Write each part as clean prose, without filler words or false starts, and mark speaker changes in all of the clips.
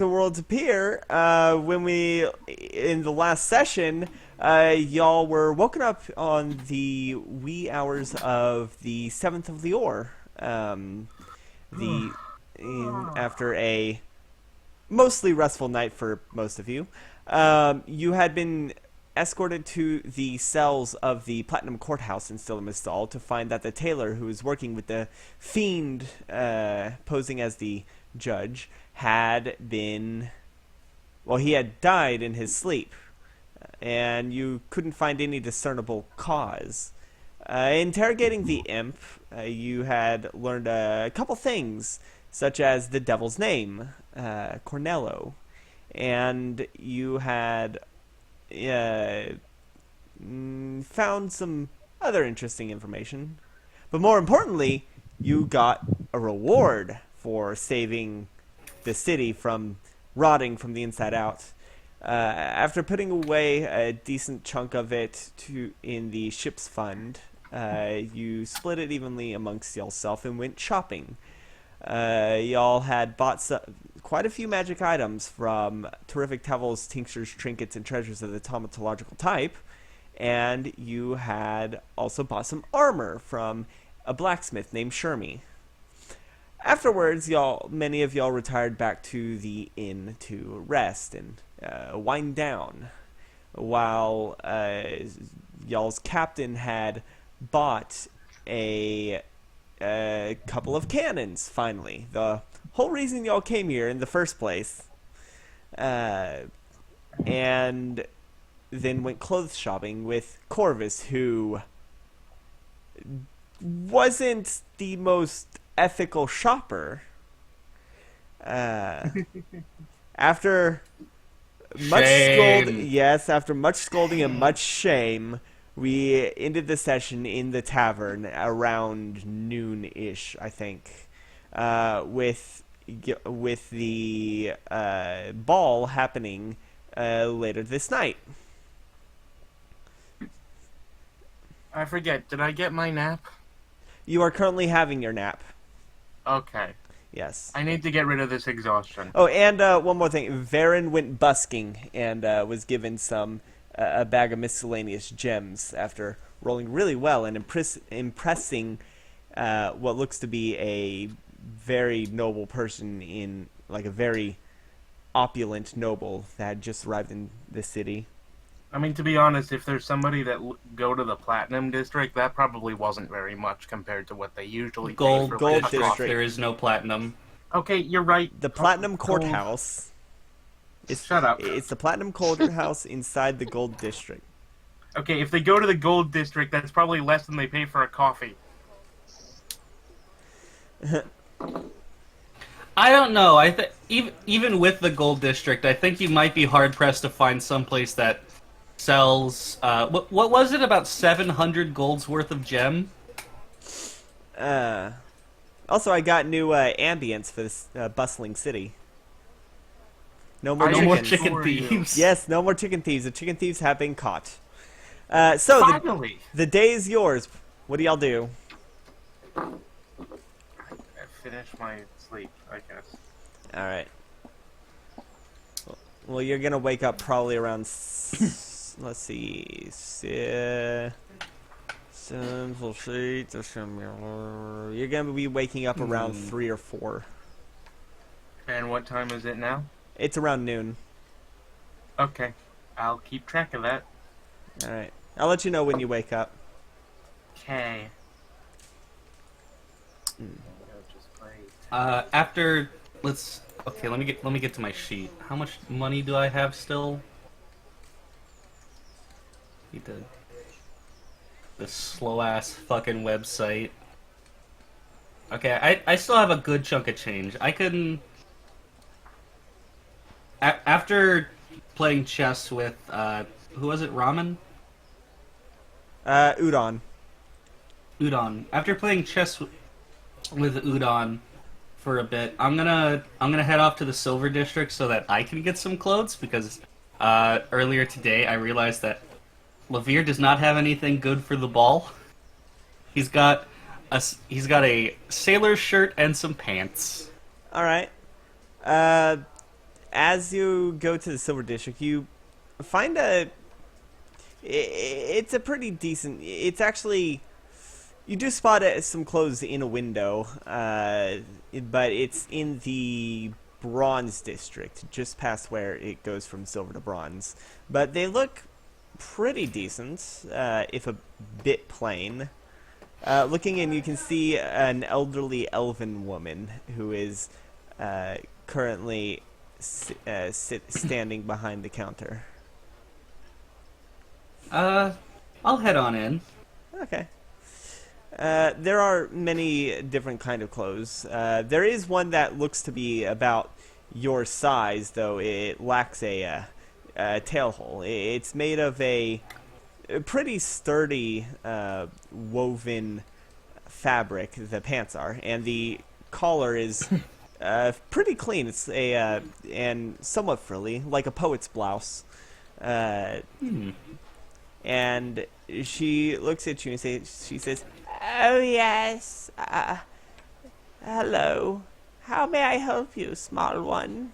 Speaker 1: The world Tapir, when we in the last session, y'all were woken up on the wee hours of the 7th of Lior, the after a mostly restful night for most of you. You had been escorted to the cells of the Platinum Courthouse in Stillamistal to find that the tailor who was working with the fiend posing as the judge had been, well, he had died in his sleep, and you couldn't find any discernible cause. Interrogating the imp, you had learned a couple things, such as the devil's name, Cornello, and you had found some other interesting information. But more importantly, you got a reward for saving the city from rotting from the inside out. After putting away a decent chunk of it in the ship's fund, you split it evenly amongst yourself and went shopping. Y'all had bought quite a few magic items from Terrific Tavel's tinctures, trinkets, and treasures of the tomatological type, and you had also bought some armor from a blacksmith named Shermie. Afterwards, many of y'all retired back to the inn to rest and wind down, while y'all's captain had bought a couple of cannons, finally. The whole reason y'all came here in the first place. And then went clothes shopping with Corvus, who wasn't the most ethical shopper. After much after much scolding and much shame, we ended the session in the tavern around noon-ish, I think, with the ball happening later this night.
Speaker 2: I forget, did I get my nap?
Speaker 1: You are currently having your nap.
Speaker 2: Okay.
Speaker 1: Yes.
Speaker 2: I need to get rid of this exhaustion.
Speaker 1: Oh, and one more thing. Varen went busking and was given a bag of miscellaneous gems after rolling really well and impressing what looks to be a very noble person in, like, a very opulent noble that had just arrived in the city.
Speaker 2: I mean, to be honest, if there's somebody that go to the Platinum District, that probably wasn't very much compared to what they usually pay for
Speaker 1: Gold
Speaker 2: like,
Speaker 1: District.
Speaker 3: There is no Platinum.
Speaker 2: Okay, you're right.
Speaker 1: The Platinum Courthouse.
Speaker 2: Shut up.
Speaker 1: It's the Platinum Courthouse inside the Gold District.
Speaker 2: Okay, if they go to the Gold District, that's probably less than they pay for a coffee.
Speaker 3: I don't know. I think even with the Gold District, I think you might be hard pressed to find someplace that sells. What was it, about 700 gold's worth of gem?
Speaker 1: Also, I got new ambience for this bustling city. No more
Speaker 3: No more
Speaker 1: chickens.
Speaker 3: chicken thieves.
Speaker 1: Yes, no more chicken thieves. The chicken thieves have been caught. So
Speaker 2: Finally!
Speaker 1: the day is yours. What do y'all do?
Speaker 2: I finished my sleep, I guess.
Speaker 1: All right. Well, you're gonna wake up probably around. Let's see. You're gonna be waking up around 3 or 4.
Speaker 2: And what time is it now?
Speaker 1: It's around noon.
Speaker 2: Okay, I'll keep track of that.
Speaker 1: All right. I'll let you know when you wake up.
Speaker 2: Okay.
Speaker 3: After let me get to my sheet. How much money do I have still? Need to this slow ass fucking website. Okay, I still have a good chunk of change. I can after playing chess with who was it? Ramen?
Speaker 1: Udon.
Speaker 3: Udon. After playing chess with Udon for a bit, I'm gonna head off to the Silver District so that I can get some clothes, because earlier today I realized that Lavir does not have anything good for the ball. He's got a sailor shirt and some pants.
Speaker 1: All right. as you go to the Silver District, you find it's a pretty decent. It's actually, you do spot some clothes in a window, but it's in the Bronze District, just past where it goes from silver to bronze. But they look pretty decent, if a bit plain. Looking in, you can see an elderly elven woman who is currently standing behind the counter.
Speaker 3: I'll head on in.
Speaker 1: Okay. There are many different kind of clothes. There is one that looks to be about your size, though it lacks a tail hole. It's made of a pretty sturdy woven fabric. The pants are, and the collar is pretty clean. It's and somewhat frilly, like a poet's blouse. And she looks at you and she says, "Oh yes, hello. How may I help you, small one?"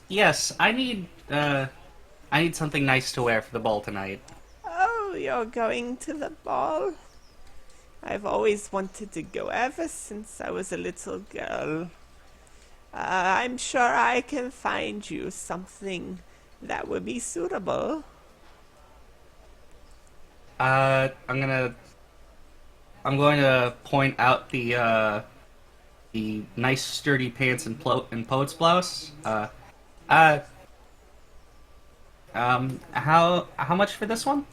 Speaker 3: Yes, I need something nice to wear for the ball tonight.
Speaker 1: "Oh, you're going to the ball? I've always wanted to go ever since I was a little girl. I'm sure I can find you something that would be suitable."
Speaker 3: I'm going to point out the nice sturdy pants and poet's blouse. How much for this one?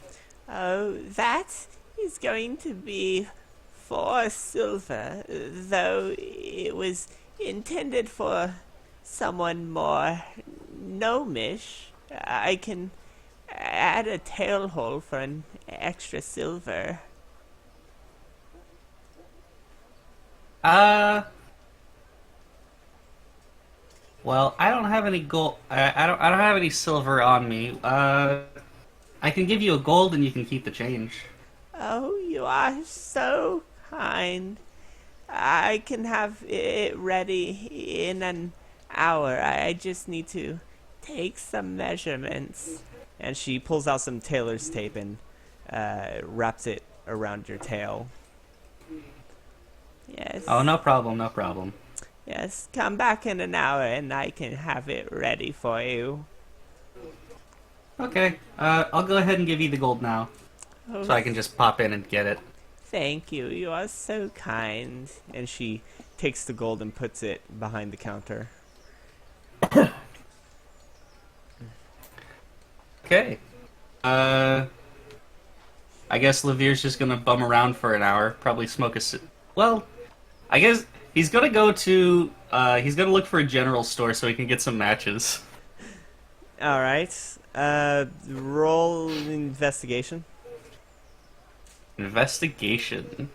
Speaker 1: "Oh, that is going to be 4 silver, though it was intended for someone more gnomish. I can add a tail hole for an extra silver."
Speaker 3: Well, I don't have any gold. I don't have any silver on me. I can give you a gold and you can keep the change.
Speaker 1: "Oh, you are so kind. I can have it ready in an hour. I just need to take some measurements." And she pulls out some tailor's tape and wraps it around your tail. "Yes."
Speaker 3: Oh, no problem, no problem.
Speaker 1: "Yes, come back in an hour and I can have it ready for you."
Speaker 3: Okay, I'll go ahead and give you the gold now,
Speaker 1: "Oh,
Speaker 3: so I can just pop in and get it.
Speaker 1: thank you. You are so kind." And she takes the gold and puts it behind the counter.
Speaker 3: Okay. I guess Levier's just gonna bum around for an hour, probably smoke well, I guess he's gonna go to, he's gonna look for a general store so he can get some matches.
Speaker 1: Alright. Roll investigation.
Speaker 3: Investigation.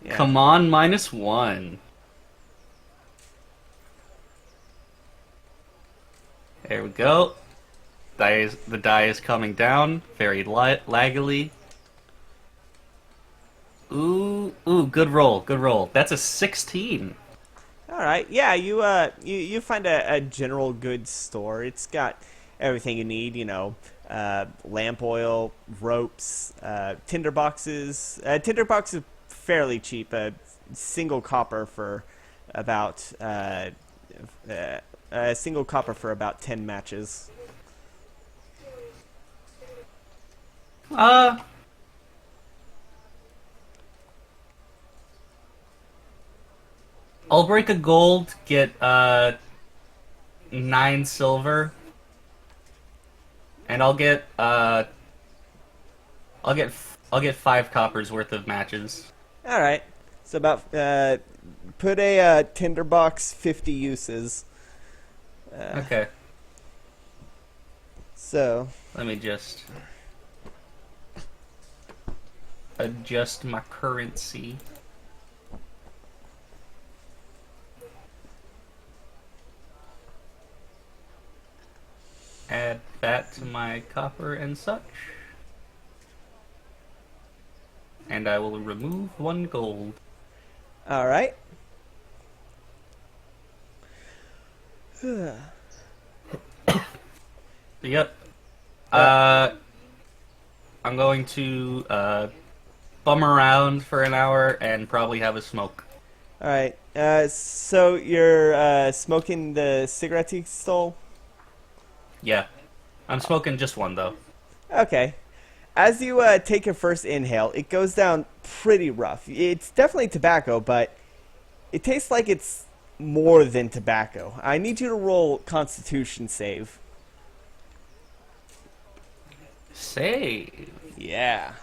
Speaker 1: Yeah.
Speaker 3: Come on, -1. There we go. The die is coming down very laggily. Ooh, good roll, good roll. That's a 16.
Speaker 1: All right, yeah, you find a general goods store. It's got everything you need, lamp oil, ropes, tinder boxes. Tinder box is fairly cheap. A single copper for about 10 matches.
Speaker 3: I'll break a gold, get 9 silver, and I'll get 5 coppers worth of matches.
Speaker 1: All right, so about put a tinderbox 50 uses.
Speaker 3: Okay.
Speaker 1: So
Speaker 3: Let me just adjust my currency. Add that to my copper and such. And I will remove 1 gold.
Speaker 1: all right.
Speaker 3: Yep. I'm going to bum around for an hour and probably have a smoke.
Speaker 1: All right. So you're smoking the cigarettes you stole?
Speaker 3: Yeah. I'm smoking just one, though.
Speaker 1: Okay. As you take your first inhale, it goes down pretty rough. It's definitely tobacco, but it tastes like it's more than tobacco. I need you to roll Constitution save.
Speaker 3: Save.
Speaker 1: Yeah.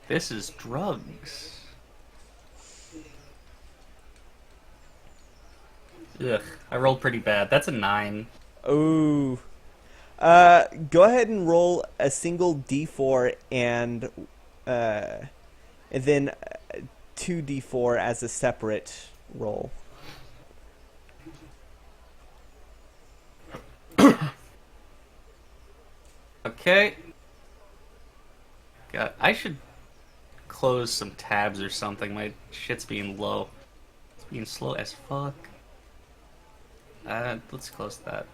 Speaker 3: This is drugs. Ugh, I rolled pretty bad. That's a 9.
Speaker 1: Ooh. Go ahead and roll a single d4 and then 2d4 as a separate roll.
Speaker 3: Okay. God, I should close some tabs or something. My shit's being low. It's being slow as fuck. Let's close that.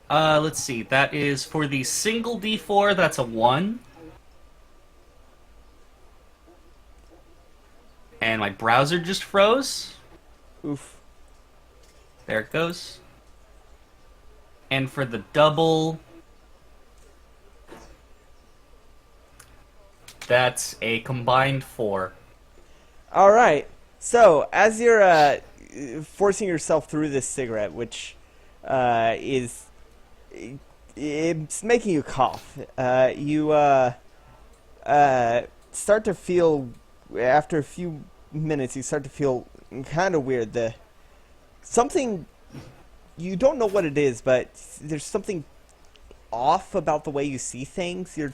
Speaker 3: Let's see. That is for the single D4, that's a 1. And my browser just froze.
Speaker 1: Oof.
Speaker 3: There it goes. And for the double, that's a combined 4.
Speaker 1: All right. So as you're forcing yourself through this cigarette, which it's making you cough, you start to feel, after a few minutes, you start to feel kind of weird. Something, you don't know what it is, but there's something off about the way you see things. You're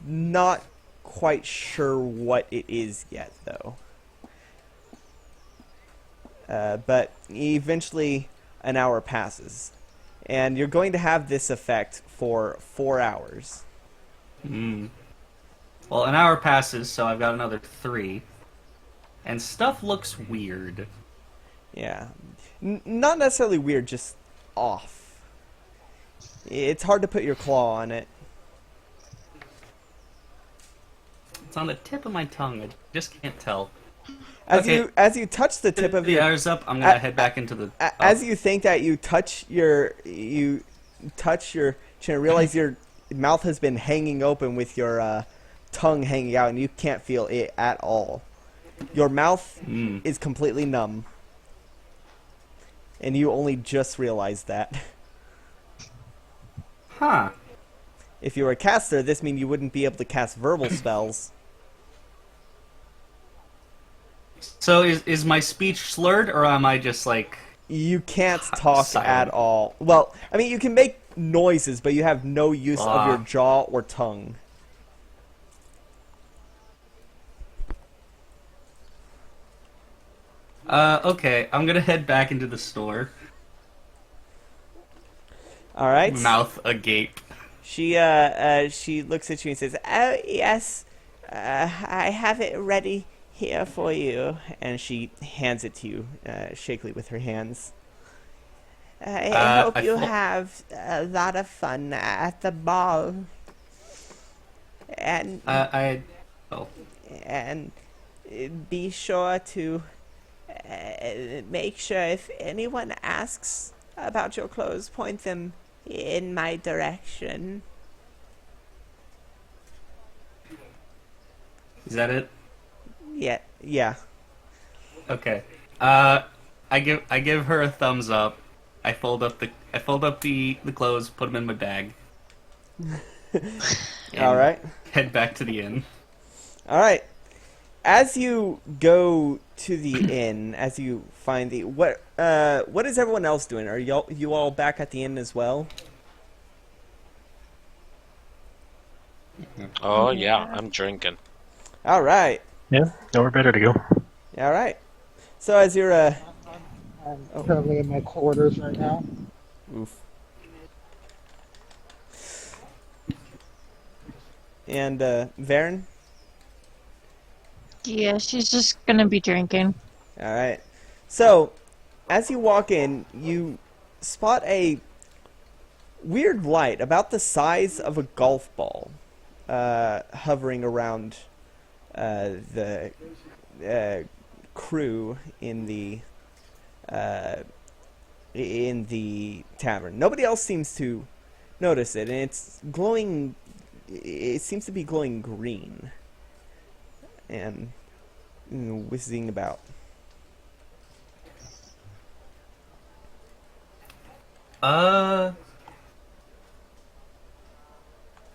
Speaker 1: not quite sure what it is yet, though. But eventually an hour passes, and you're going to have this effect for 4 hours.
Speaker 3: Well, an hour passes, so I've got another 3. And stuff looks weird.
Speaker 1: Yeah. Not necessarily weird, just off. It's hard to put your claw on it.
Speaker 3: It's on the tip of my tongue. I just can't tell.
Speaker 1: As
Speaker 3: Okay.
Speaker 1: you touch the tip of
Speaker 3: The
Speaker 1: your...
Speaker 3: hour's up. I'm gonna head back into the...
Speaker 1: As you think that, you touch your chin, realize your mouth has been hanging open with your tongue hanging out, and you can't feel it at all. Your mouth is completely numb, and you only just realized that.
Speaker 3: Huh.
Speaker 1: If you were a caster, this means you wouldn't be able to cast verbal spells.
Speaker 3: So is my speech slurred, or am I just like...
Speaker 1: You can't talk
Speaker 3: silent?
Speaker 1: at all. Well, I mean, you can make noises, but you have no use of your jaw or tongue.
Speaker 3: Okay, I'm gonna head back into the store.
Speaker 1: All right.
Speaker 3: Mouth agape.
Speaker 1: She looks at you and says, "Oh yes, I have it ready here for you." And she hands it to you, shakily with her hands. I hope you have a lot of fun at the ball. And and be sure to make sure if anyone asks about your clothes, point them in my direction.
Speaker 3: Is that it?
Speaker 1: Yeah.
Speaker 3: Okay. I give her a thumbs up. I fold up the clothes, put them in my bag.
Speaker 1: All right.
Speaker 3: Head back to the inn.
Speaker 1: All right. As you go to the inn, as you find the what is everyone else doing? Are you all back at the inn as well?
Speaker 4: Oh yeah, I'm drinking.
Speaker 1: All right.
Speaker 5: Yeah, nowhere better to go.
Speaker 1: All right. So as you're
Speaker 6: I'm currently in my quarters right now.
Speaker 1: oof. And Varen?
Speaker 7: Yeah, she's just gonna be drinking.
Speaker 1: All right. So, as you walk in, you spot a weird light about the size of a golf ball hovering around the crew in the tavern. Nobody else seems to notice it, and it's glowing. It seems to be glowing green and whizzing about.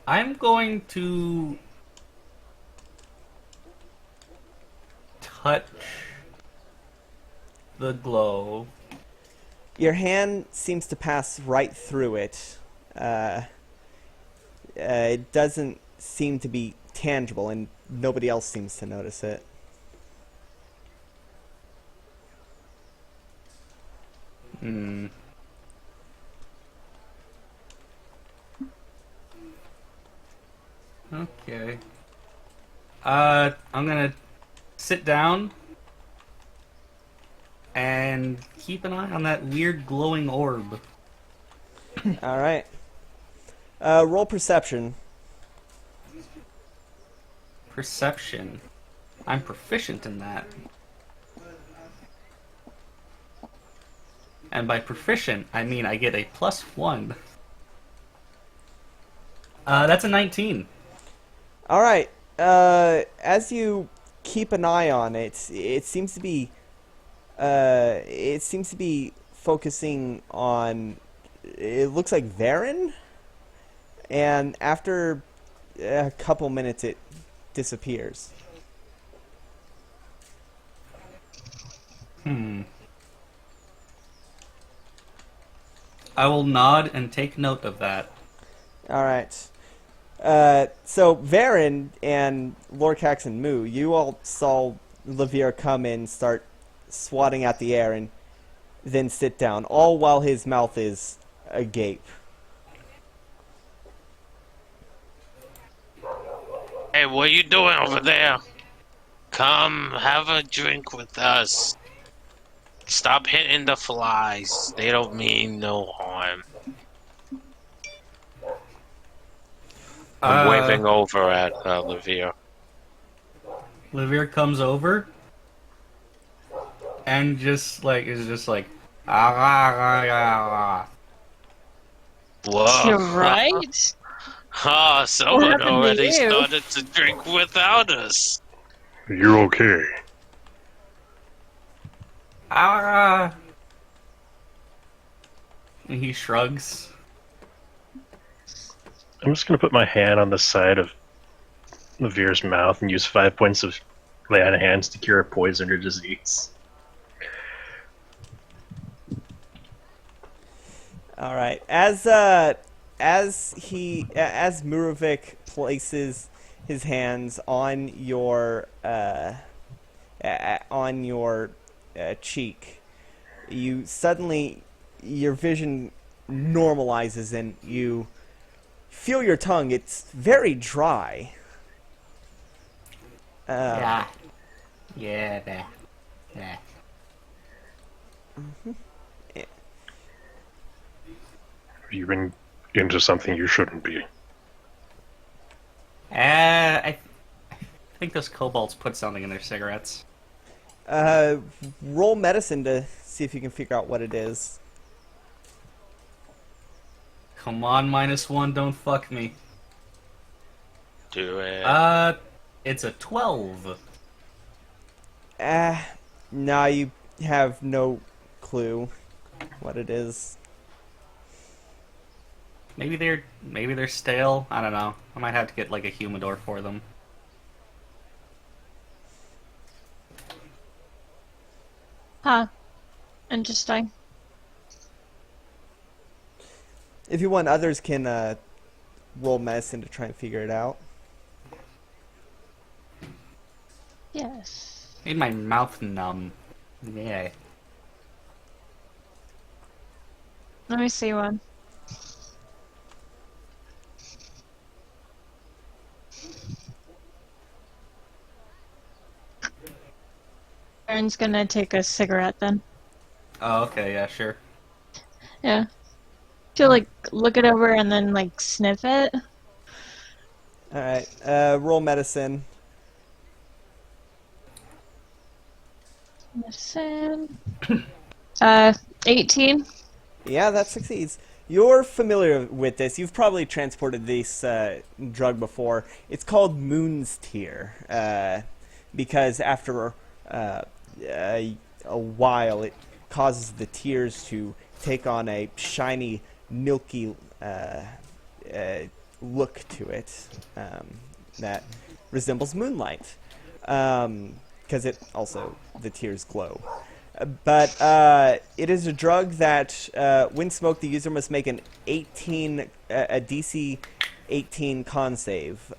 Speaker 3: I'm going to touch the glow.
Speaker 1: Your hand seems to pass right through it. It doesn't seem to be tangible, and nobody else seems to notice it.
Speaker 3: Hmm. Okay. I'm gonna sit down and keep an eye on that weird glowing orb.
Speaker 1: All right. Roll perception.
Speaker 3: Perception. I'm proficient in that. And by proficient, I mean I get a +1. That's a 19.
Speaker 1: All right. As you keep an eye on it, it seems to be focusing on. It looks like Varen, and after a couple minutes, it disappears.
Speaker 3: I will nod and take note of that.
Speaker 1: All right. So Varen and Lorcax and Moo, you all saw Levere come in, start swatting at the air, and then sit down, all while his mouth is agape.
Speaker 4: Hey, what you doing over there? Come have a drink with us. Stop hitting the flies. They don't mean no harm. I'm waving over at Levere.
Speaker 3: Levere comes over and is just like ah, ah, ah, ah, ah.
Speaker 4: Whoa.
Speaker 5: You're right.
Speaker 4: Ah, someone
Speaker 5: happened to
Speaker 4: already
Speaker 5: you?
Speaker 4: started to drink without us.
Speaker 7: You're okay.
Speaker 3: Ah. And he shrugs.
Speaker 7: I'm just gonna put my hand on the side of Levere's mouth and use 5 points of lay on hands to cure a poison or disease.
Speaker 1: All right. As Murovic places his hands on your cheek, you suddenly your vision normalizes and you feel your tongue. It's very dry.
Speaker 3: Yeah, yeah.
Speaker 7: You've been into something you shouldn't be.
Speaker 3: I think those kobolds put something in their cigarettes.
Speaker 1: Roll medicine to see if you can figure out what it is.
Speaker 3: Come on, -1, don't fuck me.
Speaker 4: Do it.
Speaker 3: It's a 12.
Speaker 1: Nah, you have no clue what it is.
Speaker 3: Maybe they're stale. I don't know. I might have to get like a humidor for them.
Speaker 5: Huh. Interesting.
Speaker 1: If you want, others can roll medicine to try and figure it out.
Speaker 5: Yes.
Speaker 3: Made my mouth numb. Yeah.
Speaker 5: Let me see one. Aaron's gonna take a cigarette then.
Speaker 3: Oh, okay, yeah, sure.
Speaker 5: Yeah. To like look it over and then like sniff it.
Speaker 1: Alright, roll medicine.
Speaker 5: Medicine. 18.
Speaker 1: Yeah, that succeeds. You're familiar with this. You've probably transported this drug before. It's called Moon's Tear, because after a while, it causes the tears to take on a shiny, milky look to it that resembles moonlight, because it also, the tears glow. But it is a drug that, when smoked, the user must make a DC 18 con save,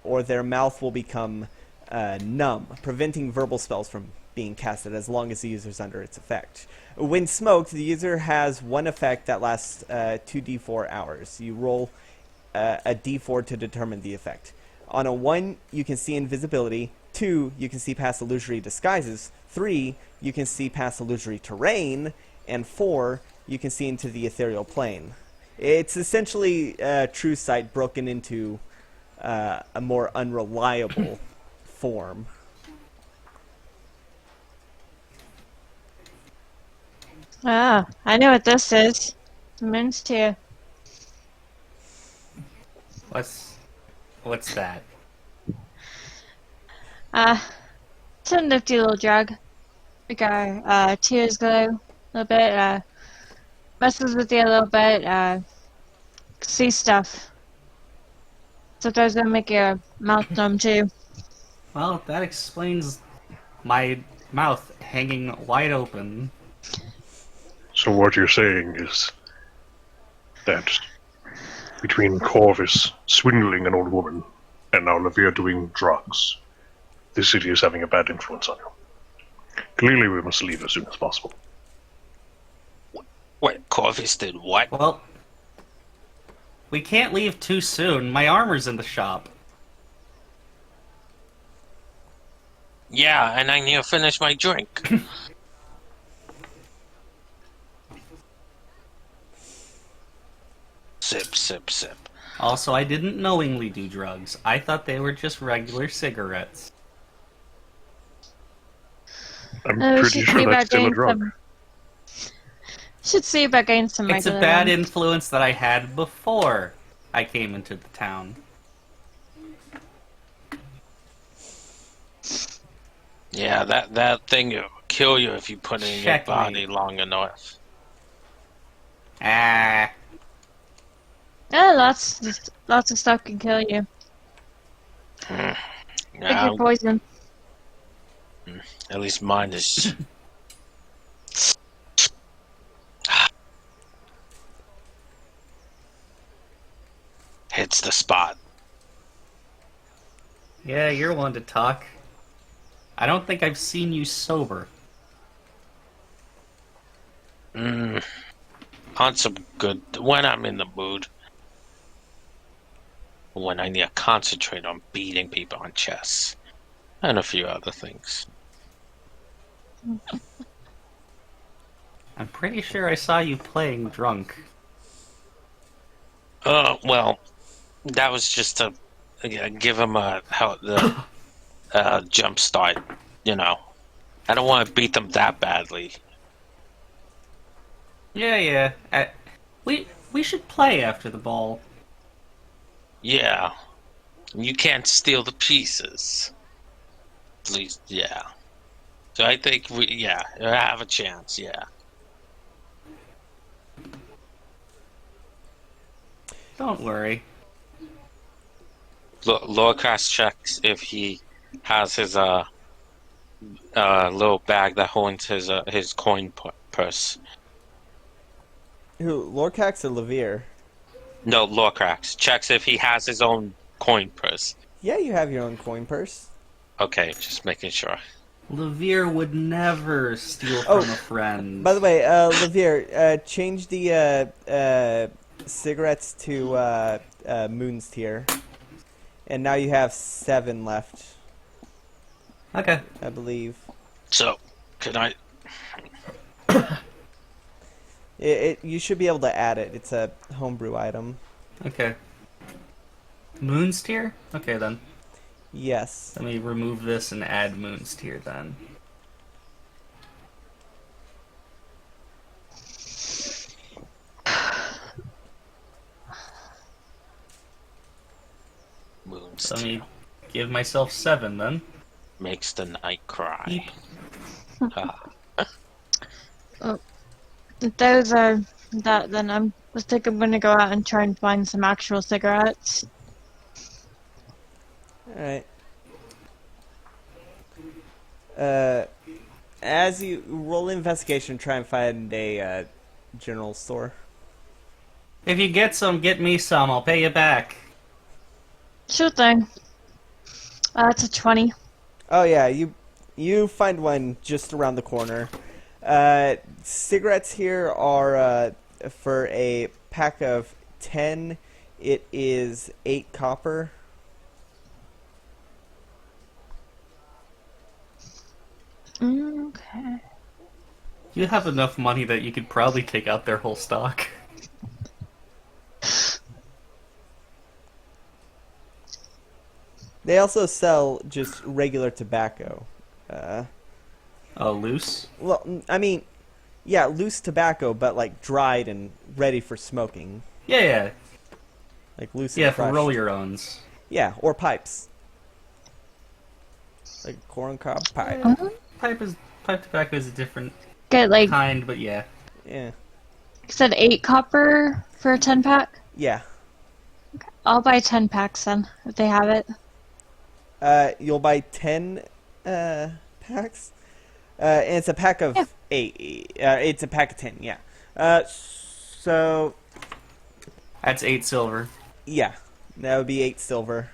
Speaker 1: or their mouth will become numb, preventing verbal spells from being casted as long as the user is under its effect. When smoked, the user has one effect that lasts 2d4 hours. You roll a d4 to determine the effect. On a 1, you can see invisibility. 2, you can see past illusory disguises. 3, you can see past illusory terrain. And 4, you can see into the ethereal plane. It's essentially true sight broken into a more unreliable form.
Speaker 5: Ah, I know what this is. Moon's Tear.
Speaker 3: What's that?
Speaker 5: It's a nifty little drug. Like our tears glow a little bit, messes with you a little bit, see stuff. Sometimes it'll make your mouth numb too.
Speaker 3: Well, that explains my mouth hanging wide open.
Speaker 7: So what you're saying is that between Corvus swindling an old woman and now Levere doing drugs, this city is having a bad influence on you. Clearly we must leave as soon as possible.
Speaker 4: What? Corvus did what?
Speaker 3: Well, we can't leave too soon. My armor's in the shop.
Speaker 4: Yeah, and I need to finish my drink. Sip, sip, sip.
Speaker 3: Also, I didn't knowingly do drugs. I thought they were just regular cigarettes.
Speaker 7: I'm
Speaker 5: We
Speaker 7: pretty
Speaker 5: should see
Speaker 7: sure
Speaker 5: about
Speaker 7: that's still a
Speaker 5: getting
Speaker 7: drug.
Speaker 5: should see about getting some
Speaker 3: It's a
Speaker 5: regular
Speaker 3: bad
Speaker 5: ones.
Speaker 3: influence that I had before I came into the town.
Speaker 4: Yeah, that thing will kill you if you put it in your
Speaker 3: Checkmate.
Speaker 4: body long enough.
Speaker 3: Ah.
Speaker 5: Yeah, lots of stuff can kill you. Like
Speaker 4: Yeah,
Speaker 5: your poison.
Speaker 4: at least mine is. Hits the spot.
Speaker 3: Yeah, you're one to talk. I don't think I've seen you sober.
Speaker 4: On some good. When I'm in the mood. When I need to concentrate on beating people on chess. And a few other things.
Speaker 3: I'm pretty sure I saw you playing drunk.
Speaker 4: Well, that was just to give him the jump start. You know, I don't want to beat them that badly.
Speaker 3: Yeah. We should play after the ball.
Speaker 4: Yeah, you can't steal the pieces. At least, yeah. So I think I have a chance. Yeah.
Speaker 3: Don't worry.
Speaker 4: Lorcas checks if he has his little bag that holds his coin purse.
Speaker 1: Who, Lorcax or Levere?
Speaker 4: No, Lorcrax checks if he has his own coin purse.
Speaker 1: Yeah, you have your own coin purse.
Speaker 4: Okay, just making sure.
Speaker 3: Levere would never steal
Speaker 1: Oh,
Speaker 3: from a friend.
Speaker 1: By the way, Levere, change the cigarettes to Moon's Tear. And now you have 7 left,
Speaker 3: Okay.
Speaker 1: I believe.
Speaker 4: So, can I?
Speaker 1: You should be able to add it. It's a homebrew item.
Speaker 3: Okay. Moon's tier? Okay then.
Speaker 1: Yes.
Speaker 3: Let me remove this and add Moon's tier then.
Speaker 4: Moon's
Speaker 3: Let me
Speaker 4: tail
Speaker 3: give myself 7 then.
Speaker 4: makes the night cry.
Speaker 3: Eep.
Speaker 4: Ah.
Speaker 5: If those are that, then I think I'm gonna go out and try and find some actual cigarettes.
Speaker 1: Alright. As you roll investigation, try and find a general store.
Speaker 3: If you get some, get me some. I'll pay you back.
Speaker 5: Sure thing. It's a 20.
Speaker 1: Oh yeah, you find one just around the corner. Cigarettes here are for a pack of 10. It is 8 copper.
Speaker 5: Okay.
Speaker 3: You have enough money that you could probably take out their whole stock.
Speaker 1: They also sell just regular tobacco.
Speaker 3: Oh, loose?
Speaker 1: Well, I mean, yeah, loose tobacco, but like dried and ready for smoking.
Speaker 3: Yeah.
Speaker 1: Like loose
Speaker 3: Yeah,
Speaker 1: and
Speaker 3: for
Speaker 1: crushed.
Speaker 3: roll your owns.
Speaker 1: Yeah, or pipes. Like corn cob pipe.
Speaker 3: Pipe tobacco is a different
Speaker 5: Get like,
Speaker 3: kind, but yeah.
Speaker 1: Yeah.
Speaker 5: you said 8 copper for a 10 pack?
Speaker 1: Yeah.
Speaker 5: I'll buy 10 packs then, if they have it.
Speaker 1: You'll buy 10 packs. And it's a pack of 8. It's a pack of 10, yeah. So,
Speaker 3: That's 8 silver.
Speaker 1: yeah. That would be 8 silver.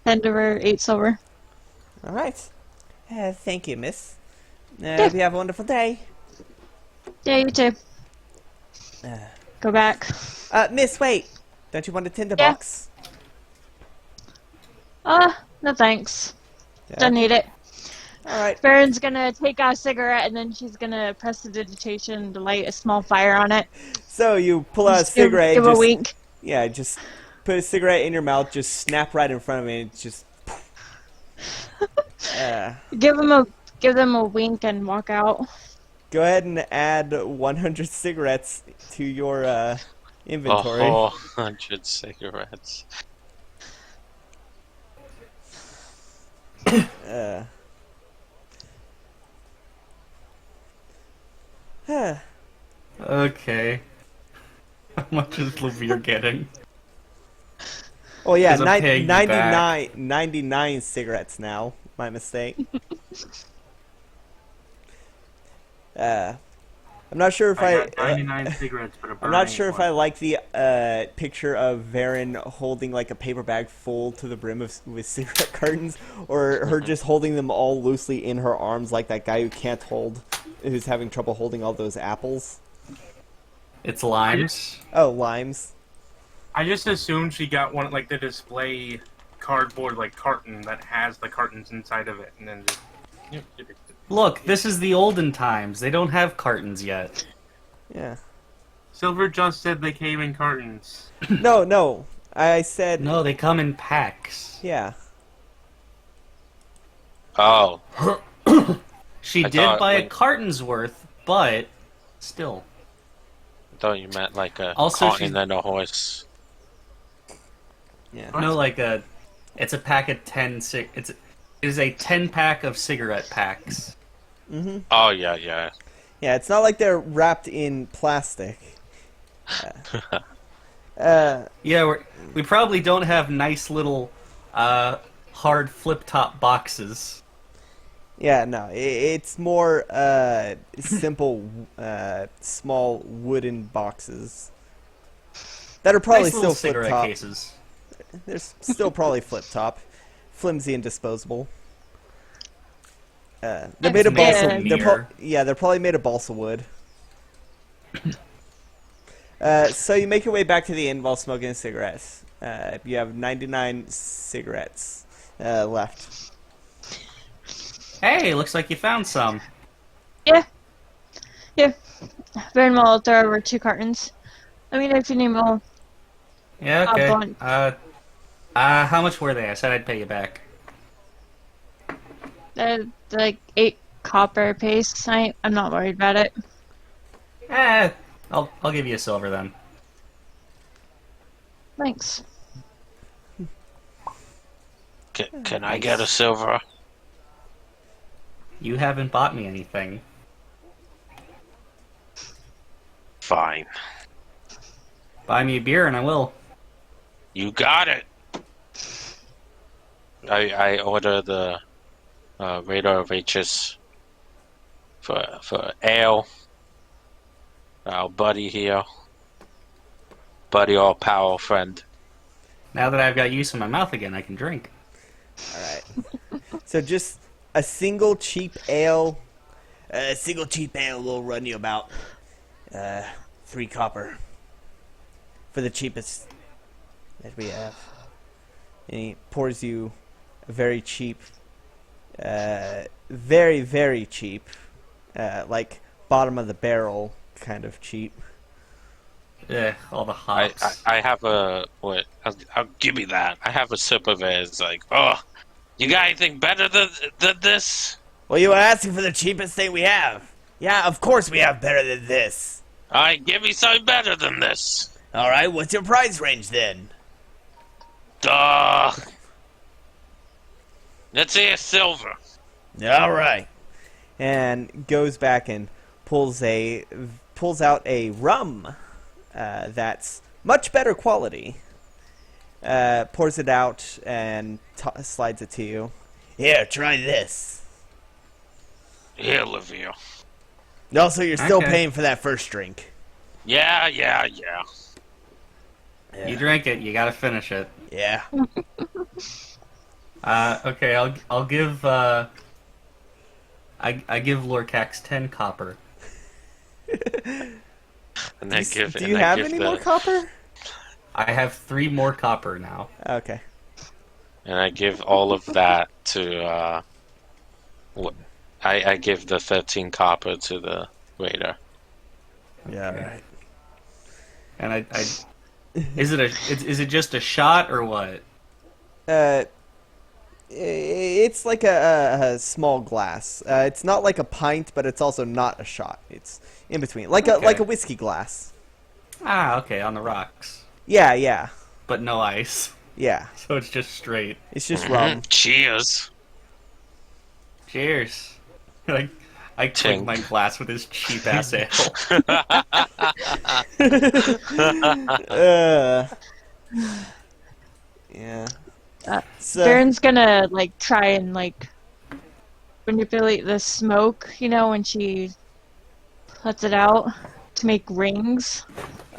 Speaker 5: 10 over 8 silver.
Speaker 1: Alright. Thank you, miss. Hope you have a wonderful day.
Speaker 5: Yeah, you too. Go back.
Speaker 1: Miss, wait. Don't you want a tinderbox?
Speaker 5: No thanks.
Speaker 1: Yeah.
Speaker 5: Don't need it.
Speaker 1: Alright.
Speaker 5: Baron's gonna take out a cigarette and then she's gonna press the digitation to light a small fire on it.
Speaker 1: So you pull out a
Speaker 5: Just give
Speaker 1: cigarette and
Speaker 5: a
Speaker 1: just,
Speaker 5: wink.
Speaker 1: yeah, just put a cigarette in your mouth, just snap right in front of me, and just
Speaker 5: Give them a wink and walk out.
Speaker 1: go ahead and add 100 cigarettes to your
Speaker 4: A
Speaker 1: inventory.
Speaker 4: whole 100 cigarettes.
Speaker 3: Okay. How much is Levere getting?
Speaker 1: Oh yeah,
Speaker 3: 'Cause I'm paying you back.
Speaker 1: 99 cigarettes now. My mistake. I'm not sure if
Speaker 2: I got 99 cigarettes, but a
Speaker 1: I'm not
Speaker 2: burning
Speaker 1: sure if
Speaker 2: one.
Speaker 1: I like the picture of Varen holding like a paper bag full to the brim with cigarette cartons, or her just holding them all loosely in her arms like that guy who can't hold, who's having trouble holding all those apples.
Speaker 3: It's limes.
Speaker 1: Oh, limes.
Speaker 2: I just assumed she got one like the display cardboard like carton that has the cartons inside of it, and then just.
Speaker 3: Look, this is the olden times. They don't have cartons yet.
Speaker 1: Yeah.
Speaker 2: Silver just said they came in cartons.
Speaker 1: No. I said
Speaker 3: No, they come in packs.
Speaker 1: yeah.
Speaker 4: Oh,
Speaker 3: She
Speaker 4: I
Speaker 3: did
Speaker 4: thought
Speaker 3: buy a
Speaker 4: when-
Speaker 3: carton's worth, but still.
Speaker 4: I thought you meant like a
Speaker 3: Also,
Speaker 4: cotton
Speaker 3: she's-
Speaker 4: and a horse.
Speaker 1: Yeah.
Speaker 3: No, like it's a pack of 10 it is a 10 pack of cigarette packs.
Speaker 4: Oh, yeah, yeah.
Speaker 1: Yeah, it's not like they're wrapped in plastic. Uh,
Speaker 3: Yeah, we probably don't have nice little hard flip top boxes.
Speaker 1: yeah, no, it's more simple, small wooden boxes that are probably
Speaker 3: Nice little
Speaker 1: still flip
Speaker 3: cigarette
Speaker 1: top.
Speaker 3: cases.
Speaker 1: They're still probably flip top, flimsy and disposable. They're made of
Speaker 5: That's
Speaker 1: balsa.
Speaker 3: near.
Speaker 1: They're probably made of balsa wood. So you make your way back to the inn while smoking cigarettes. You have 99 cigarettes left.
Speaker 3: Hey, looks like you found some.
Speaker 5: Yeah. Yeah. Very well, I'll throw over 2 cartons. I mean, if you need more.
Speaker 3: Yeah,
Speaker 5: A
Speaker 3: okay.
Speaker 5: bunch.
Speaker 3: How much were they? I said I'd pay you back.
Speaker 5: They're like 8 copper piece. I'm not worried about it.
Speaker 3: I'll give you a silver then.
Speaker 5: Thanks.
Speaker 4: Can I get a silver?
Speaker 3: You haven't bought me anything.
Speaker 4: Fine.
Speaker 3: Buy me a beer and I will.
Speaker 4: You got it. I order the radar waitress for ale. Our buddy here. Buddy all pal friend.
Speaker 3: Now that I've got use in my mouth again, I can drink.
Speaker 1: Alright. So just a single cheap ale. A single cheap ale will run you about 3 copper. For the cheapest that we have. And he pours you a very cheap, very, very cheap, like bottom of the barrel kind of cheap.
Speaker 3: All the hops.
Speaker 4: I have a what? I'll give me that. I have a sip of it. It's like, oh, you got anything better than this?
Speaker 1: Well, you were asking for the cheapest thing we have. Yeah, of course we have better than this.
Speaker 4: All right, give me something better than this.
Speaker 1: All right, what's your price range then?
Speaker 4: Duh. Let's say a silver.
Speaker 1: All right, and goes back and pulls out a rum that's much better quality. Pours it out and slides it to you. Here, try this.
Speaker 4: Here, Livia.
Speaker 1: Also, you're still
Speaker 3: Okay.
Speaker 1: paying for that first drink.
Speaker 4: Yeah.
Speaker 3: You drink it, you gotta finish it.
Speaker 1: Yeah.
Speaker 3: Okay, I'll give I give Lorcax 10 copper.
Speaker 4: And I give.
Speaker 1: Do you have any more copper?
Speaker 3: I have 3 more copper now.
Speaker 1: Okay.
Speaker 4: And I give all of that to. I give the 13 copper to the waiter.
Speaker 1: Yeah. Right.
Speaker 3: And is it just a shot or what?
Speaker 1: It's like a small glass. It's not like a pint, but it's also not a shot. It's in between, like a whiskey glass.
Speaker 3: Ah, okay, on the rocks.
Speaker 1: Yeah.
Speaker 3: But no ice.
Speaker 1: Yeah.
Speaker 3: So it's just straight.
Speaker 1: It's just rum.
Speaker 4: Cheers.
Speaker 3: Cheers. Like I clink
Speaker 4: Tink.
Speaker 3: my glass with his cheap ass ale.
Speaker 1: Yeah. So,
Speaker 5: Baron's gonna like try and like manipulate the smoke, you know, when she lets it out to make rings.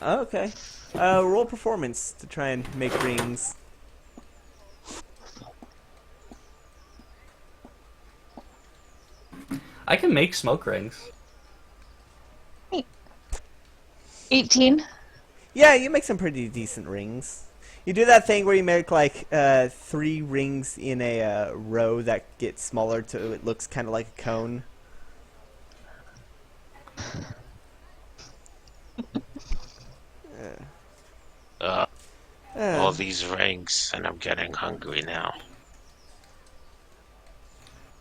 Speaker 1: okay. Roll performance to try and make rings.
Speaker 3: I can make smoke rings.
Speaker 5: 18.
Speaker 1: Yeah, you make some pretty decent rings. You do that thing where you make like 3 rings in a row that get smaller so it looks kind of like a cone.
Speaker 4: All these rings, and I'm getting hungry now.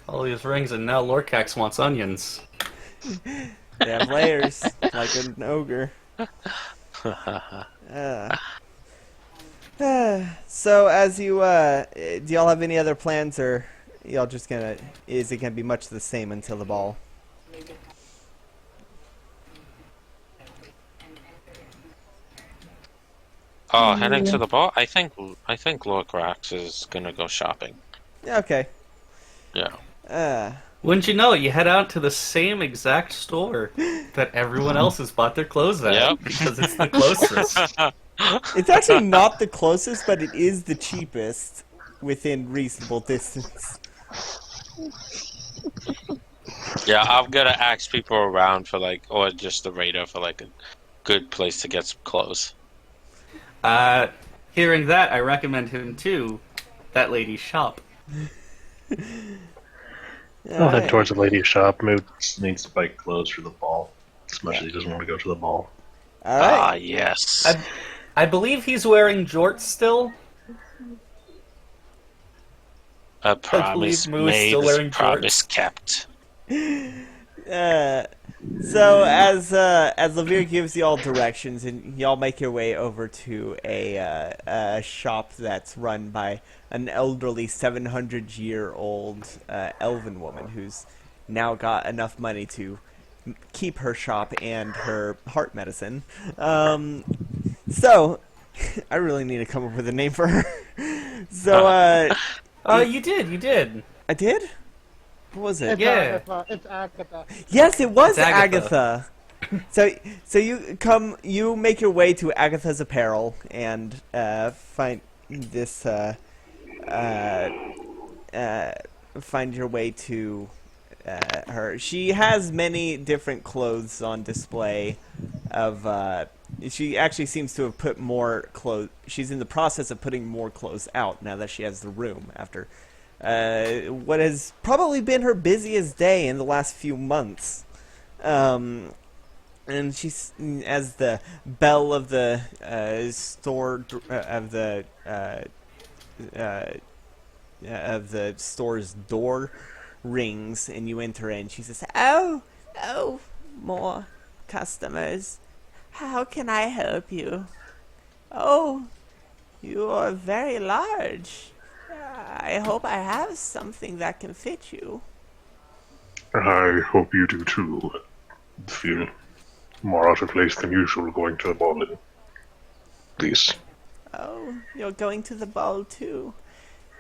Speaker 3: All these rings, and now Lorcax wants onions.
Speaker 1: They have layers, like an ogre. So, as you, do y'all have any other plans, or y'all just gonna, is it gonna be much the same until the ball?
Speaker 4: Oh, heading to the ball? I think Lorcax is gonna go shopping.
Speaker 1: Yeah, okay.
Speaker 4: Yeah.
Speaker 3: Wouldn't you know it? You head out to the same exact store that everyone else has bought their clothes at
Speaker 4: Yep.
Speaker 3: because it's the closest.
Speaker 1: It's actually not the closest, but it is the cheapest within reasonable distance.
Speaker 4: Yeah, I'm gonna ask people around for like, or just the radar for like a good place to get some clothes.
Speaker 3: Hearing that, I recommend him to that lady's shop.
Speaker 7: I'll head towards the lady's shop. Maybe needs to buy clothes for the ball. as much as he doesn't want to go to the ball.
Speaker 1: All
Speaker 4: Ah,
Speaker 1: right.
Speaker 4: yes.
Speaker 3: I believe he's wearing jorts still.
Speaker 4: A promise
Speaker 3: Moo is
Speaker 4: made
Speaker 3: still
Speaker 4: is
Speaker 3: wearing
Speaker 4: a promise
Speaker 3: jorts.
Speaker 4: kept.
Speaker 1: So as Levere gives you all directions, and y'all make your way over to a shop that's run by an elderly 700-year-old elven woman who's now got enough money to keep her shop and her heart medicine. So I really need to come up with a name for her. So
Speaker 3: You did.
Speaker 1: I did. What was it?
Speaker 6: It's
Speaker 3: Yeah.
Speaker 6: Agatha. It's Agatha.
Speaker 1: Yes, it was
Speaker 3: It's Agatha.
Speaker 1: Agatha. So you make your way to Agatha's apparel and find this find your way to her. She has many different clothes on display. She actually seems to have put more clothes. She's in the process of putting more clothes out now that she has the room after what has probably been her busiest day in the last few months. And she's, as the bell of the store of the store's door rings, and you enter in, she says, "Oh, more customers. How can I help you? Oh, you are very large. I hope I have something that can fit you."
Speaker 7: I hope you do too. Feel more out of place than usual going to the ball in these.
Speaker 1: "Oh, you're going to the ball too.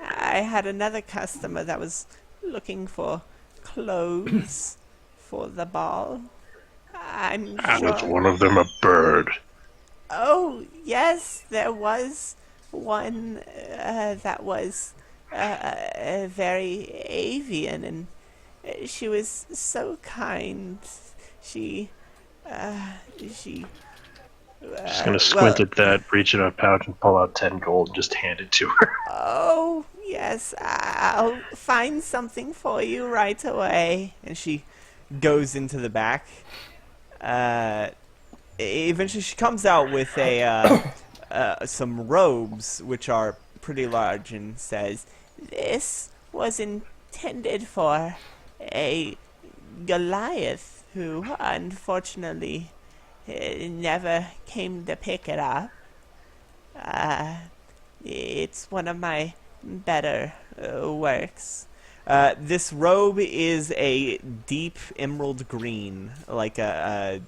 Speaker 1: I had another customer that was looking for clothes for the ball. I'm
Speaker 7: Was
Speaker 1: sure."
Speaker 7: one of them a bird?
Speaker 1: "Oh, yes, there was one that was very avian, and she was so kind. She
Speaker 7: Just gonna squint at that, reach in a pouch and pull out 10 gold and just hand it to her.
Speaker 1: "Oh, yes, I'll find something for you right away." And she goes into the back. Eventually, she comes out with some robes, which are pretty large, and says, "This was intended for a Goliath who, unfortunately, never came to pick it up. It's one of my better works." This robe is a deep emerald green, like a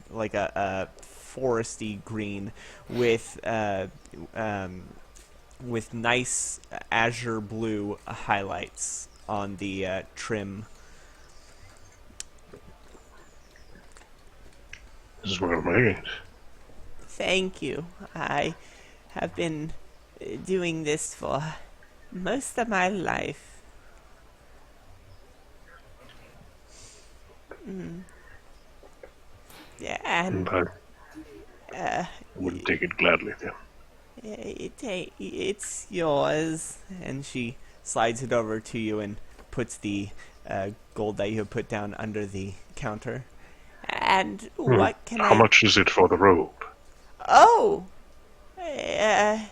Speaker 1: foresty green, with nice azure blue highlights on the trim.
Speaker 7: This is well made.
Speaker 1: "Thank you. I have been doing this for most of my life." Yeah, and
Speaker 7: And I would take it gladly then.
Speaker 1: it's yours. And she slides it over to you and puts the gold that you have put down under the counter. "And what can
Speaker 7: How much is it for the robe?
Speaker 1: Oh, the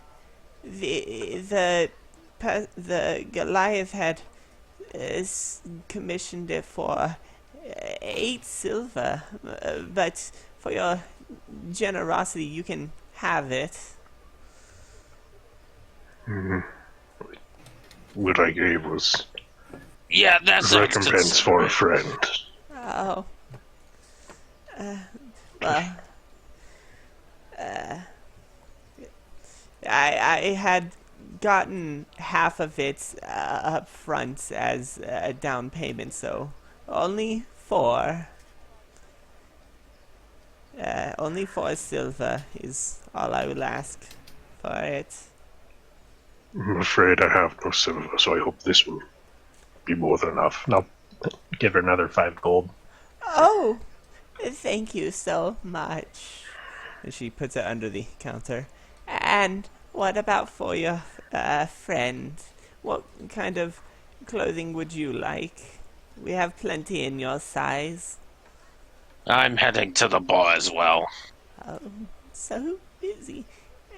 Speaker 1: Goliath had commissioned it for 8 silver, but for your generosity, you can have it."
Speaker 7: What I gave was
Speaker 4: Yeah, that sounds
Speaker 7: recompense for a
Speaker 4: considerate.
Speaker 7: friend.
Speaker 1: Oh, well, I had gotten half of it up front as a down payment, so only 4. Only 4 silver is all I will ask for it.
Speaker 7: I'm afraid I have no silver, so I hope this will be more than enough.
Speaker 3: I'll give her another 5 gold.
Speaker 1: Oh, thank you so much. And she puts it under the counter. "And what about for your friend? What kind of clothing would you like? We have plenty in your size."
Speaker 4: I'm heading to the bar as well.
Speaker 1: Oh, so busy.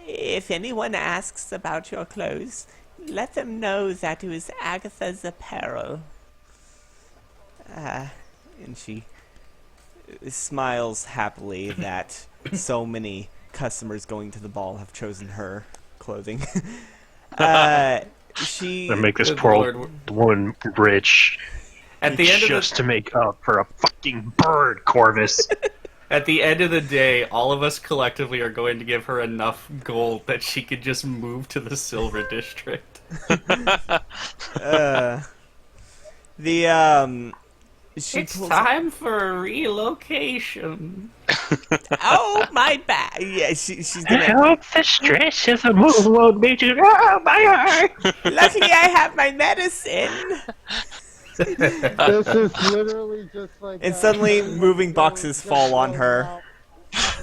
Speaker 1: If anyone asks about your clothes, let them know that it was Agatha's apparel. And she smiles happily that so many customers going to the ball have chosen her clothing. She
Speaker 7: And make this
Speaker 3: Good
Speaker 7: poor
Speaker 3: Lord.
Speaker 7: old woman rich
Speaker 3: At the end of
Speaker 7: just
Speaker 3: the
Speaker 7: to make up for a fucking bird, Corvus.
Speaker 3: At the end of the day, all of us collectively are going to give her enough gold that she could just move to the Silver District.
Speaker 1: She
Speaker 3: It's
Speaker 1: pulls
Speaker 3: time for a relocation.
Speaker 1: Oh, my back! Yeah, she's gonna.
Speaker 7: Help the stress of the move won't make you. Oh, my heart!
Speaker 1: Luckily, I have my medicine.
Speaker 6: This is literally just like.
Speaker 1: And suddenly, moving boxes fall on her.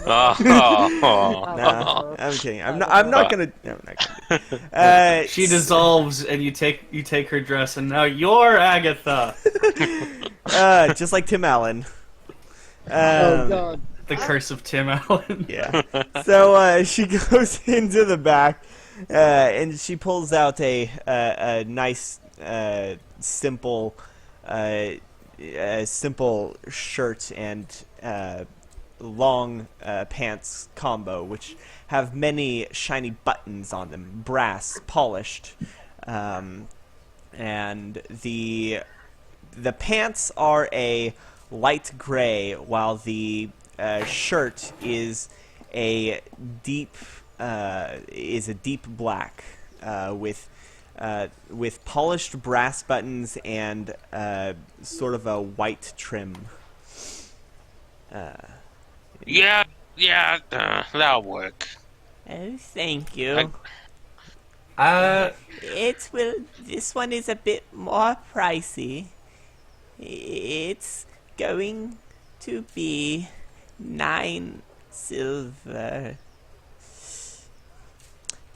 Speaker 4: Oh,
Speaker 1: Nah, I'm kidding. I'm not gonna. No, I'm not gonna.
Speaker 3: She dissolves, and you take her dress, and now you're Agatha.
Speaker 1: Just like Tim Allen.
Speaker 6: Oh god.
Speaker 3: The curse of Tim Allen.
Speaker 1: Yeah. So she goes into the back, and she pulls out a nice, simple, simple shirt and long pants combo, which have many shiny buttons on them, brass, polished, and the pants are a light gray, while the shirt is a deep black with polished brass buttons and sort of a white trim.
Speaker 4: yeah, that'll work.
Speaker 1: Oh, thank you. This one is a bit more pricey. It's going to be 9 silver.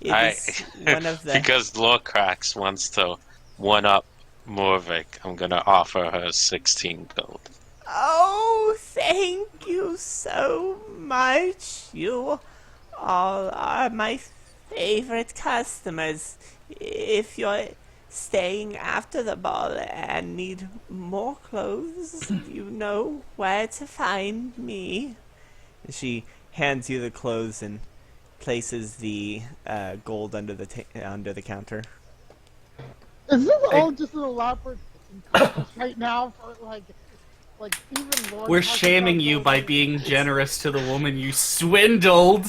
Speaker 1: It is one of the.
Speaker 4: Because Lorcrax wants to one-up Morvik, I'm gonna offer her 16 gold.
Speaker 1: Oh, thank you so much. You all are my favorite customers. If you're staying after the ball and need more clothes, you know where to find me. She hands you the clothes and places the gold under the counter.
Speaker 6: Is this all just an elaborate right now for like even Lord
Speaker 3: We're
Speaker 6: talking
Speaker 3: shaming
Speaker 6: about
Speaker 3: you
Speaker 6: gold?
Speaker 3: by being generous to the woman you swindled.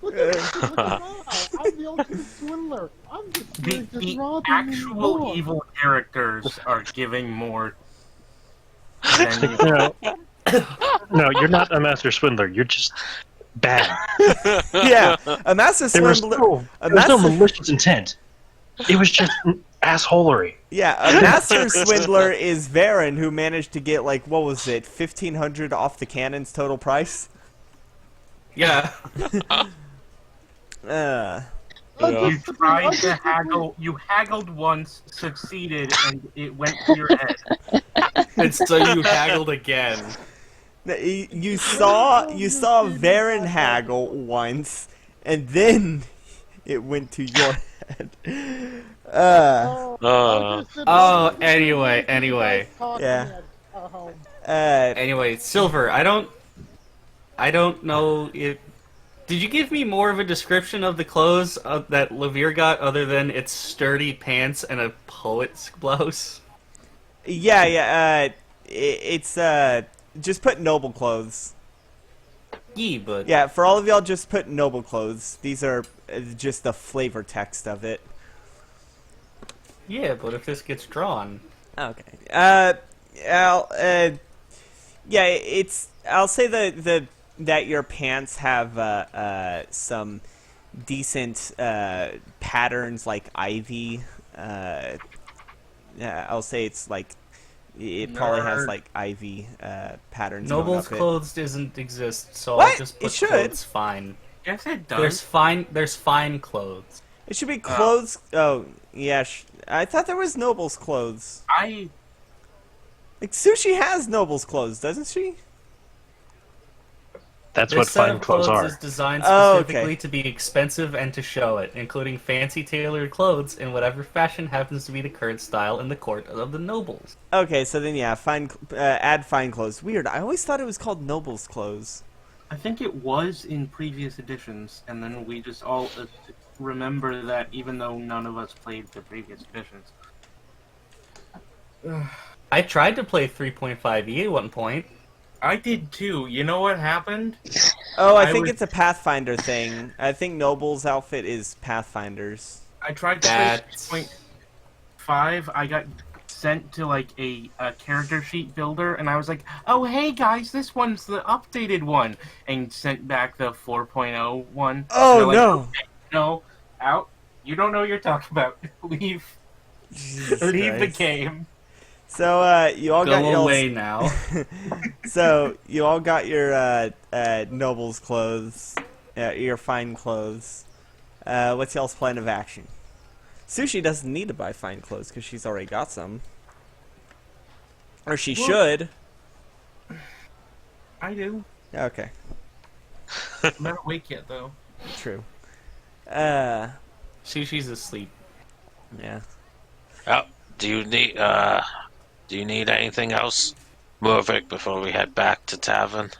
Speaker 6: Look at that. I'm the ultimate swindler. I'm just here just
Speaker 2: The
Speaker 6: robbing
Speaker 2: actual
Speaker 6: more.
Speaker 2: evil characters are giving more than you.
Speaker 7: No, you're not a master swindler. You're just bad.
Speaker 1: Yeah, a master
Speaker 7: There was
Speaker 1: swindler.
Speaker 7: no malicious intent. It was just assholery.
Speaker 1: Yeah, a master swindler is Varen, who managed to get, like, what was it, 1,500 off the cannon's total price?
Speaker 3: Yeah.
Speaker 2: You tried to haggle. You haggled once, succeeded, and it went to your head.
Speaker 3: And so you haggled again.
Speaker 1: You saw Varen haggle once, and then it went to your head.
Speaker 3: Oh, anyway.
Speaker 1: Yeah.
Speaker 3: Anyway, Silver, I don't know if... Did you give me more of a description of the clothes that Levere got other than its sturdy pants and a poet's blouse?
Speaker 1: Yeah, it's just put noble clothes.
Speaker 3: Yeah, but...
Speaker 1: Yeah, for all of y'all, just put noble clothes. These are just the flavor text of it.
Speaker 3: Yeah, but if this gets drawn...
Speaker 1: Okay. Yeah, it's... I'll say that your pants have some decent patterns like ivy. I'll say it's like... It probably has like ivy patterns.
Speaker 3: Noble's
Speaker 1: going up
Speaker 3: clothes doesn't exist, so
Speaker 1: What?
Speaker 3: I'll just
Speaker 1: It
Speaker 3: put
Speaker 1: should.
Speaker 3: clothes fine.
Speaker 2: Yes, it does.
Speaker 3: There's fine clothes.
Speaker 1: It should be clothes. Oh, yeah. I thought there was Noble's clothes. Like, Sushi has Noble's clothes, doesn't she?
Speaker 7: That's
Speaker 3: This
Speaker 7: what
Speaker 3: set
Speaker 7: fine
Speaker 3: of
Speaker 7: clothes
Speaker 3: clothes
Speaker 7: are.
Speaker 3: is designed
Speaker 1: Oh, okay.
Speaker 3: specifically to be expensive and to show it, including fancy tailored clothes in whatever fashion happens to be the current style in the court of the nobles.
Speaker 1: Okay, so then yeah, add fine clothes. Weird. I always thought it was called Noble's clothes.
Speaker 2: I think it was in previous editions, and then we just all remember that even though none of us played the previous editions.
Speaker 3: I tried to play 3.5e at one point.
Speaker 2: I did too. You know what happened?
Speaker 1: Oh, I
Speaker 2: I
Speaker 1: think
Speaker 2: was-
Speaker 1: it's a Pathfinder thing. I think Noble's outfit is Pathfinder's.
Speaker 2: I tried to
Speaker 3: That's-
Speaker 2: play 3.5. I got sent to like a character sheet builder, and I was like, "Oh, hey guys, this one's the updated one," and sent back the 4.0 one.
Speaker 1: Oh,
Speaker 2: They're like,
Speaker 1: no.
Speaker 2: "Okay, no, out. You don't know what you're talking about. Leave
Speaker 1: Jesus
Speaker 2: the
Speaker 1: Christ.
Speaker 2: game."
Speaker 1: So you all got
Speaker 3: Go
Speaker 1: your
Speaker 3: away now.
Speaker 1: So you all got your Noble's clothes, your fine clothes. What's y'all's plan of action? Sushi doesn't need to buy fine clothes because she's already got some, or she should.
Speaker 2: I do.
Speaker 1: Okay,
Speaker 2: I'm not awake yet, though.
Speaker 1: true.
Speaker 3: Sushi's asleep.
Speaker 1: Yeah.
Speaker 4: Oh, do you need anything else, Morvic, before we head back to tavern?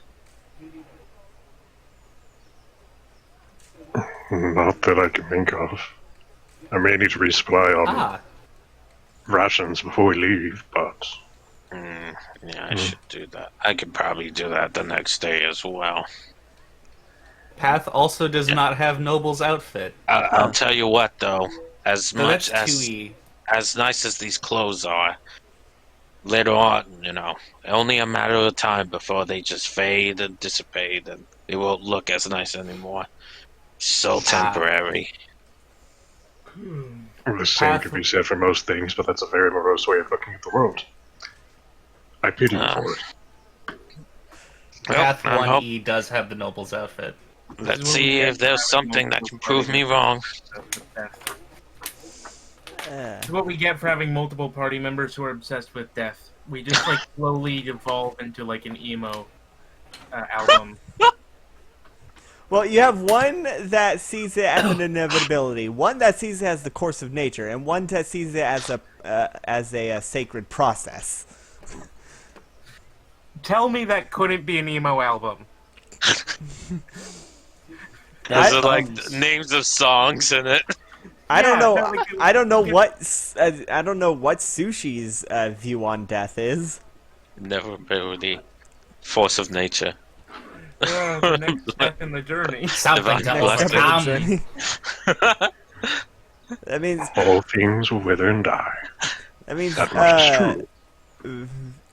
Speaker 7: Not that I can think of. I may need to resupply on
Speaker 3: Ah,
Speaker 7: rations before we leave, but
Speaker 4: Yeah, I should do that. I could probably do that the next day as well.
Speaker 3: Path also does not have Noble's outfit.
Speaker 4: I'll tell you what, though. As
Speaker 3: So
Speaker 4: much
Speaker 3: that's
Speaker 4: as
Speaker 3: 2e.
Speaker 4: as nice as these clothes are, later on, only a matter of time before they just fade and dissipate, and they won't look as nice anymore. So temporary.
Speaker 7: well, the same
Speaker 3: Path-
Speaker 7: could be said for most things, but that's a very morose way of looking at the world. I pity you for it.
Speaker 3: Path
Speaker 4: Well, I hope-
Speaker 3: 1e does have the Noble's outfit.
Speaker 4: Let's see if there's something that can prove me wrong.
Speaker 2: It's what we get for having multiple party members who are obsessed with death. We just like slowly evolve into like an emo album.
Speaker 1: Well, you have one that sees it as an inevitability, one that sees it as the course of nature, and one that sees it as a sacred process.
Speaker 2: Tell me that couldn't be an emo album.
Speaker 4: Is it like names of songs in it?
Speaker 1: I don't
Speaker 2: Yeah,
Speaker 1: know.
Speaker 2: that would be-
Speaker 1: I don't know I don't know what Sushi's view on death is.
Speaker 4: Inevitability. Force of nature.
Speaker 2: The next step in the journey.
Speaker 3: Something
Speaker 4: Divine
Speaker 3: to
Speaker 4: blessing.
Speaker 3: overcome.
Speaker 1: That means
Speaker 7: All things will wither and die.
Speaker 1: that means
Speaker 7: That much is true.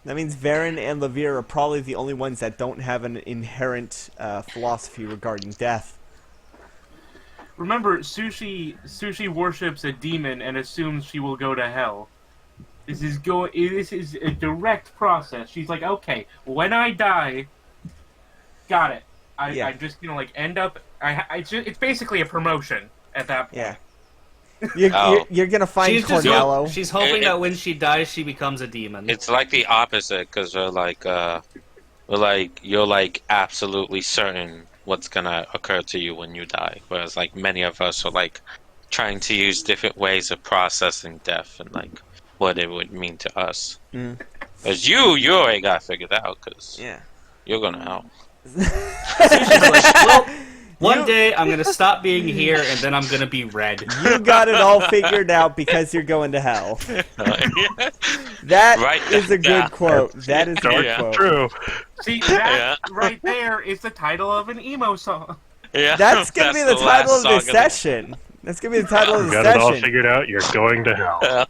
Speaker 1: that means Varen and Levere are probably the only ones that don't have an inherent philosophy regarding death.
Speaker 2: Remember, Sushi worships a demon and assumes she will go to hell. This is a direct process. She's like, okay, when I die, got it.
Speaker 1: Yeah.
Speaker 2: I'm just gonna like end up. It's basically a promotion at that point.
Speaker 1: Yeah. You're,
Speaker 4: Oh.
Speaker 1: you're gonna find
Speaker 3: She's just
Speaker 1: Cornello.
Speaker 3: she's hoping
Speaker 4: It-
Speaker 3: that when she dies, she becomes a demon.
Speaker 4: It's like the opposite, because you're like absolutely certain what's gonna occur to you when you die, whereas like many of us are like trying to use different ways of processing death and like what it would mean to us.
Speaker 1: Mm.
Speaker 4: As you already got figured out, because
Speaker 1: Yeah.
Speaker 4: you're gonna help.
Speaker 3: She's like, well, one
Speaker 1: You-
Speaker 3: day I'm gonna stop being here, and then I'm gonna be red.
Speaker 1: You got it all figured out because you're going to hell. That
Speaker 4: Right,
Speaker 1: is a good
Speaker 4: yeah.
Speaker 1: quote. That is a good
Speaker 4: Yeah.
Speaker 1: quote.
Speaker 7: True.
Speaker 2: See, that right there is the title of an emo song.
Speaker 4: Yeah,
Speaker 1: That's gonna be the title
Speaker 4: last
Speaker 1: of this
Speaker 4: song
Speaker 1: session. That's gonna be the title of
Speaker 7: You
Speaker 1: the
Speaker 7: got it all
Speaker 1: session.
Speaker 7: figured out. You're going to hell.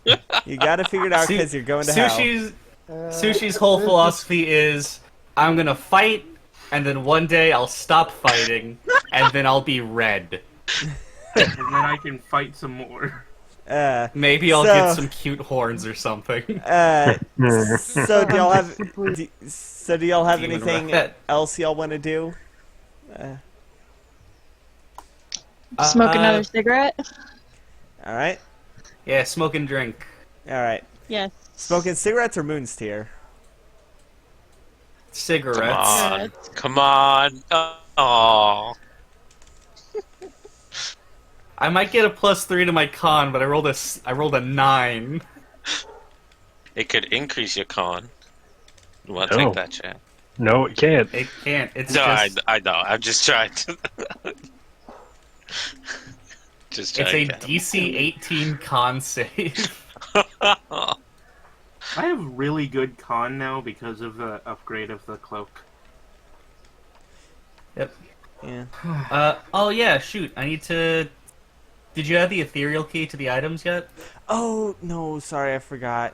Speaker 1: You gotta figure it out because you're going to hell.
Speaker 3: Sushi's whole philosophy is, I'm gonna fight, and then one day I'll stop fighting, and then I'll be red.
Speaker 2: And then I can fight some more.
Speaker 3: Maybe I'll
Speaker 1: So-
Speaker 3: get some cute horns or something.
Speaker 1: So do y'all have? Do y'all have
Speaker 3: Demon
Speaker 1: anything
Speaker 3: red.
Speaker 1: else y'all want to do?
Speaker 5: Smoke another cigarette?
Speaker 1: All right,
Speaker 3: Yeah, smoke and drink.
Speaker 1: all right.
Speaker 5: Yes.
Speaker 1: Smoking cigarettes or moon's tier?
Speaker 3: cigarettes.
Speaker 4: Come on. Oh.
Speaker 3: I might get a +3 to my con, but I rolled a 9.
Speaker 4: It could increase your con. You want to
Speaker 7: No.
Speaker 4: take that chance?
Speaker 7: No, it can't.
Speaker 3: It can't. It's
Speaker 4: No,
Speaker 3: just
Speaker 4: I know. I'm just trying to. Just
Speaker 3: it's
Speaker 4: trying
Speaker 3: a DC 18 con save.
Speaker 2: I have really good con now because of the upgrade of the cloak.
Speaker 3: Yep.
Speaker 1: Yeah.
Speaker 3: Oh yeah, shoot. I need to. Did you add the ethereal key to the items yet?
Speaker 1: Oh no, sorry, I forgot.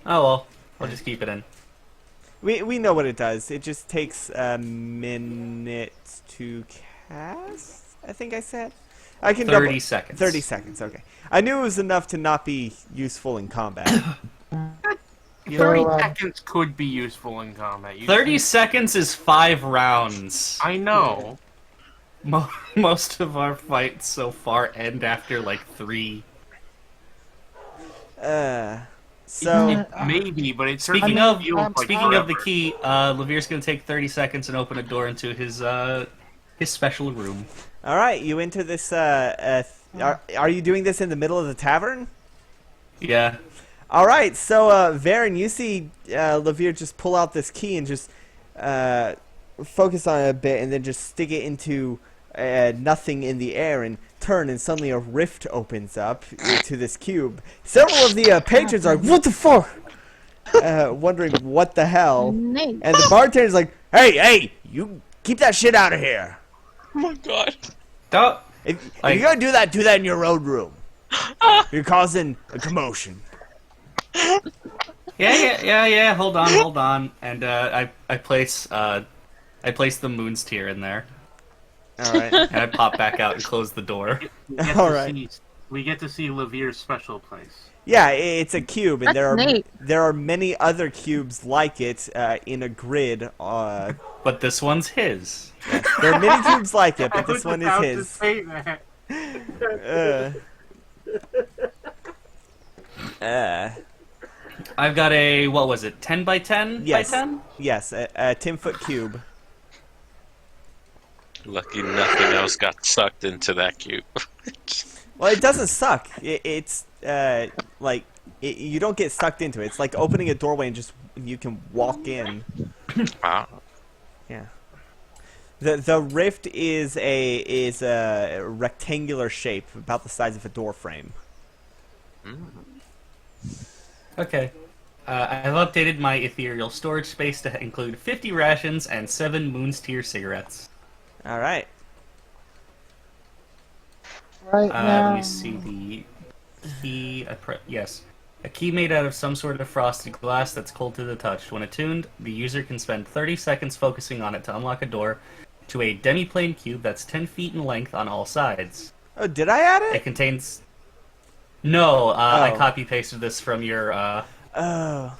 Speaker 3: Oh well, I'll just keep it in.
Speaker 1: We know what it does. It just takes a minute to cast. I think I said. I can
Speaker 3: 30
Speaker 1: double.
Speaker 3: seconds.
Speaker 1: 30 seconds. Okay. I knew it was enough to not be useful in combat.
Speaker 2: 30 seconds could be useful in combat.
Speaker 3: 30 seconds is 5 rounds.
Speaker 2: I know.
Speaker 3: Most of our fights so far end after like 3.
Speaker 1: So
Speaker 2: Maybe, but it's
Speaker 3: Speaking of
Speaker 6: Speaking
Speaker 3: the key, Levere's gonna take 30 seconds and open a door into his special room.
Speaker 1: all right, you enter this. Are you doing this in the middle of the tavern?
Speaker 3: Yeah.
Speaker 1: All right, so Varen, you see Levere just pull out this key and just focus on it a bit, and then just stick it into nothing in the air and turn, and suddenly a rift opens up to this cube. Several of the patrons are like, "What the fuck?" Wondering what the hell.
Speaker 5: Nate.
Speaker 1: And the bartender's like, "Hey, you keep that shit out of here.
Speaker 4: Oh my god.
Speaker 3: Don't.
Speaker 1: If you're gonna do that in your own room. You're causing a commotion."
Speaker 3: Yeah. Hold on. And I place the moon's tear in there,
Speaker 1: All right.
Speaker 3: and I pop back out and close the door.
Speaker 1: All right.
Speaker 2: We get to see Levere's special place.
Speaker 1: Yeah, it's a cube, and
Speaker 5: That's neat.
Speaker 1: there are many other cubes like it in a grid.
Speaker 3: But this one's his.
Speaker 1: There are many cubes like it, but
Speaker 2: I
Speaker 1: this
Speaker 2: was
Speaker 1: one
Speaker 2: about
Speaker 1: is
Speaker 2: to
Speaker 1: his.
Speaker 2: say that.
Speaker 3: I've got a, what was it, 10 by 10
Speaker 1: Yes.
Speaker 3: by 10?
Speaker 1: Yes, a 10-foot cube.
Speaker 4: Lucky nothing else got sucked into that cube.
Speaker 1: Well, it doesn't suck. It's like you don't get sucked into it. It's like opening a doorway and just you can walk in.
Speaker 4: Wow.
Speaker 1: Yeah. The rift is a rectangular shape, about the size of a door frame.
Speaker 3: Okay. I've updated my ethereal storage space to include 50 rations and 7 moon's tear cigarettes.
Speaker 1: All right.
Speaker 6: Right now.
Speaker 3: Let me see the key. Yes. A key made out of some sort of frosted glass that's cold to the touch. When attuned, the user can spend 30 seconds focusing on it to unlock a door to a demi-plane cube that's 10 feet in length on all sides.
Speaker 1: Oh, did I add
Speaker 3: It
Speaker 1: it?
Speaker 3: contains... No, I
Speaker 1: Oh.
Speaker 3: copy-pasted this from your
Speaker 1: Oh.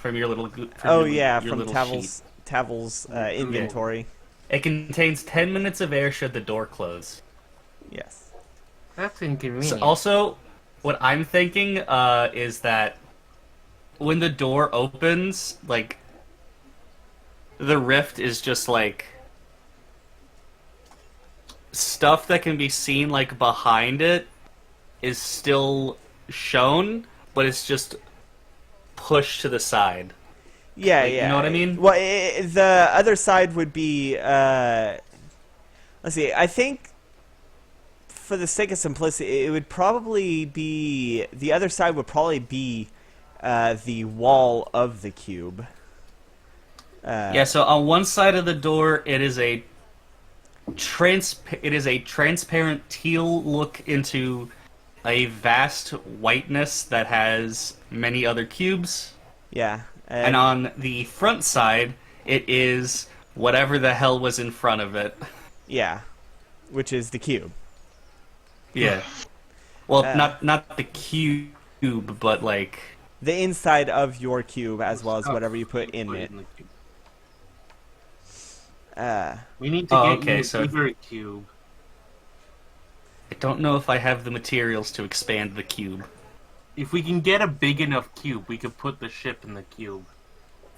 Speaker 3: little...
Speaker 1: Oh yeah,
Speaker 3: your
Speaker 1: from
Speaker 3: little sheet.
Speaker 1: Tavel's inventory.
Speaker 3: It contains 10 minutes of air should the door close.
Speaker 1: Yes.
Speaker 2: That's inconvenient.
Speaker 3: So also, what I'm thinking is that when the door opens, like, the rift is just like stuff that can be seen like behind it is still shown, but it's just pushed to the side.
Speaker 1: Yeah,
Speaker 3: Like,
Speaker 1: yeah.
Speaker 3: you know what I mean?
Speaker 1: Well, the other side would be. Let's see. I think, for the sake of simplicity, it would probably be the other side would probably be the wall of the cube.
Speaker 3: Yeah, so on one side of the door, it is a transparent teal look into a vast whiteness that has many other cubes.
Speaker 1: Yeah.
Speaker 3: And on the front side, it is whatever the hell was in front of it.
Speaker 1: Yeah, which is the cube.
Speaker 3: Yeah. Well, not the cube, but like...
Speaker 1: The inside of your cube, as well as whatever you put in it.
Speaker 2: We need to
Speaker 3: Oh,
Speaker 2: get
Speaker 3: okay,
Speaker 2: you a
Speaker 3: so-
Speaker 2: bigger cube.
Speaker 3: I don't know if I have the materials to expand the cube.
Speaker 2: If we can get a big enough cube, we could put the ship in the cube.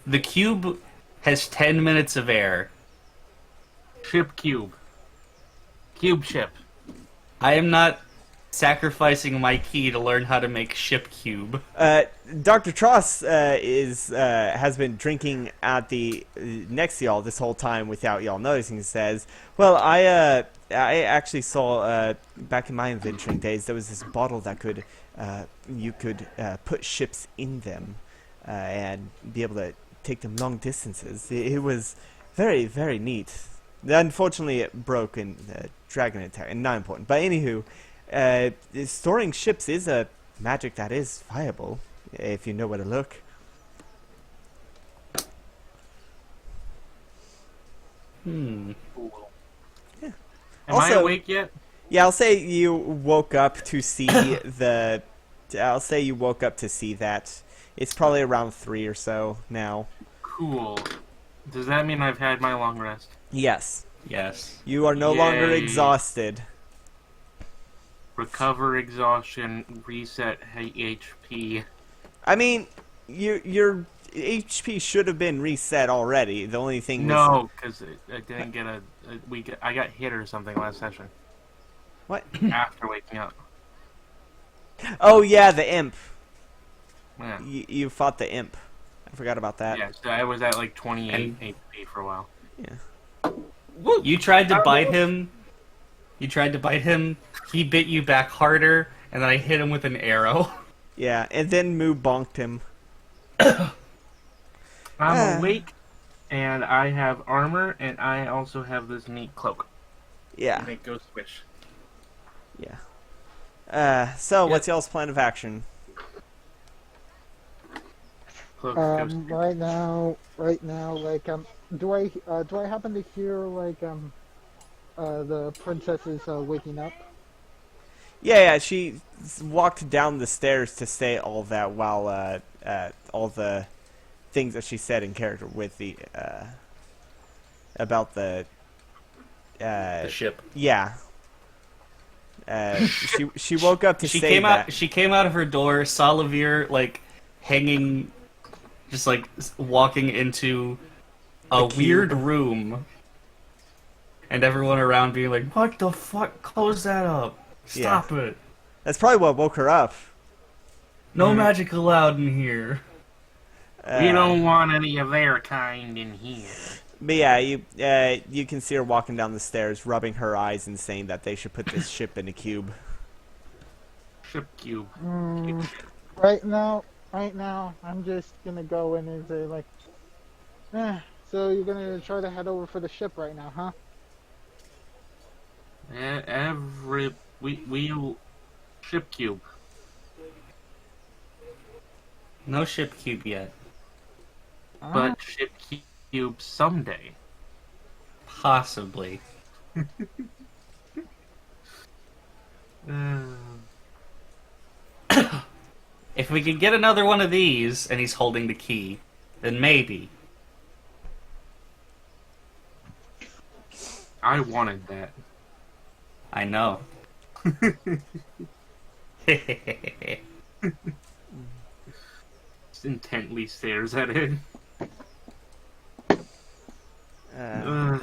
Speaker 3: The cube has 10 minutes of air.
Speaker 2: Ship cube. Cube ship.
Speaker 3: I am not sacrificing my key to learn how to make ship cube.
Speaker 1: Dr. Tross has been drinking at the next to y'all this whole time without y'all noticing. He says, "Well, I actually saw back in my adventuring days there was this bottle that could you could put ships in them and be able to take them long distances. It was very, very neat. Unfortunately, it broke in dragon attack, and not important. But anywho, storing ships is a magic that is viable if you know where to look."
Speaker 3: Hmm.
Speaker 2: Am
Speaker 1: Also-
Speaker 2: I awake yet?
Speaker 1: Yeah, I'll say you woke up to see the. I'll say you woke up to see that. It's probably around 3 or so now.
Speaker 2: Cool. Does that mean I've had my long rest?
Speaker 1: Yes,
Speaker 3: Yes.
Speaker 1: you are no longer
Speaker 2: Yay.
Speaker 1: exhausted.
Speaker 2: Recover exhaustion, reset HP.
Speaker 1: I mean, your HP should have been reset already. The only thing was,
Speaker 2: No, because I didn't get I got hit or something last session.
Speaker 1: What?
Speaker 2: After waking up.
Speaker 1: Oh yeah, the imp.
Speaker 2: Yeah.
Speaker 1: You fought the imp. I forgot about that.
Speaker 2: Yeah, so I was at like 28 HP for a while.
Speaker 3: You tried to bite him. You tried to bite him. He bit you back harder, and then I hit him with an arrow.
Speaker 1: Yeah, and then Moo bonked him.
Speaker 2: I'm awake, and I have armor, and I also have this neat cloak.
Speaker 1: Yeah,
Speaker 2: Make go squish.
Speaker 1: yeah. So what's y'all's plan of action?
Speaker 2: Cloak, go squish.
Speaker 6: Right now, like, do I happen to hear, like, the princess is waking up?
Speaker 1: Yeah, she walked down the stairs to say all that while all the things that she said in character with the about the
Speaker 3: The ship.
Speaker 1: yeah. She woke up to
Speaker 3: She
Speaker 1: say
Speaker 3: came
Speaker 1: that.
Speaker 3: out. She came out of her door. Saw Levere like hanging, just like walking into a
Speaker 1: cube.
Speaker 3: weird room, and everyone around being like, "What the fuck? Close that up! Stop it!
Speaker 1: That's probably what woke her up.
Speaker 3: No magic allowed in here."
Speaker 2: We don't want any of their kind in here.
Speaker 1: But yeah, you can see her walking down the stairs, rubbing her eyes and saying that they should put this ship in a cube.
Speaker 2: Ship cube.
Speaker 6: Right now, I'm just gonna go in and say, like, so you're gonna try to head over for the ship right now, huh?
Speaker 2: We'll ship cube.
Speaker 3: No ship cube yet.
Speaker 2: But ship cube someday.
Speaker 3: Possibly. If we could get another one of these, and he's holding the key, then maybe.
Speaker 2: I wanted that.
Speaker 3: I know.
Speaker 2: Just intently stares at it.
Speaker 1: Uh,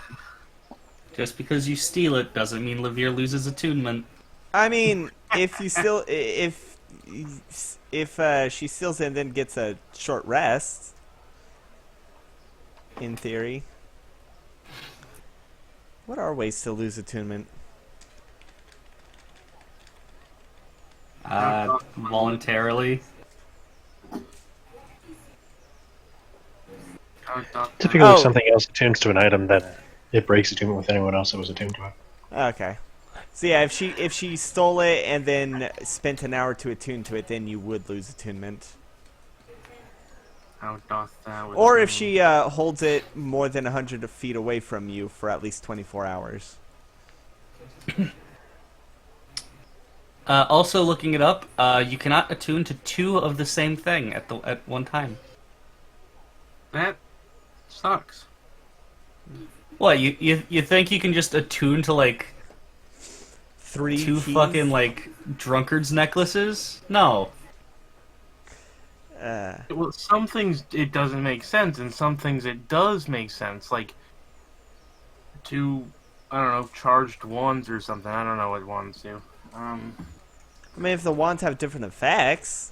Speaker 3: Just because you steal it doesn't mean Levere loses attunement.
Speaker 1: I mean, if you still if she steals it and then gets a short rest, in theory. What are ways to lose attunement?
Speaker 3: Voluntarily.
Speaker 7: Typically,
Speaker 1: Oh.
Speaker 7: if something else attunes to an item, that it breaks attunement with anyone else that was attuned to it.
Speaker 1: Okay. So yeah, if she stole it and then spent an hour to attune to it, then you would lose attunement.
Speaker 2: How doth thou
Speaker 1: Or if
Speaker 2: attune?
Speaker 1: she holds it more than 100 feet away from you for at least 24 hours.
Speaker 3: Also, looking it up, you cannot attune to two of the same thing at one time.
Speaker 2: That sucks.
Speaker 3: What, you think you can just attune to like
Speaker 1: 3
Speaker 3: two
Speaker 1: keys?
Speaker 3: fucking like drunkards necklaces? No.
Speaker 2: Well, some things it doesn't make sense, and some things it does make sense. Like two, I don't know, charged wands or something. I don't know what wands do.
Speaker 1: I mean, if the wands have different effects.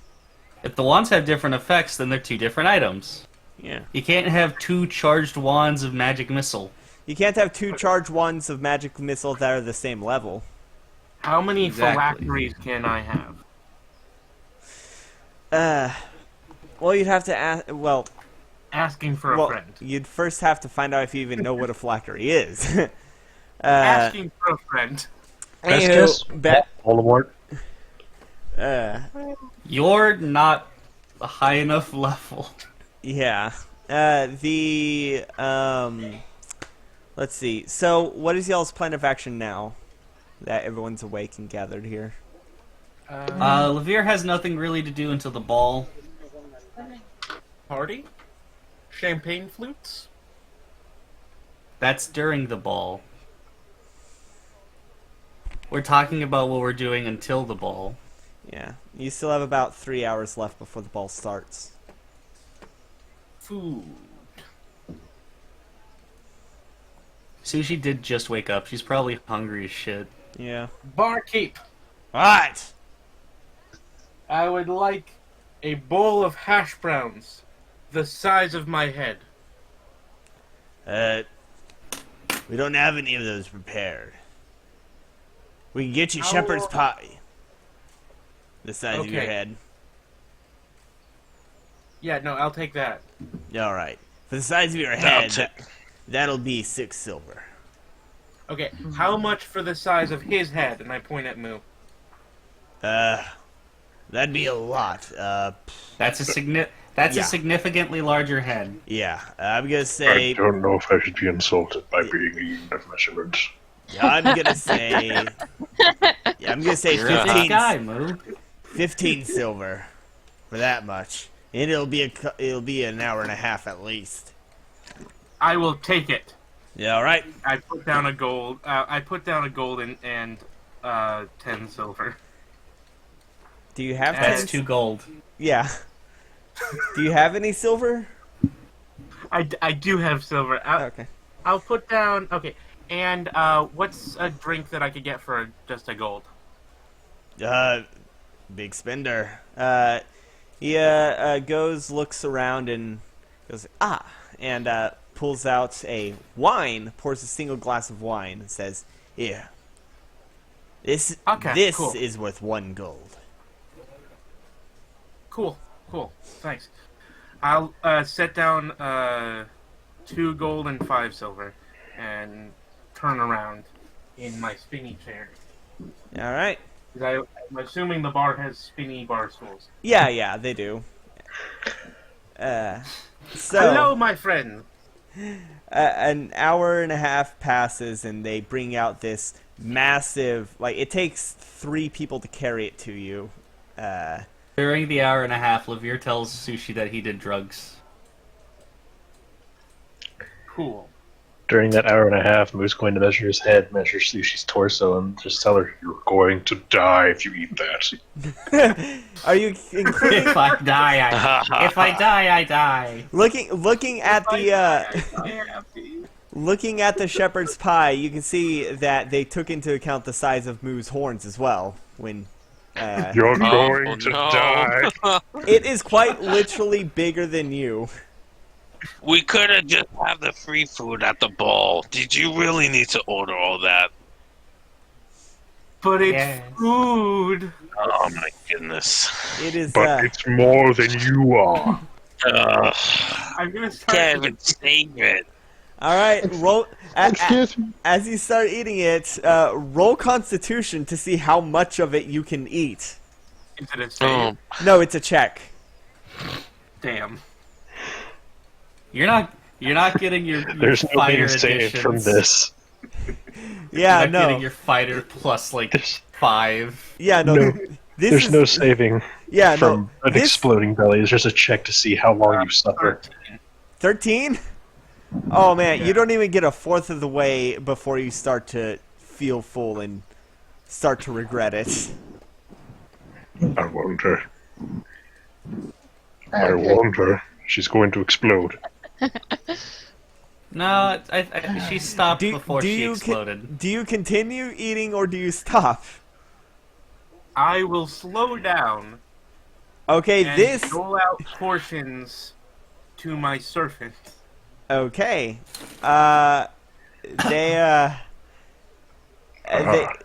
Speaker 3: If the wands have different effects, then they're two different items.
Speaker 1: Yeah.
Speaker 3: You can't have two charged wands of magic missile.
Speaker 1: You can't have two charged wands of magic missile that are the same level.
Speaker 2: How many
Speaker 3: Exactly.
Speaker 2: phylacteries can I have?
Speaker 1: Well, you'd have to ask. Well,
Speaker 2: Asking for a friend.
Speaker 1: you'd first have to find out if you even know what a phylactery is.
Speaker 2: Asking for a friend.
Speaker 7: Best
Speaker 1: Anywho,
Speaker 7: guess? Voldemort.
Speaker 3: You're not a high enough level.
Speaker 1: Yeah. Let's see. So, what is y'all's plan of action now that everyone's awake and gathered here?
Speaker 3: Levere has nothing really to do until the ball.
Speaker 2: Party? Champagne flutes?
Speaker 3: That's during the ball. We're talking about what we're doing until the ball.
Speaker 1: Yeah. You still have about 3 hours left before the ball starts.
Speaker 2: Food.
Speaker 3: Sushi did just wake up. She's probably hungry as shit.
Speaker 1: Yeah.
Speaker 2: Barkeep.
Speaker 1: What?
Speaker 2: I would like a bowl of hash browns the size of my head.
Speaker 1: We don't have any of those prepared. We can get you
Speaker 2: How-
Speaker 1: shepherd's pie. The size of your
Speaker 2: Okay.
Speaker 1: head.
Speaker 2: Yeah, no, I'll take that.
Speaker 1: Alright. For the size of your
Speaker 4: I'll
Speaker 1: head,
Speaker 4: take-
Speaker 1: that'll be 6 silver.
Speaker 2: Okay, how much for the size of his head? And I point at Moo.
Speaker 1: That'd be a lot.
Speaker 3: That's a
Speaker 1: Yeah.
Speaker 3: significantly larger head.
Speaker 1: Yeah. I'm gonna
Speaker 7: I
Speaker 1: say...
Speaker 7: don't know if I should be insulted by being a unit of measurement.
Speaker 1: I'm gonna say... Yeah, I'm gonna say
Speaker 3: You're a big
Speaker 1: 15,
Speaker 3: guy, Moo.
Speaker 1: 15 silver. For that much. And it'll be an hour and a half at least.
Speaker 2: I will take it.
Speaker 1: Yeah, alright.
Speaker 2: I put down a gold. I put down a gold and 10 silver.
Speaker 1: Do you have
Speaker 3: That's
Speaker 1: 10?
Speaker 3: 2 gold.
Speaker 1: Yeah. Do you have any silver?
Speaker 2: I do have silver.
Speaker 1: Okay.
Speaker 2: I'll put down. Okay, and what's a drink that I could get for just a gold?
Speaker 1: Big spender. He goes, looks around, and goes, and pulls out a wine, pours a single glass of wine, and says, "Here. This
Speaker 2: Cool.
Speaker 1: is worth 1 gold."
Speaker 2: Cool. Thanks. I'll set down 2 gold and 5 silver, and turn around in my spinny chair.
Speaker 1: Alright.
Speaker 2: 'Cause I'm assuming the bar has spinny bar stools.
Speaker 1: Yeah, they do. So...
Speaker 2: Hello, my friend.
Speaker 1: An hour and a half passes, and they bring out this massive... Like, it takes 3 people to carry it to you.
Speaker 3: During the hour and a half, Levere tells Sushi that he did drugs.
Speaker 2: Cool.
Speaker 7: During that hour and a half, Moo's going to measure his head, measure Sushi's torso, and just tell her, "You're going to die if you eat that."
Speaker 1: Are you including...
Speaker 3: If I die, I die.
Speaker 1: Looking at the looking at the shepherd's pie, you can see that they took into account the size of Moo's horns as well. When
Speaker 7: You're going to
Speaker 4: no.
Speaker 7: die.
Speaker 1: it is quite literally bigger than you.
Speaker 4: We could have just had the free food at the ball. Did you really need to order all that?
Speaker 2: But it's
Speaker 3: Yes.
Speaker 2: food.
Speaker 4: Oh my goodness.
Speaker 1: It is.
Speaker 7: But it's more than you are.
Speaker 2: I'm gonna start.
Speaker 4: Can't even save it.
Speaker 1: All right. Roll.
Speaker 6: Excuse me.
Speaker 1: As you start eating it, roll Constitution to see how much of it you can eat.
Speaker 2: Is it a save?
Speaker 1: No, it's a check.
Speaker 2: Damn.
Speaker 3: You're not getting your
Speaker 7: There's no
Speaker 3: fighter
Speaker 7: being saved from
Speaker 3: additions.
Speaker 7: this.
Speaker 1: Yeah,
Speaker 3: You're not
Speaker 1: no.
Speaker 3: getting your fighter plus like 5.
Speaker 1: Yeah, no.
Speaker 7: No,
Speaker 1: This
Speaker 7: There's
Speaker 1: is,
Speaker 7: no saving
Speaker 1: Yeah,
Speaker 7: from
Speaker 1: no.
Speaker 7: an
Speaker 1: This
Speaker 7: exploding belly. It's just a check to see how long you suffer.
Speaker 1: 13. Oh man, you don't even get a fourth of the way before you start to feel full and start to regret it.
Speaker 7: I wonder. I
Speaker 6: Okay.
Speaker 7: warned her. She's going to explode.
Speaker 3: No, she stopped
Speaker 1: Do,
Speaker 3: before
Speaker 1: do
Speaker 3: she
Speaker 1: you
Speaker 3: exploded.
Speaker 1: do you continue eating or do you stop?
Speaker 2: I will slow down
Speaker 1: Okay,
Speaker 2: and
Speaker 1: this
Speaker 2: dole out portions to my servants.
Speaker 1: okay. They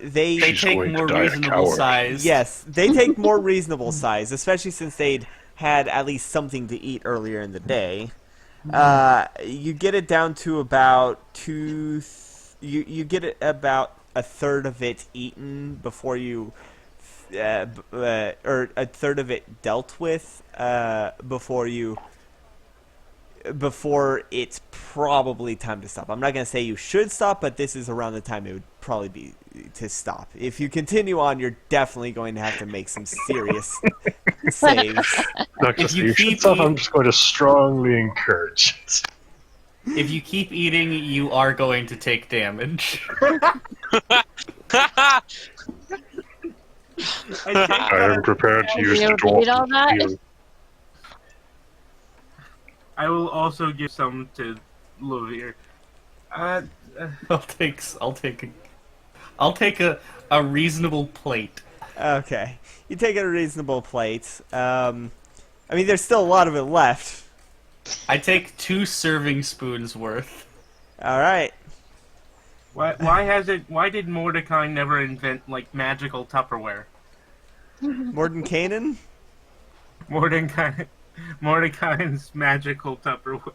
Speaker 3: They
Speaker 7: She's
Speaker 3: take
Speaker 7: going to
Speaker 3: more
Speaker 7: die a
Speaker 3: reasonable
Speaker 7: coward.
Speaker 3: size.
Speaker 1: yes, they take more reasonable size, especially since they'd had at least something to eat earlier in the day. You get it down to about you get it about a third of it eaten before you, or a third of it dealt with before it's probably time to stop. I'm not going to say you should stop, but this is around the time it would probably be to stop. If you continue on, you're definitely going to have to make some serious saves.
Speaker 7: Not
Speaker 3: If
Speaker 7: just
Speaker 3: you
Speaker 7: you should
Speaker 3: keep
Speaker 7: stop, I'm
Speaker 3: eat-
Speaker 7: just going to strongly encourage it.
Speaker 3: If you keep eating, you are going to take damage.
Speaker 7: I am prepared to use the
Speaker 5: You
Speaker 7: dwarf
Speaker 5: eat all that?
Speaker 7: heal.
Speaker 2: I will also give some to Lovir.
Speaker 3: I'll take a reasonable plate.
Speaker 1: Okay, you take a reasonable plate. I mean, there's still a lot of it left.
Speaker 3: I take 2 serving spoons worth.
Speaker 1: All right.
Speaker 2: Why did Mordecai never invent like magical Tupperware?
Speaker 1: Morden Kanan?
Speaker 2: Mordecai's magical Tupperware.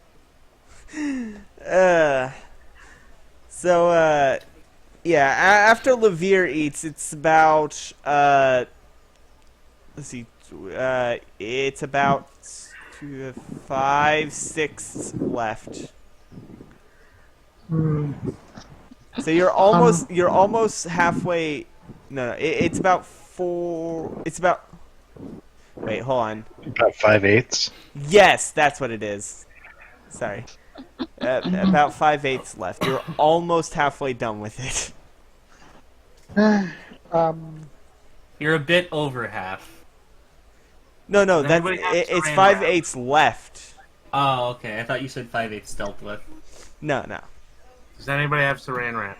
Speaker 1: Yeah, after Levere eats, it's about, let's see, it's about 5, 6 left. So you're almost halfway, no, it's about 4, wait, hold on.
Speaker 7: About 5/8.
Speaker 1: Yes, that's what it is. Sorry. About 5/8 left. You're almost halfway done with it.
Speaker 3: You're a bit over half.
Speaker 1: No,
Speaker 2: Does
Speaker 1: that's
Speaker 2: anybody have
Speaker 1: it's
Speaker 2: saran
Speaker 1: 5/8 left.
Speaker 3: Oh, okay. I thought you said 5/8 dealt with.
Speaker 1: No.
Speaker 2: Does anybody have saran wrap?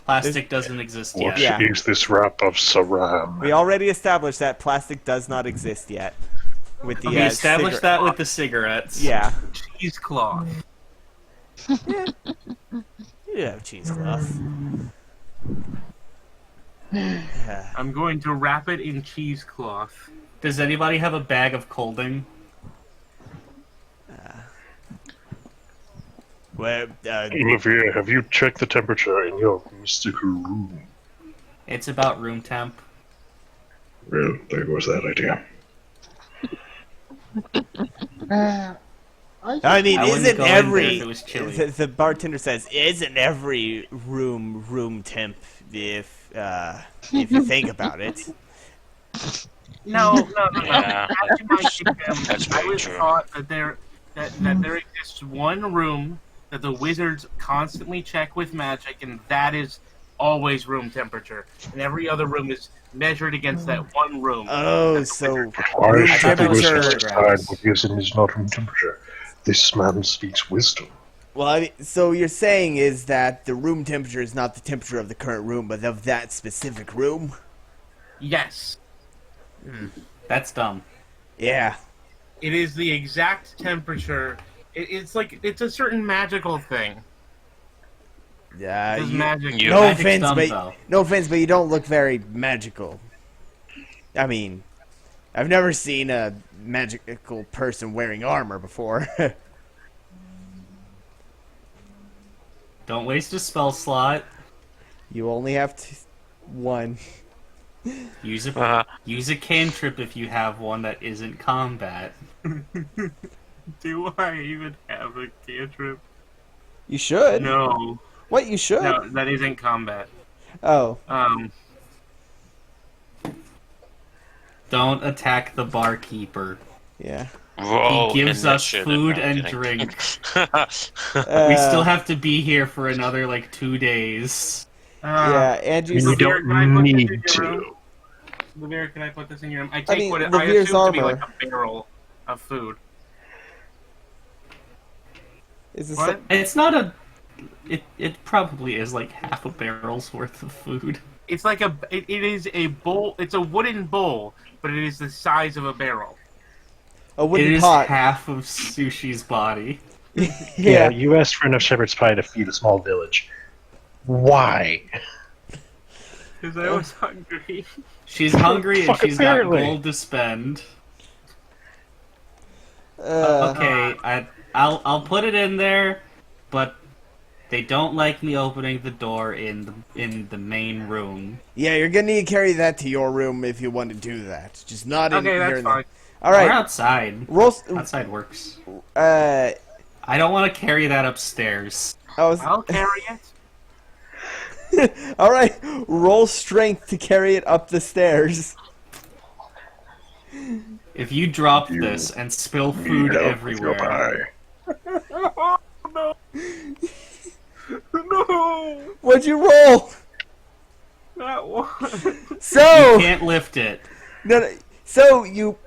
Speaker 3: Plastic doesn't exist
Speaker 7: What
Speaker 3: yet.
Speaker 1: Yeah.
Speaker 7: is this wrap of saran?
Speaker 1: We already established that plastic does not exist yet. With the
Speaker 3: We established
Speaker 1: cigar-
Speaker 3: that with the cigarettes.
Speaker 1: Yeah.
Speaker 2: Cheesecloth.
Speaker 1: You have cheesecloth. Yeah.
Speaker 2: I'm going to wrap it in cheesecloth.
Speaker 3: Does anybody have a bag of colding?
Speaker 1: Well,
Speaker 7: Olivia, have you checked the temperature in your mystical room?
Speaker 3: It's about room temp.
Speaker 7: Well, there goes that idea.
Speaker 1: I mean,
Speaker 3: I wouldn't
Speaker 1: isn't
Speaker 3: go in there
Speaker 1: every
Speaker 3: if it was chilly.
Speaker 1: the bartender says isn't every room temp if you think about it.
Speaker 2: No.
Speaker 4: Yeah.
Speaker 2: Back to my example,
Speaker 4: That's
Speaker 2: I
Speaker 4: very
Speaker 2: was
Speaker 4: true.
Speaker 2: taught that there exists one room that the wizards constantly check with magic, and that is always room temperature. And every other room is measured against that one room.
Speaker 1: Oh, so
Speaker 7: Why
Speaker 1: room
Speaker 7: should the
Speaker 1: temperature.
Speaker 7: wizards decide what is and is not room temperature? This man speaks wisdom.
Speaker 1: Well, I mean, so you're saying is that the room temperature is not the temperature of the current room, but of that specific room?
Speaker 2: Yes,
Speaker 3: That's dumb.
Speaker 1: Yeah.
Speaker 2: it is the exact temperature. It's a certain magical thing. It's magic.
Speaker 4: You-
Speaker 1: No
Speaker 3: Magic's
Speaker 1: offense,
Speaker 3: dumb,
Speaker 1: but
Speaker 3: though.
Speaker 1: no offense, but you don't look very magical. I mean, I've never seen a magical person wearing armor before.
Speaker 3: Don't waste a spell slot.
Speaker 1: You only have one.
Speaker 3: Use
Speaker 4: Uh,
Speaker 3: a cantrip if you have one that isn't combat.
Speaker 2: Do I even have a cantrip?
Speaker 1: You should.
Speaker 2: No,
Speaker 1: What, you should?
Speaker 2: no, that isn't combat.
Speaker 1: Oh.
Speaker 3: Don't attack the barkeeper.
Speaker 1: Yeah.
Speaker 4: roll
Speaker 3: He gives us
Speaker 4: initiative.
Speaker 3: food
Speaker 4: No,
Speaker 3: and
Speaker 4: kidding.
Speaker 3: drink.
Speaker 1: Uh,
Speaker 3: We still have to be here for another, 2 days.
Speaker 1: Yeah, Andrew.
Speaker 7: You
Speaker 2: Here,
Speaker 7: don't
Speaker 2: can I put you
Speaker 7: need
Speaker 2: in your room?
Speaker 7: to.
Speaker 2: Lavira, can I put this in your? I take
Speaker 1: mean,
Speaker 2: what I
Speaker 1: Lavira's
Speaker 2: assume to be
Speaker 1: armor.
Speaker 2: like a barrel of food.
Speaker 1: Is this
Speaker 2: What?
Speaker 3: It's not a. It probably is like half a barrel's worth of food.
Speaker 2: It's like it is a bowl. It's a wooden bowl, but it is the size of a barrel.
Speaker 1: a
Speaker 3: It
Speaker 1: wooden
Speaker 3: is
Speaker 1: pot?
Speaker 3: half of Sushi's body.
Speaker 7: Yeah, you asked for enough shepherd's pie to feed a small village. Why?
Speaker 2: Because I was hungry.
Speaker 3: She's hungry and
Speaker 7: Fuck,
Speaker 3: she's
Speaker 7: apparently.
Speaker 3: got gold to spend.
Speaker 1: Uh,
Speaker 3: Okay, I'll put it in there, but they don't like me opening the door in the main room.
Speaker 1: yeah, you're gonna need to carry that to your room if you want to do that. Just not in
Speaker 2: Okay,
Speaker 1: here.
Speaker 2: that's fine.
Speaker 1: All
Speaker 3: Or
Speaker 1: right,
Speaker 3: outside.
Speaker 1: roll.
Speaker 3: Outside works.
Speaker 1: Uh,
Speaker 3: I don't want to carry that upstairs.
Speaker 2: I'll carry it.
Speaker 1: all right, roll strength to carry it up the stairs.
Speaker 3: If you drop
Speaker 7: You
Speaker 3: this and spill
Speaker 7: Need
Speaker 3: food
Speaker 7: help with your
Speaker 3: everywhere,
Speaker 7: pie.
Speaker 2: Oh, no. No.
Speaker 1: What'd you roll?
Speaker 2: That one.
Speaker 1: So
Speaker 3: you can't lift it.
Speaker 1: no, so you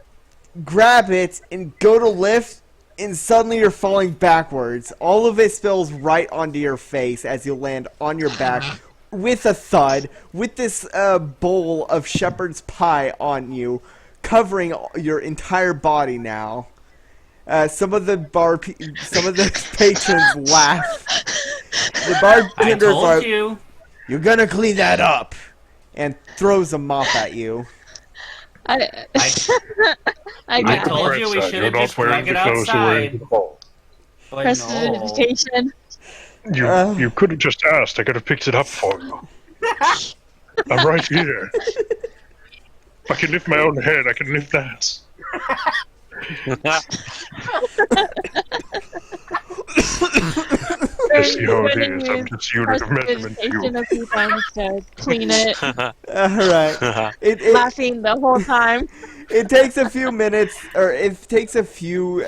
Speaker 1: grab it and go to lift, and suddenly you're falling backwards. All of it spills right onto your face as you land on your back with a thud, with this bowl of shepherd's pie on you, covering your entire body now. Some of the patrons laugh. The
Speaker 3: I
Speaker 1: bartenders are,
Speaker 3: told you.
Speaker 1: "You're gonna clean that up," and throws a mop at you.
Speaker 5: I
Speaker 3: I
Speaker 5: got it.
Speaker 3: told you we should have just drug it outside. But no.
Speaker 5: Prestidigitation.
Speaker 7: You could have just asked. I could have picked it up for you. I'm right here. If I can lift my own head, I can lift that. Just see how it is. I'm just unit of measurement to
Speaker 5: Prestidigitation
Speaker 7: you.
Speaker 5: a few times to clean it,
Speaker 1: All right. It
Speaker 5: laughing the whole time.
Speaker 1: it takes a few minutes, or it takes a few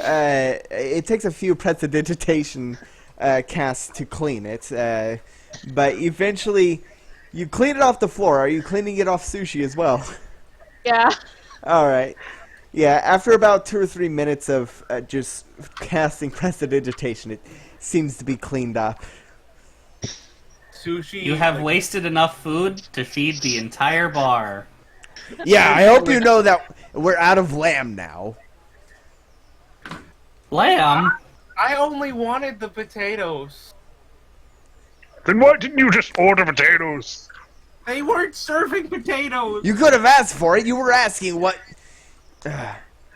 Speaker 1: prestidigitation casts to clean it. But eventually, you clean it off the floor. Are you cleaning it off Sushi as well?
Speaker 5: Yeah.
Speaker 1: All right. Yeah. After about 2 or 3 minutes of just casting prestidigitation, it seems to be cleaned up.
Speaker 2: Sushi.
Speaker 3: You have wasted enough food to feed the entire bar.
Speaker 1: Yeah. I hope you know that we're out of lamb now.
Speaker 3: Lamb?
Speaker 2: I only wanted the potatoes.
Speaker 7: Then why didn't you just order potatoes?
Speaker 2: They weren't serving potatoes.
Speaker 1: You could have asked for it. You were asking what.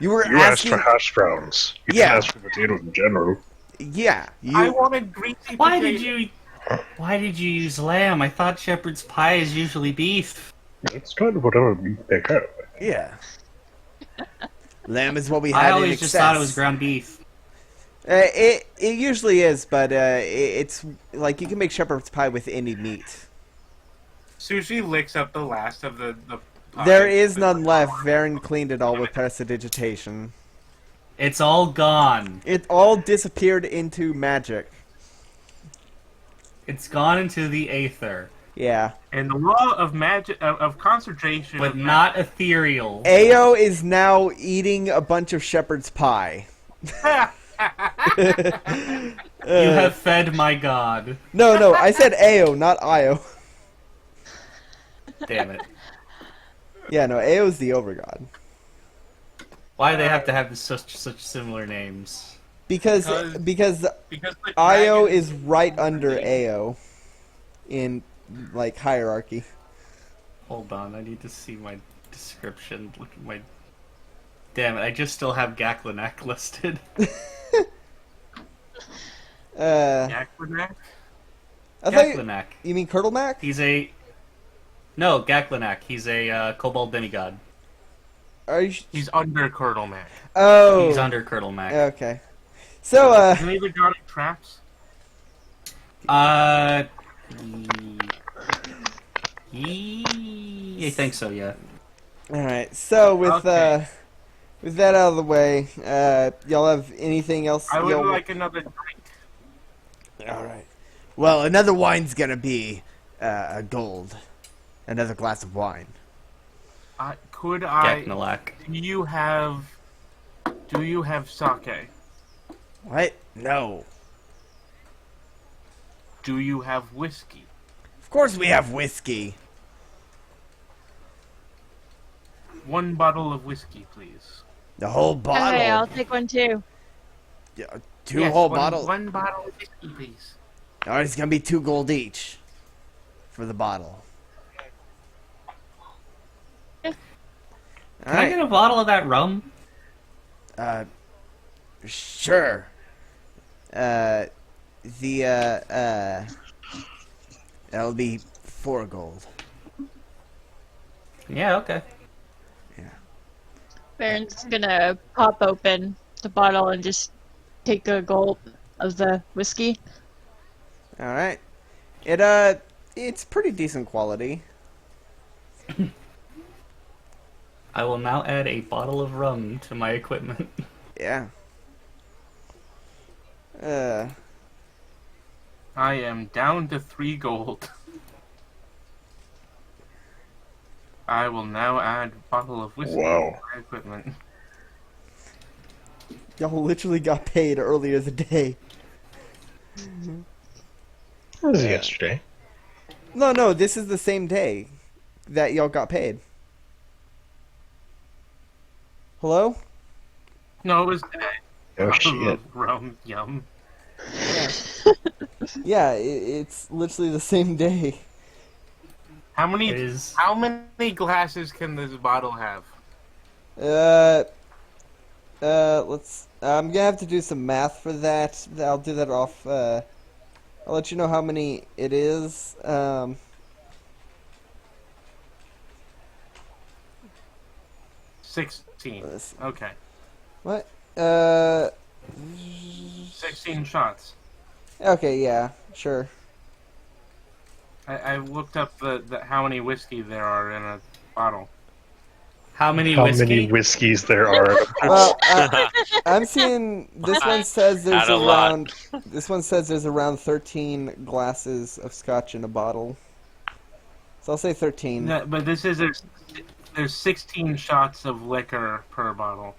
Speaker 1: You were
Speaker 7: You asked
Speaker 1: asking.
Speaker 7: for hash browns. You
Speaker 1: Yeah.
Speaker 7: didn't ask for potatoes in general.
Speaker 1: Yeah.
Speaker 2: I
Speaker 1: You.
Speaker 2: wanted greasy
Speaker 3: Why
Speaker 2: potatoes.
Speaker 3: Why did you use lamb? I thought shepherd's pie is usually beef.
Speaker 7: That's kind of whatever meat they have.
Speaker 1: Yeah. Lamb is what we had
Speaker 3: I
Speaker 1: in
Speaker 3: always
Speaker 1: excess.
Speaker 3: just thought it was ground beef.
Speaker 1: It usually is, but it's like you can make shepherd's pie with any meat.
Speaker 2: Sushi licks up the last of the pie.
Speaker 1: There is none left. Varen cleaned it all with prestidigitation.
Speaker 3: It's all gone.
Speaker 1: It all disappeared into magic.
Speaker 3: It's gone into the aether,
Speaker 1: Yeah.
Speaker 2: And the law of magic of concentration.
Speaker 3: but not ethereal.
Speaker 1: Ao is now eating a bunch of shepherd's pie.
Speaker 3: You have fed my god.
Speaker 1: No, I said Ao, not Io.
Speaker 3: Damn it.
Speaker 1: Yeah, no, Ao's the overgod.
Speaker 3: Why do they have to have such similar names?
Speaker 1: Because
Speaker 2: because the
Speaker 1: Io
Speaker 2: dragon-
Speaker 1: is right under Ao in like hierarchy.
Speaker 3: Hold on, I need to see my description. Look at my. Damn it! I just still have Gaklanak listed.
Speaker 2: Yakwanak?
Speaker 1: I thought
Speaker 3: Gaklanak.
Speaker 1: you mean Curdlemac?
Speaker 3: He's a. No, Gaklanak. He's a kobold demigod.
Speaker 1: Are you?
Speaker 2: He's under Curdleman.
Speaker 1: Oh.
Speaker 3: He's under Curdlemak.
Speaker 1: Okay. So
Speaker 2: Isn't he the god of traps?
Speaker 3: I think so. Yeah.
Speaker 1: all right. So with
Speaker 2: Okay.
Speaker 1: with that out of the way, y'all have anything else?
Speaker 2: I would
Speaker 1: y'all...
Speaker 2: like another drink.
Speaker 1: All right. Well, another wine's gonna be a gold. Another glass of wine.
Speaker 2: Could I?
Speaker 3: Geknalak.
Speaker 2: Do you have sake?
Speaker 1: What? No.
Speaker 2: Do you have whiskey?
Speaker 1: Of course we have whiskey.
Speaker 2: 1 bottle of whiskey, please.
Speaker 1: The whole bottle.
Speaker 5: Okay, I'll take one too.
Speaker 1: Yeah, two whole bottles.
Speaker 2: 1 bottle of whiskey, please.
Speaker 1: Alright, it's gonna be 2 gold each for the bottle.
Speaker 5: Yeah.
Speaker 3: Can I get a bottle of that rum?
Speaker 1: Sure. That'll be 4 gold.
Speaker 3: Yeah, okay.
Speaker 5: Baron's gonna pop open the bottle and just take a gulp of the whiskey.
Speaker 1: Alright. It's pretty decent quality.
Speaker 3: I will now add a bottle of rum to my equipment.
Speaker 1: Yeah.
Speaker 2: I am down to 3 gold. I will now add a bottle of whiskey
Speaker 7: Wow.
Speaker 2: to my equipment.
Speaker 1: Y'all literally got paid earlier today.
Speaker 7: That was yesterday.
Speaker 1: No, this is the same day that y'all got paid. Hello?
Speaker 2: No, it was today.
Speaker 7: Oh shit.
Speaker 2: Rum, yum.
Speaker 1: Yeah, it's literally the same day.
Speaker 2: How many?
Speaker 3: It is-
Speaker 2: How many glasses can this bottle have?
Speaker 1: Let's. I'm gonna have to do some math for that. I'll do that off. I'll let you know how many it is.
Speaker 2: 16.
Speaker 1: Let's-
Speaker 2: Okay.
Speaker 1: What?
Speaker 2: 16 shots.
Speaker 1: Okay, yeah, sure.
Speaker 2: I looked up the how many whiskey there are in a bottle.
Speaker 3: How many
Speaker 7: How
Speaker 3: whiskey?
Speaker 7: many whiskeys there are?
Speaker 1: Well, I'm seeing this one says there's
Speaker 4: Not a lot.
Speaker 1: around. This one says there's around 13 glasses of scotch in a bottle. So I'll say 13.
Speaker 2: No, but this is there's 16 shots of liquor per bottle.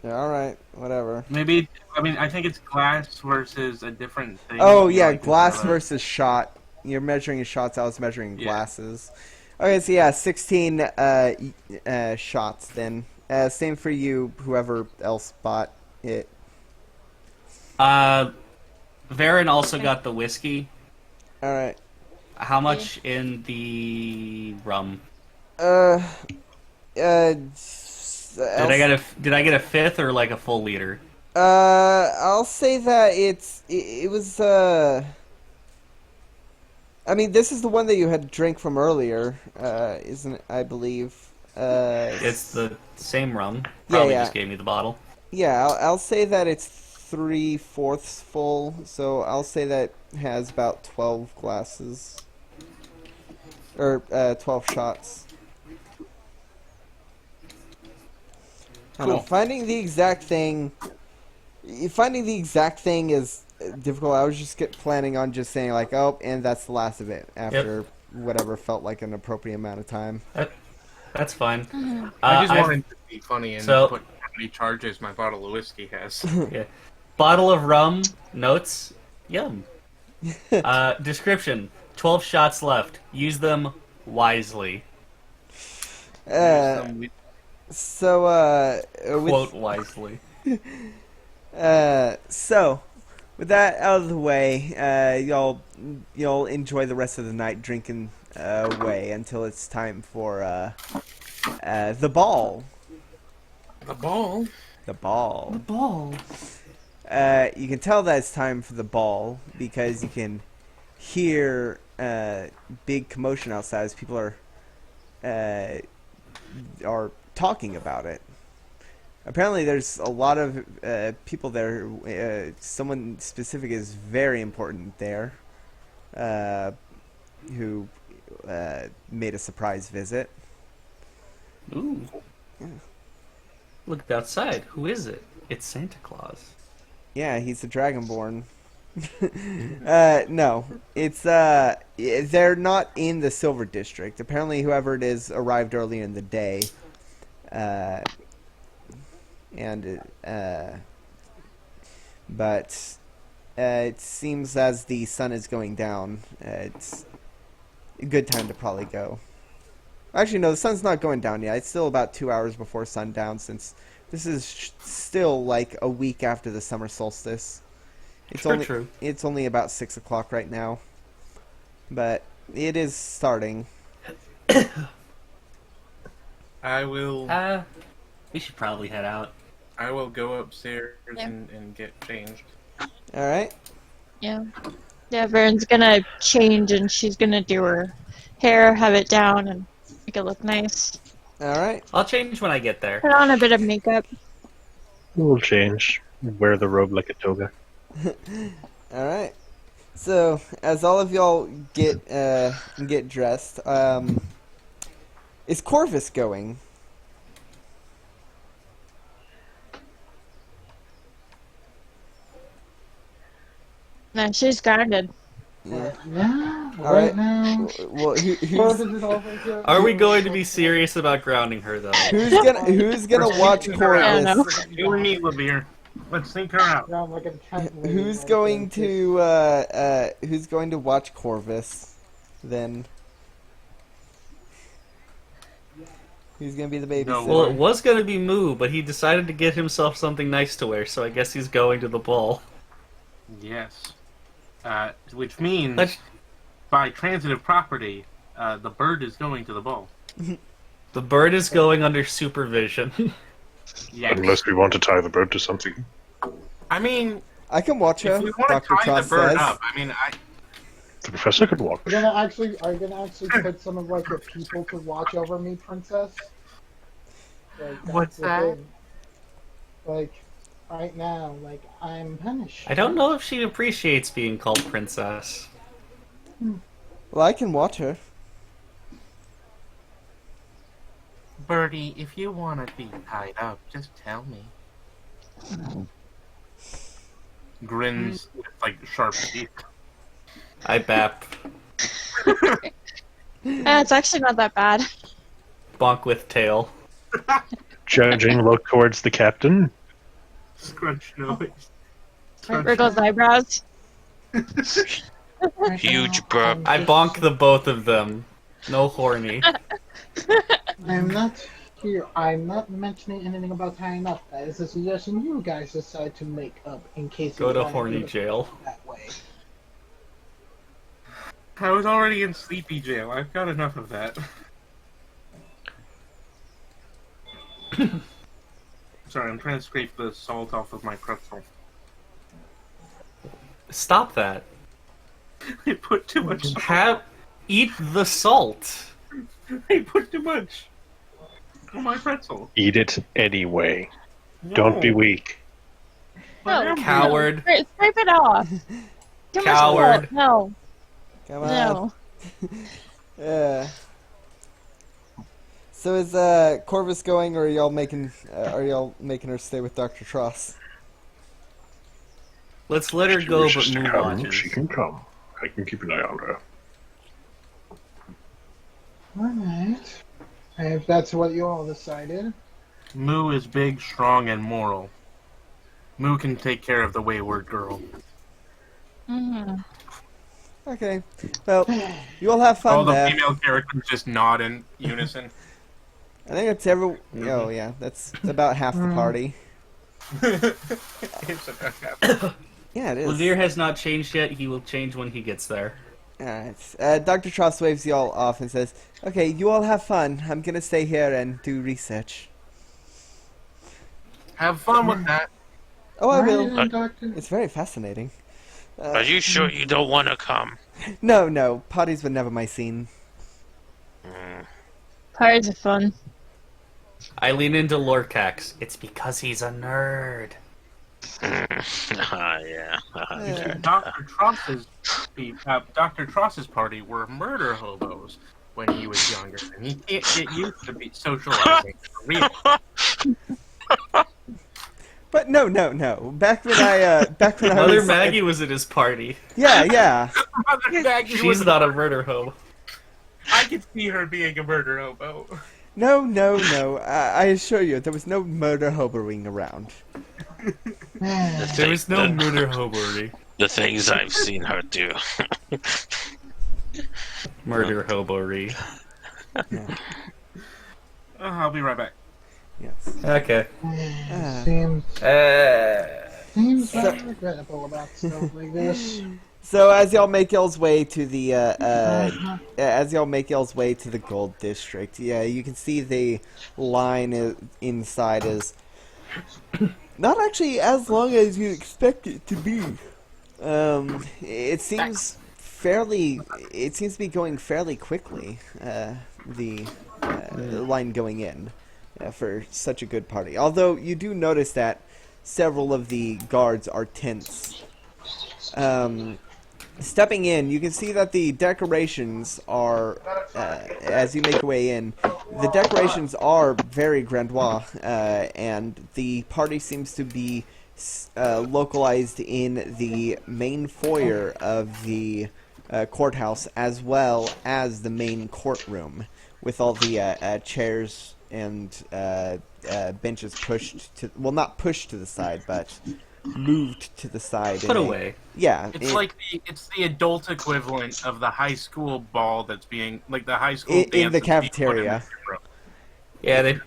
Speaker 1: Yeah, all right, whatever.
Speaker 2: Maybe I think it's glass versus a different thing.
Speaker 1: Oh
Speaker 2: You
Speaker 1: yeah,
Speaker 2: like
Speaker 1: glass
Speaker 2: to-
Speaker 1: versus shot. You're measuring in shots. I was measuring
Speaker 2: Yeah.
Speaker 1: glasses. Okay, so yeah, 16 shots then. Same for you, whoever else bought it.
Speaker 3: Varen also got the whiskey.
Speaker 1: All right.
Speaker 3: How much in the rum?
Speaker 1: Did
Speaker 3: Did I get a fifth or like a full liter?
Speaker 1: I'll say that it was. I mean, this is the one that you had drank from earlier, isn't it? I believe.
Speaker 3: It's the same rum.
Speaker 1: Yeah,
Speaker 3: Probably
Speaker 1: yeah.
Speaker 3: just gave me the bottle.
Speaker 1: Yeah, I'll say that it's 3/4 full. So I'll say that has about 12 glasses, or 12 shots. I don't know,
Speaker 2: Cool.
Speaker 1: finding the exact thing is difficult. I was just planning on just saying like, oh, and that's the last of it after whatever felt like an appropriate amount of time.
Speaker 3: That's fine.
Speaker 2: I just
Speaker 3: I've-
Speaker 2: wanted to be funny and
Speaker 3: So-
Speaker 2: put how many charges my bottle of whiskey has.
Speaker 3: Yeah. Bottle of rum. Notes. Yum. Description. 12 shots left. Use them wisely.
Speaker 1: So
Speaker 3: Quote wisely.
Speaker 1: so with that out of the way, y'all enjoy the rest of the night drinking away until it's time for the ball.
Speaker 2: The ball.
Speaker 1: The ball.
Speaker 3: Ball.
Speaker 1: You can tell that it's time for the ball because you can hear big commotion outside as people are talking about it. Apparently, there's a lot of people there. Someone specific is very important there, who made a surprise visit.
Speaker 3: Ooh. Look outside. Who is it? It's Santa Claus.
Speaker 1: Yeah, he's the Dragonborn. No, it's they're not in the Silver District. Apparently, whoever it is arrived early in the day, uh, and but it seems as the sun is going down, it's a good time to probably go. Actually, no, the sun's not going down yet. It's still about 2 hours before sundown, since this is still like a week after the summer solstice. It's only about 6 o'clock right now, but it is starting.
Speaker 2: I will.
Speaker 3: We should probably head out.
Speaker 2: I will go upstairs
Speaker 5: Yeah.
Speaker 2: and get changed.
Speaker 1: All right.
Speaker 5: Yeah. Yeah, Vern's gonna change and she's gonna do her hair, have it down, and make it look nice.
Speaker 1: All right.
Speaker 3: I'll change when I get there.
Speaker 5: Put on a bit of makeup.
Speaker 7: We'll change. Wear the robe like a toga.
Speaker 1: All right. So as all of y'all get dressed, is Corvus going?
Speaker 5: No, she's grounded.
Speaker 1: Yeah.
Speaker 6: Now,
Speaker 1: All
Speaker 6: right
Speaker 1: right.
Speaker 6: now.
Speaker 1: Well,
Speaker 6: Corvus is over here.
Speaker 3: Are we going to be serious about grounding her, though?
Speaker 1: who's gonna watch
Speaker 5: I don't know.
Speaker 1: Corvus?
Speaker 2: You and me, Lavere. Let's think her out.
Speaker 6: Yeah, I'm like a tent lady,
Speaker 1: Who's
Speaker 6: like,
Speaker 1: going
Speaker 6: just-
Speaker 1: to watch Corvus? Then who's gonna be the babysitter?
Speaker 2: No.
Speaker 3: Well, it was going to be Moo, but he decided to get himself something nice to wear, so I guess he's going to the ball.
Speaker 2: Yes. Which means,
Speaker 3: Let's-
Speaker 2: by transitive property, the bird is going to the ball.
Speaker 3: The bird is going under supervision.
Speaker 2: Yes.
Speaker 7: Unless we want to tie the bird to something.
Speaker 2: I mean,
Speaker 1: I can watch her.
Speaker 2: if we want
Speaker 1: Dr.
Speaker 2: to tie
Speaker 1: Tross
Speaker 2: the bird
Speaker 1: says.
Speaker 2: up, I mean,
Speaker 7: The professor could walk.
Speaker 6: Are you gonna actually put some of like your people to watch over me, princess? Like, that's
Speaker 2: What's
Speaker 6: the
Speaker 2: that?
Speaker 6: thing. Like, right now, like I'm punished.
Speaker 3: I don't know if she appreciates being called princess.
Speaker 1: Well, I can watch her.
Speaker 2: Birdie, if you want to be tied up, just tell me. Grins with, like, sharp teeth.
Speaker 3: I bap.
Speaker 5: It's actually not that bad.
Speaker 3: Bonk with tail.
Speaker 7: Judging, look towards the captain.
Speaker 2: Scrunch noise.
Speaker 5: Wriggles eyebrows.
Speaker 6: Right
Speaker 4: Huge
Speaker 6: now,
Speaker 4: burp.
Speaker 3: I bonk the both of them. No horny.
Speaker 6: I'm not here. I'm not mentioning anything about tying up. That is a suggestion you guys decide to make up in case
Speaker 3: Go
Speaker 6: you
Speaker 3: to
Speaker 6: wanna
Speaker 3: horny
Speaker 6: do it
Speaker 3: jail.
Speaker 6: that way.
Speaker 2: I was already in sleepy jail. I've got enough of that. Sorry, I'm trying to scrape the salt off of my pretzel.
Speaker 3: Stop that.
Speaker 2: I put too much salt.
Speaker 3: Eat the salt.
Speaker 2: I put too much on my pretzel.
Speaker 7: Eat it anyway. Don't be
Speaker 2: No.
Speaker 7: weak.
Speaker 5: No.
Speaker 3: Coward.
Speaker 5: Scrape it off. Too much
Speaker 3: Coward.
Speaker 5: salt. No.
Speaker 1: Come on.
Speaker 5: No.
Speaker 1: So is Corvus going, or are y'all making her stay with Dr. Tross?
Speaker 3: Let's let her
Speaker 7: She
Speaker 3: go,
Speaker 7: wishes
Speaker 3: but
Speaker 7: to
Speaker 3: Moo
Speaker 7: come.
Speaker 3: watches.
Speaker 7: She can come. I can keep an eye on her.
Speaker 6: Alright. If that's what you all decided.
Speaker 2: Moo is big, strong, and moral. Moo can take care of the wayward girl.
Speaker 5: Mm.
Speaker 1: Okay. Well, you all have fun
Speaker 2: All the
Speaker 1: there.
Speaker 2: female characters just nod in unison.
Speaker 1: I think it's Oh yeah, that's about half the party.
Speaker 2: It's about half.
Speaker 1: Yeah, it is.
Speaker 3: Lavere has not changed yet. He will change when he gets there.
Speaker 1: Alright. Dr. Tross waves you all off and says, "Okay, you all have fun. I'm gonna stay here and do research."
Speaker 2: Have fun with that.
Speaker 1: Oh, I
Speaker 6: Alright,
Speaker 1: will.
Speaker 6: then, Doctor.
Speaker 1: It's very fascinating.
Speaker 4: Are you sure you don't want to come?
Speaker 1: No, parties were never my scene.
Speaker 5: Parties are fun.
Speaker 3: I lean into Lorcax. It's because he's a nerd.
Speaker 4: Yeah.
Speaker 1: Yeah.
Speaker 2: Dr. Tross's party were murder hobos when he was younger, and he can't get used to be socializing for real.
Speaker 1: But no. Back when I
Speaker 3: Mother
Speaker 1: was
Speaker 3: Maggie was at his party.
Speaker 1: yeah.
Speaker 2: Mother Maggie
Speaker 3: She's
Speaker 2: was
Speaker 3: not a murder hobo.
Speaker 2: I could see her being a murder hobo.
Speaker 1: No. I assure you, there was no murder hoboing around.
Speaker 3: There was no murder hobery.
Speaker 4: The things I've seen her do.
Speaker 3: Murder hobery.
Speaker 2: I'll be right back.
Speaker 1: Yes.
Speaker 3: Okay.
Speaker 6: Seems
Speaker 1: So-
Speaker 6: very regrettable about stuff like this.
Speaker 1: So as y'all make y'all's way to the gold district, yeah, you can see the line inside is not actually as long as you expect it to be. It seems to be going fairly quickly. The line going in for such a good party. Although you do notice that several of the guards are tense. Stepping in, you can see that the decorations are, as you make your way in, the decorations are very grandois, and the party seems to be localized in the main foyer of the courthouse, as well as the main courtroom, with all the chairs and benches pushed to, well, not pushed to the side, but moved to the side.
Speaker 3: Put away.
Speaker 1: Yeah.
Speaker 2: It's the adult equivalent of the high school ball that's being like the high school
Speaker 1: In
Speaker 2: dance
Speaker 1: the
Speaker 2: that's being put in
Speaker 1: cafeteria.
Speaker 2: the room.
Speaker 3: Yeah, they.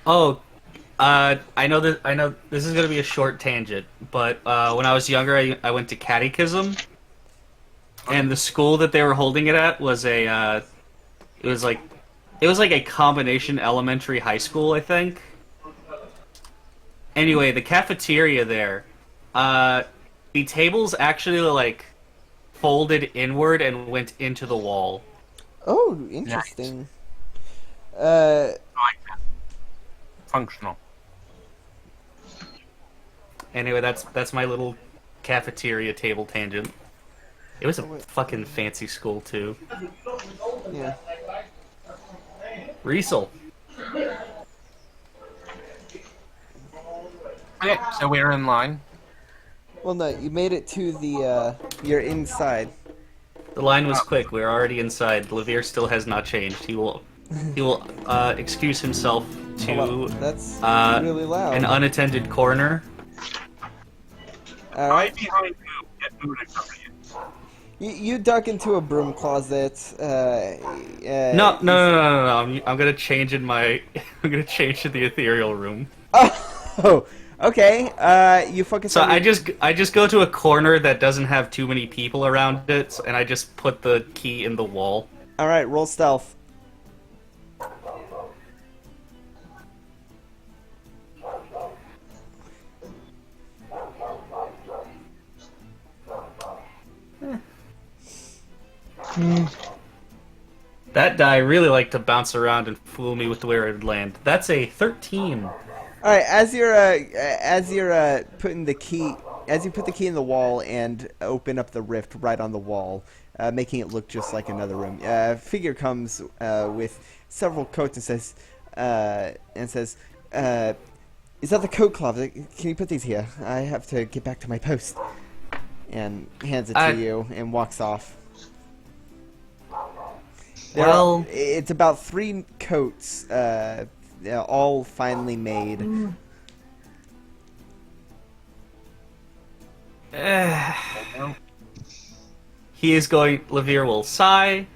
Speaker 3: Oh, I know that. I know this is gonna be a short tangent, but when I was younger, I went to catechism, and the school that they were holding it at was a. It was like a combination elementary high school, I think. Anyway, the cafeteria there, the tables actually like folded inward and went into the wall.
Speaker 1: Oh, interesting.
Speaker 2: I like that. Functional.
Speaker 3: Anyway, that's my little cafeteria table tangent. It was a fucking fancy school too.
Speaker 1: Yeah.
Speaker 3: Riesel.
Speaker 2: Okay, so we're in line.
Speaker 1: Well, no, you made it to the, you're inside.
Speaker 3: The line was quick. We were already inside. Levere still has not changed. He will excuse himself
Speaker 1: Hold
Speaker 3: to
Speaker 1: on, that's really
Speaker 3: an
Speaker 1: loud.
Speaker 3: unattended corner.
Speaker 1: Alright.
Speaker 2: Right behind you. Get moving from you.
Speaker 1: You duck into a broom closet.
Speaker 3: No. I'm gonna change in my. I'm gonna change to the ethereal room.
Speaker 1: Oh, okay. You focus
Speaker 3: So
Speaker 1: on
Speaker 3: I just go to a corner that doesn't have too many people around it, and I just put the key in the wall.
Speaker 1: Alright, roll stealth.
Speaker 3: That die really like to bounce around and fool me with where it'd land. That's a 13.
Speaker 1: All right, as you're putting the key, as you put the key in the wall and open up the rift right on the wall, making it look just like another room. Figure comes with several coats and says, "Is that the coat closet? Can you put these here? I have to get back to my post." And hands it to you and walks off.
Speaker 3: Well,
Speaker 1: It's about 3 coats, all finely made.
Speaker 3: He is going. Levere will sigh,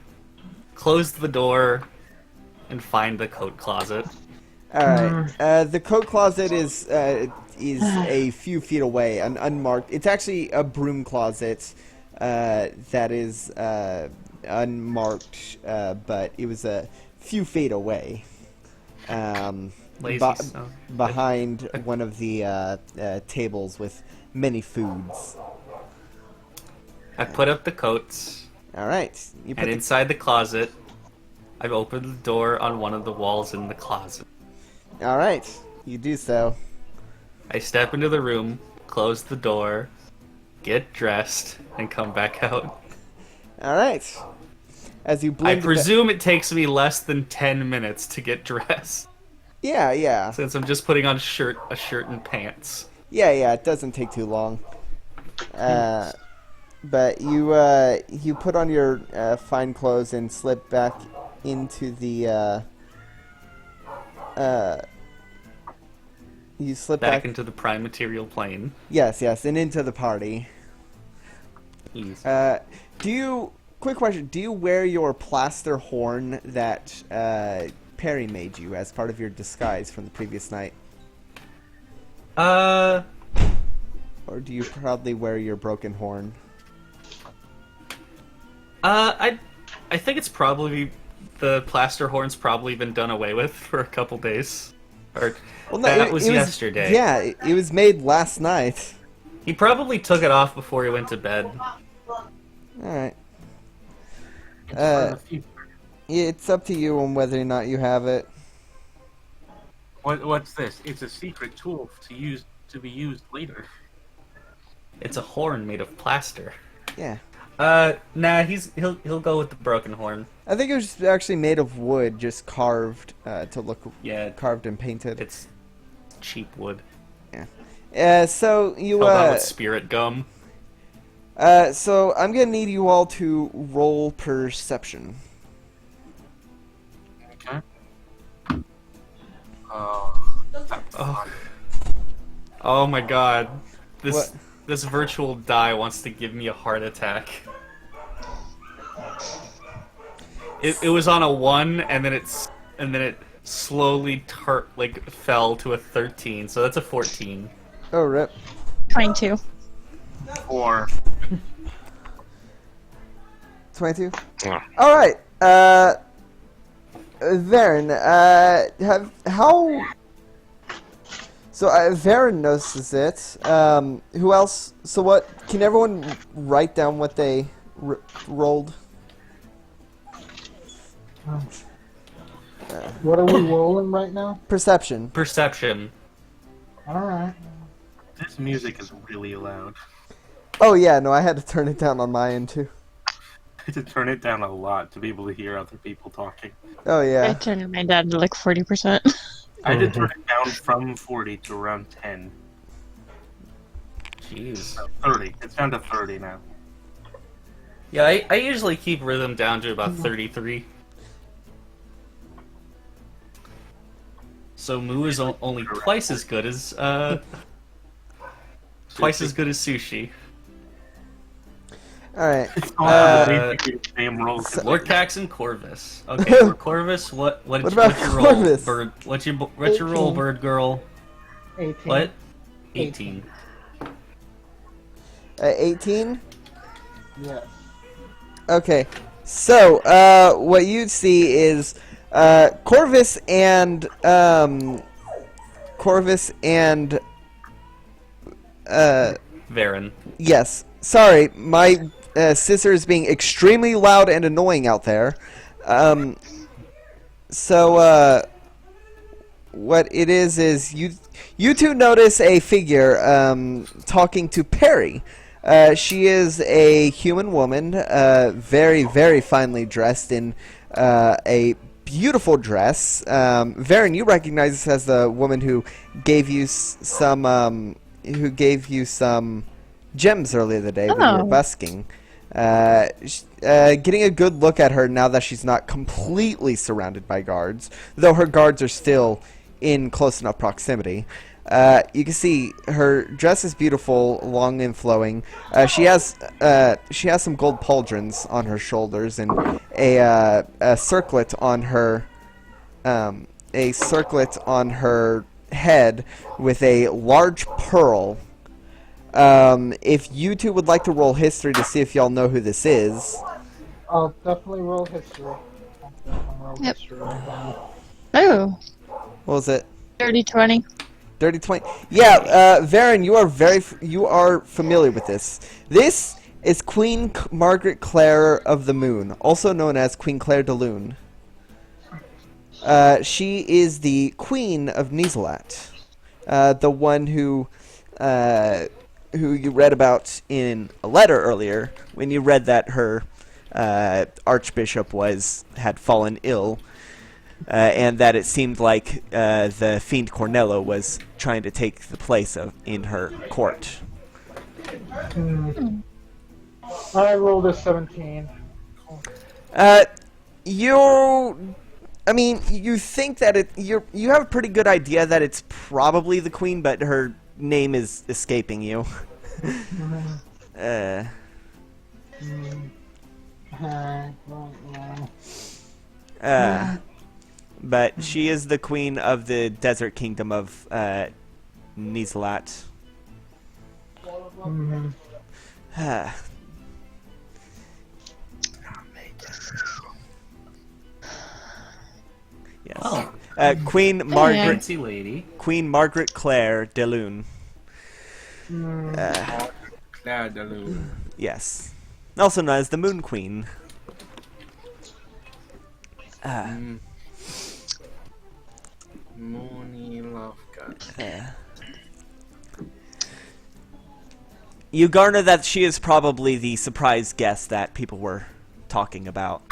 Speaker 3: close the door, and find the coat closet.
Speaker 1: All right. The coat closet is a few feet away, an unmarked. It's actually a broom closet that is unmarked, but it was a few feet away.
Speaker 3: Lazy son.
Speaker 1: Behind one of the tables with many foods.
Speaker 3: I put up the coats,
Speaker 1: All right. You put
Speaker 3: and inside the closet, I've opened the door on one of the walls in the closet.
Speaker 1: All right. You do so.
Speaker 3: I step into the room, close the door, get dressed, and come back out.
Speaker 1: All right. As you
Speaker 3: I
Speaker 1: blink,
Speaker 3: presume it takes me less than 10 minutes to get dressed.
Speaker 1: Yeah, yeah.
Speaker 3: Since I'm just putting on a shirt and pants.
Speaker 1: Yeah, it doesn't take too long. But you put on your fine clothes and slip back into the you slip
Speaker 3: Back into the prime material plane.
Speaker 1: Yes, and into the party.
Speaker 3: Easy.
Speaker 1: Quick question, do you wear your plaster horn that Perry made you as part of your disguise from the previous night? Or do you proudly wear your broken horn?
Speaker 3: I think it's probably the plaster horn's probably been done away with for a couple days. Or
Speaker 1: Well, no,
Speaker 3: that was yesterday.
Speaker 1: Yeah, it was made last night.
Speaker 3: He probably took it off before he went to bed.
Speaker 1: Alright.
Speaker 2: It's for the future.
Speaker 1: It's up to you on whether or not you have it.
Speaker 2: What's this? It's a secret tool to be used later.
Speaker 3: It's a horn made of plaster.
Speaker 1: Yeah.
Speaker 3: Nah, he'll go with the broken horn.
Speaker 1: I think it was actually made of wood, just carved to look carved and painted.
Speaker 3: It's cheap wood.
Speaker 1: So you
Speaker 3: Held on with spirit gum.
Speaker 1: so I'm gonna need you all to roll perception.
Speaker 2: Okay.
Speaker 3: Oh my god.
Speaker 1: What?
Speaker 3: This virtual die wants to give me a heart attack. It was on a 1 and then it slowly fell to a 13, so that's a 14.
Speaker 1: Oh, rip.
Speaker 5: 22.
Speaker 2: 4.
Speaker 1: 22?
Speaker 4: Yeah.
Speaker 1: Alright, Varen, So, Varen notices it. Who else? So what, can everyone write down what they rolled?
Speaker 6: What are we rolling right now?
Speaker 1: Perception.
Speaker 3: Perception.
Speaker 6: Alright.
Speaker 2: This music is really loud.
Speaker 1: Oh yeah, no, I had to turn it down on my end too.
Speaker 2: I had to turn it down a lot to be able to hear other people talking.
Speaker 1: Oh
Speaker 5: I
Speaker 1: yeah.
Speaker 5: turned mine down to like 40%.
Speaker 2: I did turn it down from 40 to around 10.
Speaker 3: Jeez.
Speaker 2: 30. It's down to 30 now.
Speaker 3: Yeah, I usually keep rhythm down to about 33. So Moo is only twice as good as sushi.
Speaker 1: Alright.
Speaker 2: It's all basically the same roll.
Speaker 3: Lord Cax and Corvus. Okay, for Corvus, what's
Speaker 1: about
Speaker 3: your roll,
Speaker 1: Corvus?
Speaker 3: bird? What's your roll,
Speaker 6: 18.
Speaker 3: bird girl?
Speaker 6: 18.
Speaker 3: What? 18.
Speaker 1: 18?
Speaker 6: Yes.
Speaker 1: Okay. So, what you'd see is, Corvus and,
Speaker 3: Varen.
Speaker 1: yes. Sorry, my sister is being extremely loud and annoying out there. What it is you two notice a figure talking to Perry. She is a human woman, very, very finely dressed in a beautiful dress. Varen, you recognize this as the woman who gave you some gems earlier the day when you were
Speaker 5: Oh.
Speaker 1: busking. Getting a good look at her now that she's not completely surrounded by guards, though her guards are still in close enough proximity. You can see her dress is beautiful, long and flowing. She has some gold pauldrons on her shoulders and a circlet on her head with a large pearl. If you two would like to roll history to see if y'all know who this is.
Speaker 6: I'll definitely roll history.
Speaker 5: Yep.
Speaker 6: History right now.
Speaker 5: Oh,
Speaker 1: What was it?
Speaker 5: 30-20.
Speaker 1: Dirty 20. Yeah, Varen, you are familiar with this. This is Queen Margaret Clare of the Moon, also known as Queen Claire de Lune. She is the Queen of Nizalat, the one who you read about in a letter earlier when you read that her archbishop had fallen ill. and that it seemed like the fiend Cornello was trying to take the place of in her court.
Speaker 6: I rolled a 17.
Speaker 1: You think that you have a pretty good idea that it's probably the queen, but her name is escaping you. But she is the queen of the desert kingdom of Nizalat. Yes.
Speaker 3: Oh.
Speaker 1: Queen Margaret.
Speaker 3: Fancy lady.
Speaker 1: Queen Margaret Claire de Lune.
Speaker 2: Claire de Lune.
Speaker 1: Yes. Also known as the Moon Queen.
Speaker 2: Moony Lovegut.
Speaker 1: You garner that she is probably the surprise guest that people were talking about.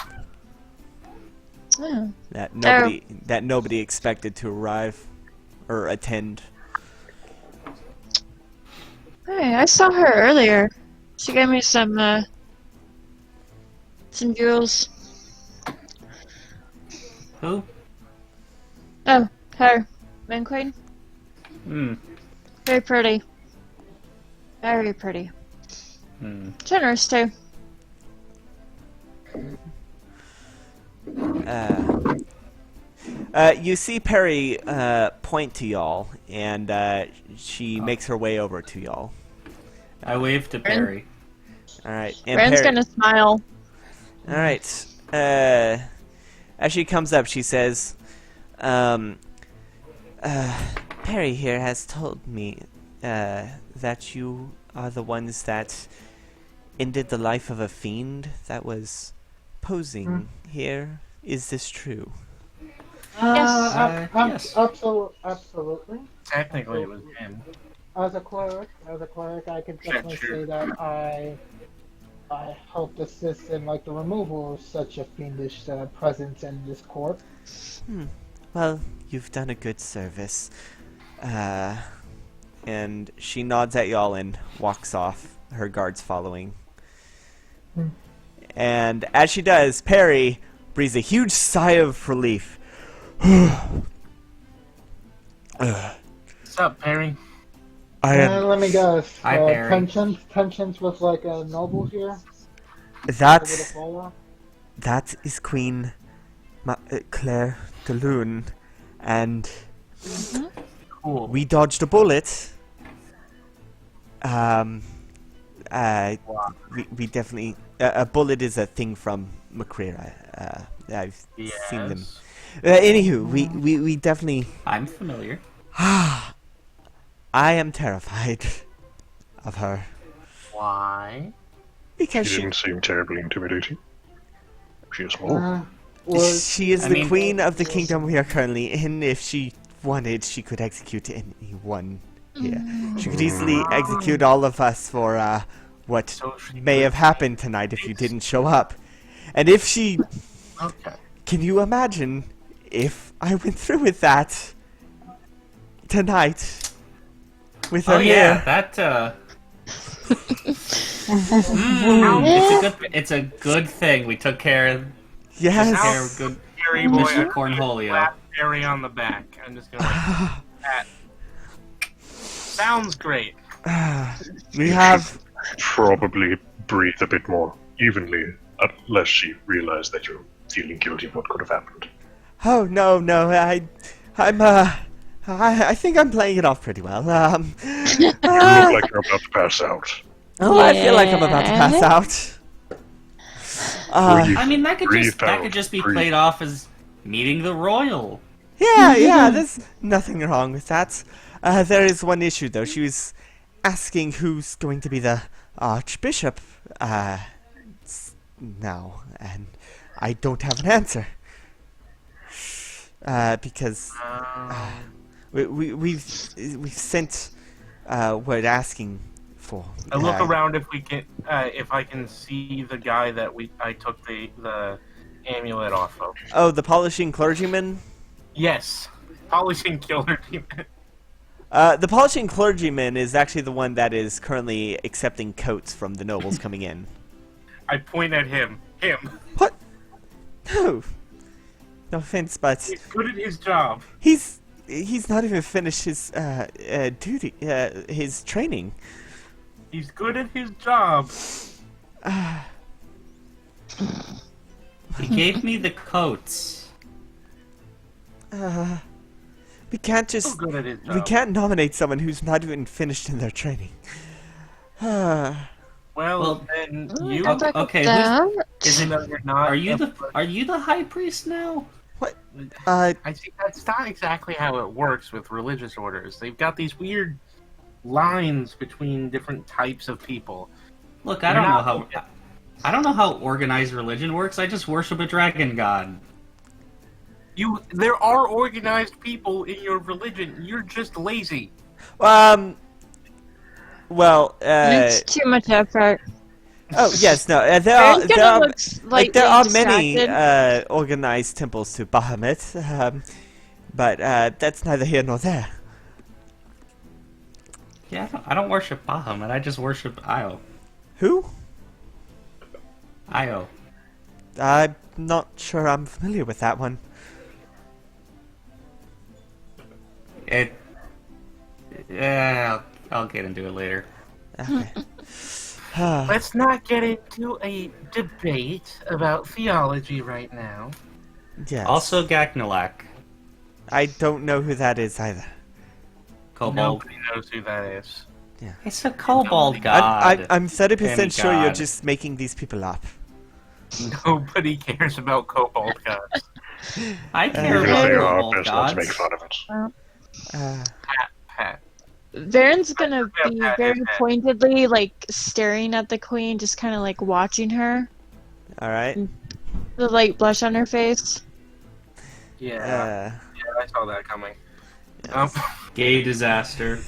Speaker 5: Oh.
Speaker 1: That nobody expected to arrive or attend.
Speaker 5: Hey, I saw her earlier. She gave me some jewels.
Speaker 3: Who?
Speaker 5: Oh, her. Moon Queen.
Speaker 3: Hmm.
Speaker 5: Very pretty. Very pretty. Generous, too.
Speaker 1: You see Perry point to y'all, and she makes her way over to y'all.
Speaker 3: I waved to Perry.
Speaker 1: All right, and
Speaker 5: Ren's
Speaker 1: Perry,
Speaker 5: gonna smile.
Speaker 1: all right. As she comes up, she says, "Perry here has told me that you are the ones that ended the life of a fiend that was posing here. Is this true?"
Speaker 3: Yes.
Speaker 6: Absolutely.
Speaker 2: Technically, it was him.
Speaker 6: As a cleric, I can definitely say that I helped assist in like the removal of such a fiendish presence in this court.
Speaker 1: Well, you've done a good service. And she nods at y'all and walks off, her guards following. And as she does, Perry breathes a huge sigh of relief.
Speaker 2: What's up, Perry?
Speaker 6: Let me guess.
Speaker 3: Hi, Perry.
Speaker 6: Tensions with like a noble here.
Speaker 1: That
Speaker 6: Over
Speaker 1: is Queen Claire de Lune, and
Speaker 2: Cool.
Speaker 1: we dodged a bullet. We definitely a bullet is a thing from McCreer. I've seen them. Anywho, we definitely.
Speaker 3: I'm familiar.
Speaker 1: I am terrified of her
Speaker 2: Why?
Speaker 1: because
Speaker 7: She didn't seem terribly intimidating. She is small.
Speaker 1: she is the queen of the kingdom we are currently in. If she wanted, she could execute anyone here. She could easily execute all of us for what
Speaker 2: So she
Speaker 1: may
Speaker 2: could-
Speaker 1: have happened tonight if you didn't show up. And if she...
Speaker 2: Okay.
Speaker 1: Can you imagine if I went through with that tonight? With her
Speaker 3: Oh yeah,
Speaker 1: here?
Speaker 3: that it's a good thing we took care of
Speaker 1: Yes.
Speaker 3: good
Speaker 2: Perry boy,
Speaker 3: Mr.
Speaker 2: I
Speaker 3: Cornholio.
Speaker 2: slap Perry on the back. I'm just gonna like that. Sounds great.
Speaker 1: We have...
Speaker 7: Probably breathe a bit more evenly, unless she realized that you're feeling guilty of what could have happened.
Speaker 1: Oh, no, I think I'm playing it off pretty well.
Speaker 7: You look like you're about to pass out.
Speaker 1: Oh, I feel like I'm about to pass out.
Speaker 7: Breathe.
Speaker 3: I mean, that could
Speaker 7: Breathe
Speaker 3: just be
Speaker 7: breathe.
Speaker 3: played off as meeting the royal.
Speaker 1: Yeah, there's nothing wrong with that. There is one issue, though. She was asking who's going to be the Archbishop now, and I don't have an answer. Because we've sent word asking for.
Speaker 2: I look around if we can, if I can see the guy that I took the amulet off of?
Speaker 1: Oh, the polishing clergyman?
Speaker 2: Yes. Polishing killer demon.
Speaker 1: The polishing clergyman is actually the one that is currently accepting coats from the nobles coming in.
Speaker 2: I point at him. Him.
Speaker 1: What? No. No offense, but
Speaker 2: He's good at his job.
Speaker 1: he's not even finished his duty, his training.
Speaker 2: He's good at his job.
Speaker 3: He gave me the coats.
Speaker 1: We can't
Speaker 2: So
Speaker 1: just
Speaker 2: good at his job.
Speaker 1: we can't nominate someone who's not even finished in their training.
Speaker 2: Well, then you.
Speaker 3: Okay, okay,
Speaker 5: Down.
Speaker 3: Is it?
Speaker 2: No, you're not.
Speaker 3: Are you the high priest now?
Speaker 1: What?
Speaker 2: I think that's not exactly how it works with religious orders. They've got these weird lines between different types of people.
Speaker 3: Look, I don't know how organized religion works. I just worship a dragon god.
Speaker 2: There are organized people in your religion. You're just lazy.
Speaker 1: Well,
Speaker 5: It's too much effort.
Speaker 1: oh yes, no,
Speaker 5: Aaron's gonna look slightly
Speaker 1: there are many
Speaker 5: distracted.
Speaker 1: organized temples to Bahamut, but that's neither here nor there.
Speaker 3: Yeah, I don't worship Bahamut. I just worship Io.
Speaker 1: Who?
Speaker 3: Io.
Speaker 1: I'm not sure I'm familiar with that one.
Speaker 3: Yeah, I'll get into it later.
Speaker 1: Okay.
Speaker 2: Let's not get into a debate about theology right now.
Speaker 1: Yes.
Speaker 3: Also, Gaknalak.
Speaker 1: I don't know who that is either.
Speaker 3: Kobold.
Speaker 2: Nobody knows who that is.
Speaker 3: It's a kobold god.
Speaker 1: I'm 30% sure you're
Speaker 3: God.
Speaker 1: just making these people up.
Speaker 2: Nobody cares about kobold gods.
Speaker 3: I care
Speaker 7: Even if
Speaker 3: about
Speaker 7: they are,
Speaker 3: kobold
Speaker 7: best not to make
Speaker 3: gods.
Speaker 7: fun of it.
Speaker 1: Uh,
Speaker 2: Pat.
Speaker 5: Varen's gonna
Speaker 2: Yeah,
Speaker 5: be
Speaker 2: Pat,
Speaker 5: very
Speaker 2: yeah, Pat.
Speaker 5: pointedly, like, staring at the queen, just kind of, like, watching her.
Speaker 1: all right.
Speaker 5: The light blush on her face.
Speaker 2: Yeah, I saw that coming.
Speaker 3: Gay disaster.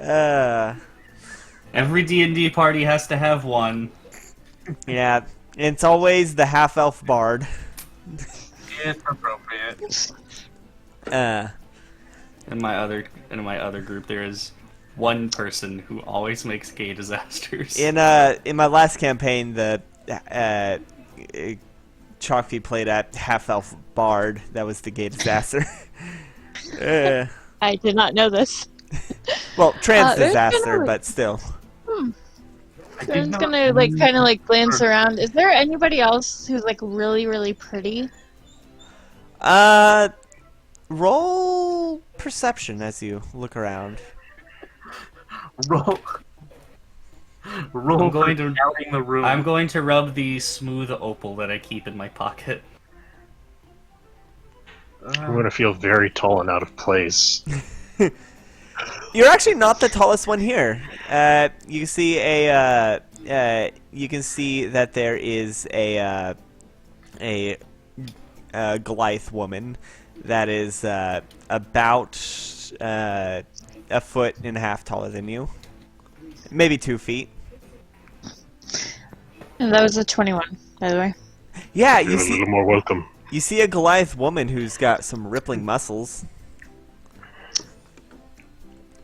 Speaker 1: uh,
Speaker 3: Every D&D party has to have one.
Speaker 1: yeah. It's always the half-elf bard.
Speaker 2: It's appropriate.
Speaker 3: In my other group, there is one person who always makes gay disasters.
Speaker 1: In my last campaign, the Chalkfeed played a half-elf bard. That was the gay disaster.
Speaker 5: I did not know this.
Speaker 1: Well, trans
Speaker 5: there's
Speaker 1: disaster,
Speaker 5: gonna-
Speaker 1: but still.
Speaker 5: Varen's gonna, like, kind of, like, glance around. Is there anybody else who's, like, really, really pretty?
Speaker 1: Roll perception as you look around.
Speaker 2: Roll
Speaker 3: I'm going
Speaker 2: for
Speaker 3: to-
Speaker 2: scouting the room.
Speaker 3: I'm going to rub the smooth opal that I keep in my pocket.
Speaker 7: I'm gonna feel very tall and out of place.
Speaker 1: You're actually not the tallest one here. You see you can see that there is a Goliath woman that is about a foot and a half taller than you, maybe 2 feet.
Speaker 5: And that was a 21, by the way.
Speaker 1: Yeah,
Speaker 7: Feel
Speaker 1: you
Speaker 7: a
Speaker 1: see.
Speaker 7: little more welcome.
Speaker 1: You see a Goliath woman who's got some rippling muscles.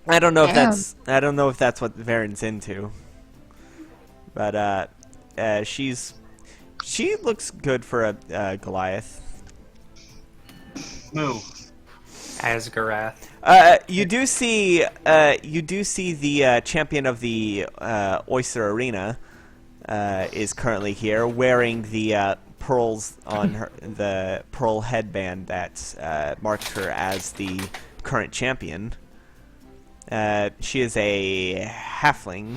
Speaker 1: I don't know if
Speaker 5: Damn.
Speaker 1: that's what Varen's into. But she looks good for a Goliath.
Speaker 2: Move.
Speaker 3: Asgarath.
Speaker 1: You do see the champion of the Oyster Arena is currently here, wearing the pearls on her, the pearl headband that marks her as the current champion. She is a halfling.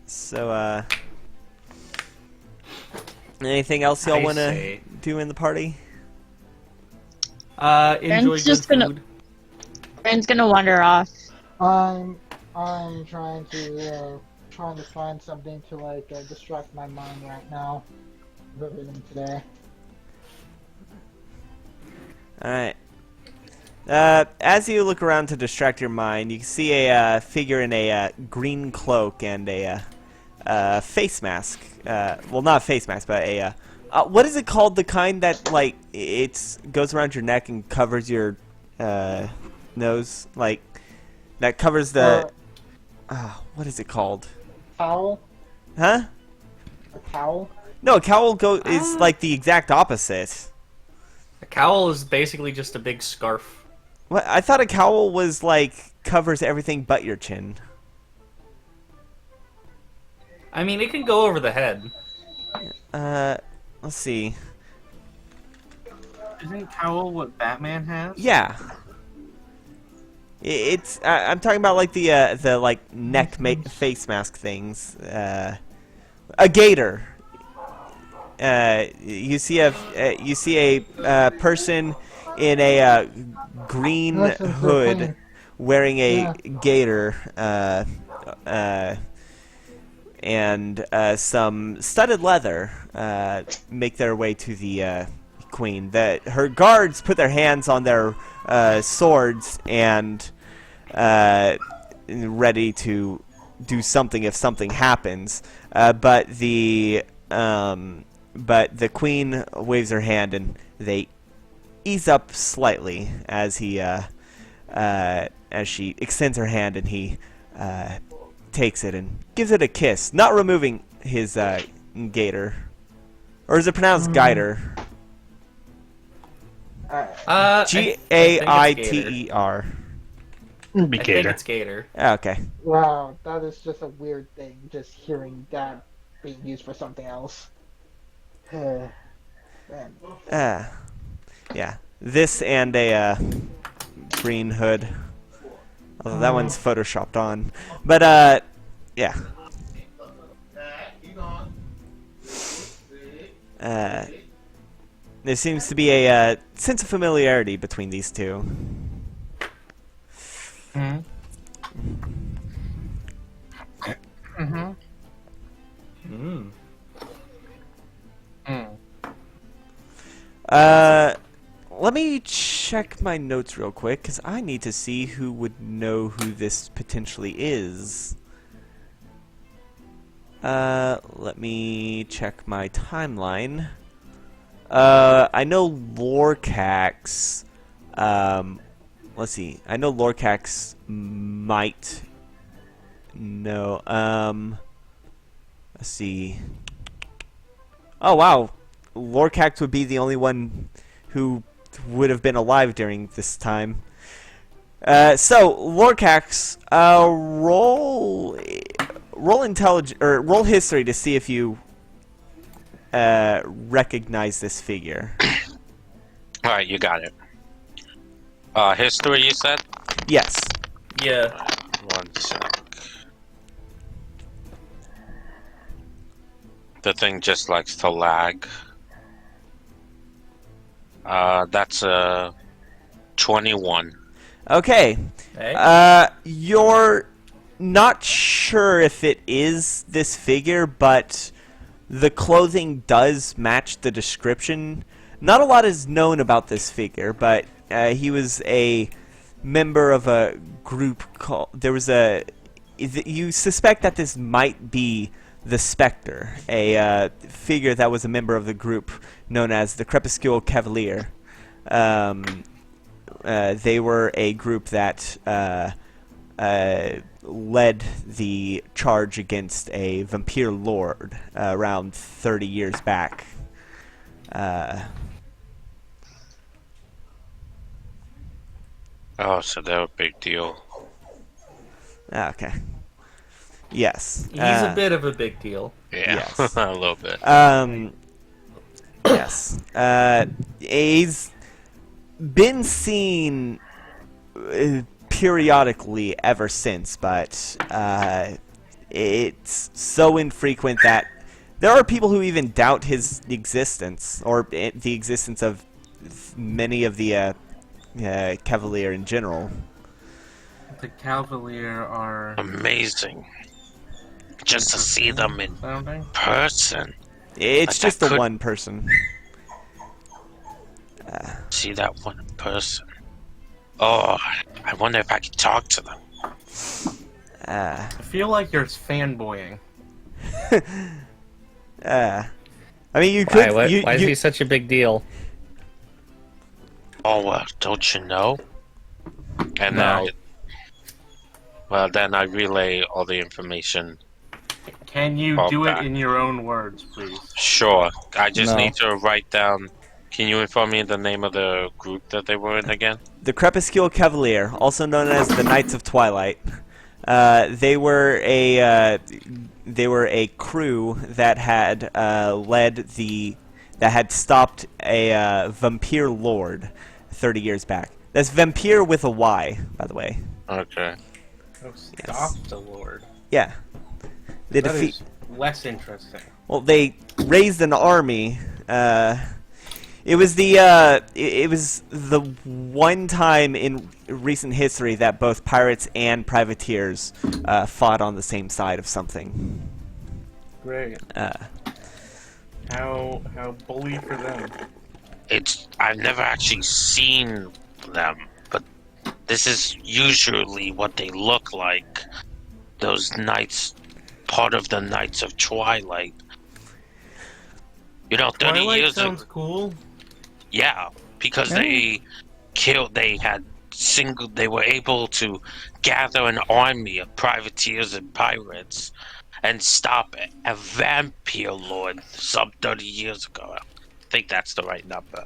Speaker 1: So, anything else y'all
Speaker 3: I
Speaker 1: want to
Speaker 3: say-
Speaker 1: do in the party?
Speaker 3: Enjoy good
Speaker 5: just gonna-
Speaker 3: food.
Speaker 5: Varen's gonna wander off.
Speaker 6: I'm trying to find something to like distract my mind right now. Of everything today.
Speaker 1: Alright. As you look around to distract your mind, you can see a figure in a green cloak and a face mask. Well, not a face mask, but a... what is it called? The kind that, like, it goes around your neck and covers your nose? Like, that covers the... what is it called?
Speaker 6: Cowl?
Speaker 1: Huh?
Speaker 6: A cowl?
Speaker 1: No, a cowl is like the exact opposite.
Speaker 3: A cowl is basically just a big scarf.
Speaker 1: What? I thought a cowl was like covers everything but your chin.
Speaker 3: I mean, it can go over the head.
Speaker 1: Let's see.
Speaker 2: Isn't cowl what Batman has?
Speaker 1: Yeah. It's I'm talking about like the like neck face mask things. A gator. You see a person in a green hood wearing a gator and some studded leather make their way to the queen. Her guards put their hands on their swords and ready to do something if something happens. But the queen waves her hand and they ease up slightly as she extends her hand and he takes it and gives it a kiss, not removing his gaiter. Or is it pronounced gaiter? Gaiter.
Speaker 3: I think
Speaker 7: Gator.
Speaker 3: it's gator.
Speaker 1: Okay.
Speaker 6: Wow, that is just a weird thing, just hearing that being used for something else. Man.
Speaker 1: Yeah. This and a green hood. Although that one's photoshopped on. But, yeah. There seems to be a sense of familiarity between these two.
Speaker 2: Mm-hmm.
Speaker 3: Mm.
Speaker 1: Let me check my notes real quick, because I need to see who would know who this potentially is. Let me check my timeline. I know Lorcax. Let's see. I know Lorcax might know. Let's see. Oh, wow. Lorcax would be the only one who would have been alive during this time. So, Lorcax, roll history to see if you recognize this figure.
Speaker 4: Alright, you got it. History, you said?
Speaker 1: Yes.
Speaker 3: Yeah.
Speaker 4: One sec. The thing just likes to lag. That's 21.
Speaker 1: Okay.
Speaker 3: Hey?
Speaker 1: You're not sure if it is this figure, but the clothing does match the description. Not a lot is known about this figure, but he was a member of a group called... You suspect that this might be the Spectre, a figure that was a member of the group known as the Crepuscule Cavalier. They were a group that led the charge against a vampire lord around 30 years back.
Speaker 4: Oh, so they're a big deal.
Speaker 1: Okay. Yes.
Speaker 3: He's a bit of a big deal.
Speaker 4: Yeah,
Speaker 1: Yes.
Speaker 4: a little bit.
Speaker 1: Yes. He's been seen periodically ever since, but it's so infrequent that there are people who even doubt his existence, or the existence of many of the Cavalier in general.
Speaker 2: The Cavalier are
Speaker 4: Amazing. Just to see them in
Speaker 2: sounding.
Speaker 4: person.
Speaker 1: It's
Speaker 4: Like,
Speaker 1: just
Speaker 4: that
Speaker 1: the
Speaker 4: could-
Speaker 1: one person.
Speaker 4: See that one person. Oh, I wonder if I could talk to them.
Speaker 2: I feel like you're fanboying.
Speaker 1: I mean, you could.
Speaker 3: Why
Speaker 1: you,
Speaker 3: is
Speaker 1: you-
Speaker 3: he such a big deal?
Speaker 4: Oh, don't you know? And
Speaker 3: No.
Speaker 4: then I relay all the information.
Speaker 2: Can you
Speaker 4: Well,
Speaker 2: do it
Speaker 4: that-
Speaker 2: in your own words, please?
Speaker 4: Sure. I just
Speaker 3: No.
Speaker 4: need to write down. Can you inform me the name of the group that they were in again?
Speaker 1: The Crepuscule Cavalier, also known as the Knights of Twilight. They were a crew that had that had stopped a vampire lord 30 years back. That's vampire with a Y, by the way.
Speaker 4: Okay.
Speaker 2: Oh, stop the Lord.
Speaker 1: Yeah. They
Speaker 2: That
Speaker 1: defeat.
Speaker 2: is less interesting.
Speaker 1: Well, they raised an army. It was the one time in recent history that both pirates and privateers fought on the same side of something.
Speaker 2: Great. How bully for them.
Speaker 4: I've never actually seen them, but this is usually what they look like. Those knights, part of the Knights of Twilight. You know, 30
Speaker 2: Twilight
Speaker 4: years ago.
Speaker 2: sounds cool.
Speaker 4: Yeah, because they were able to gather an army of privateers and pirates and stop a vampire lord some 30 years ago. I think that's the right number.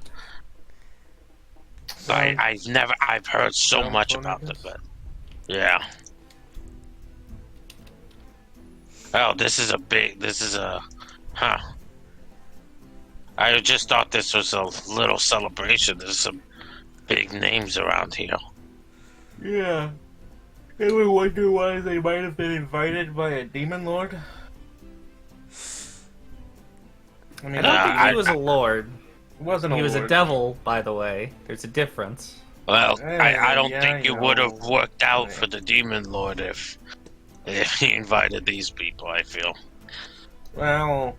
Speaker 4: But I've heard so
Speaker 2: sounds
Speaker 4: much
Speaker 2: fun, I
Speaker 4: about them,
Speaker 2: guess.
Speaker 4: but yeah. Oh, this is huh. I just thought this was a little celebration. There's some big names around here.
Speaker 2: Yeah. I would wonder why they might have been invited by a demon lord. I mean,
Speaker 3: I don't think
Speaker 4: I-
Speaker 3: he was a lord.
Speaker 2: it wasn't a
Speaker 3: He was a
Speaker 2: lord.
Speaker 3: devil, by the way. There's a difference.
Speaker 4: Well, I don't
Speaker 2: yeah,
Speaker 4: think
Speaker 2: you
Speaker 4: it would have
Speaker 2: know.
Speaker 4: worked out
Speaker 2: Yeah.
Speaker 4: for the Demon Lord if he invited these people, I feel.
Speaker 2: Well,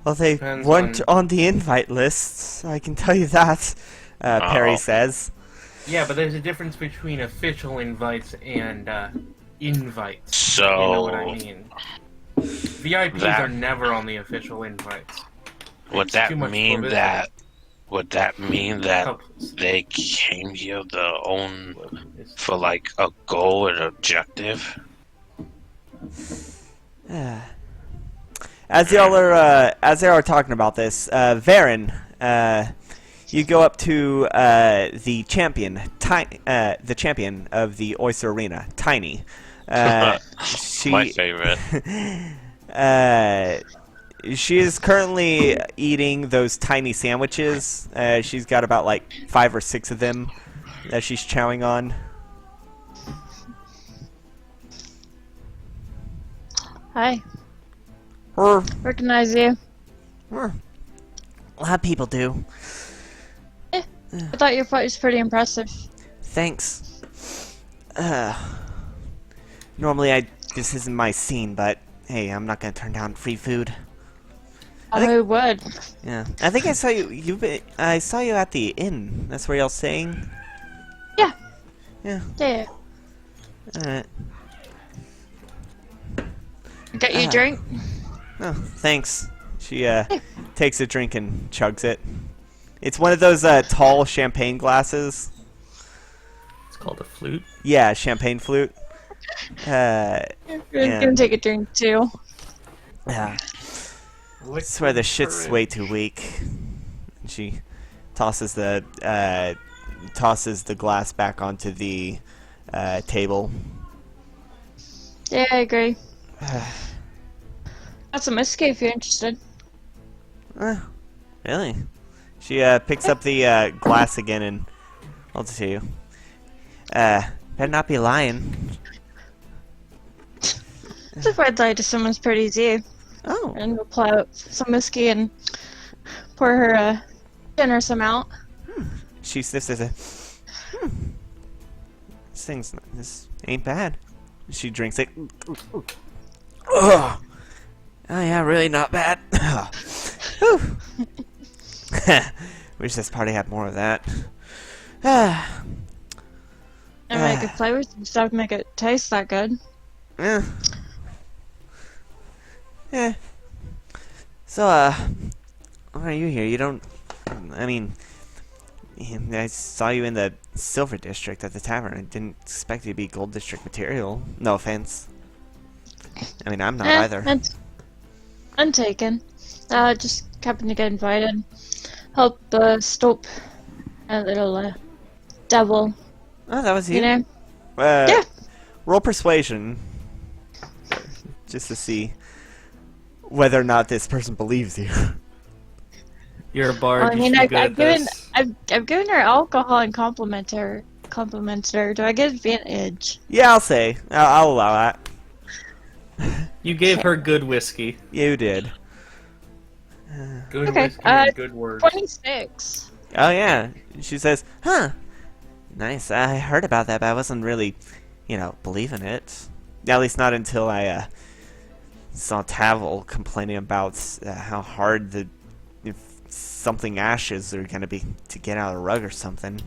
Speaker 1: Well, they
Speaker 2: Depends
Speaker 1: weren't on the invite list. I can tell you that. Perry
Speaker 4: Oh.
Speaker 1: says.
Speaker 2: yeah, but there's a difference between official invites and invites.
Speaker 4: So,
Speaker 2: You know what I mean? VIPs
Speaker 4: That-
Speaker 2: are never on the official invites.
Speaker 4: would
Speaker 2: It's
Speaker 4: that
Speaker 2: too much
Speaker 4: mean
Speaker 2: publicity.
Speaker 4: that? Would that mean that
Speaker 2: Publicity.
Speaker 4: they came here
Speaker 2: It's-
Speaker 4: for like a goal and objective?
Speaker 1: As y'all are as they are talking about this, Varen, you go up to the champion of the Oyster Arena, Tiny. She
Speaker 4: My favorite.
Speaker 1: she is currently eating those tiny sandwiches. She's got about like 5 or 6 of them that she's chowing on.
Speaker 5: Hi.
Speaker 1: Her,
Speaker 5: Recognize you.
Speaker 1: a lot of people do.
Speaker 5: I thought your fight was pretty impressive.
Speaker 1: Thanks. Normally this isn't my scene, but hey, I'm not gonna turn down free food.
Speaker 5: Who would?
Speaker 1: Yeah, I think I saw you. I saw you at the inn. That's where y'all staying.
Speaker 5: Yeah.
Speaker 1: Yeah.
Speaker 5: Yeah.
Speaker 1: All right.
Speaker 5: Get you a drink?
Speaker 1: Oh, thanks. She takes a drink and chugs it. It's one of those tall champagne glasses.
Speaker 3: It's called a flute.
Speaker 1: Yeah, champagne flute.
Speaker 5: You're
Speaker 1: Yeah.
Speaker 5: gonna take a drink too.
Speaker 1: I swear the shit's way too weak. And she tosses the glass back onto the table.
Speaker 5: Yeah, I agree. Got some whiskey if you're interested.
Speaker 1: Really? She picks up the glass again and holds it to you. Better not be lying.
Speaker 5: It's a red light to someone's pretty as you.
Speaker 1: Oh.
Speaker 5: And we'll pull out some whiskey and pour her a generous amount.
Speaker 1: She sniffs it. This ain't bad. She drinks it. Ugh. Oh yeah, really not bad. Whew. Wish this party had more of that. Ah.
Speaker 5: And I could play with some stuff, make it taste that good.
Speaker 1: Yeah. Yeah. So, why are you here? You don't... I mean... I saw you in the Silver District at the tavern. I didn't expect you to be Gold District material. No offense. I mean, I'm not either.
Speaker 5: I'm taken. Just happened to get invited. Help stop a little devil.
Speaker 1: Oh, that was you?
Speaker 5: You know?
Speaker 1: Yeah. Roll persuasion. Just to see whether or not this person believes you.
Speaker 3: You're a bard.
Speaker 5: Well, I mean,
Speaker 3: you should be good at this.
Speaker 5: I've given her alcohol and complimented her. Do I get advantage?
Speaker 1: Yeah, I'll say. I'll allow that.
Speaker 3: You gave her good whiskey.
Speaker 1: You did.
Speaker 2: Good
Speaker 5: Okay,
Speaker 2: whiskey and good words.
Speaker 5: 26.
Speaker 1: Oh, yeah. She says, huh. Nice. I heard about that, but I wasn't really, believing it. At least not until I saw Tavel complaining about how hard if something ashes are going to be to get out of the rug or something.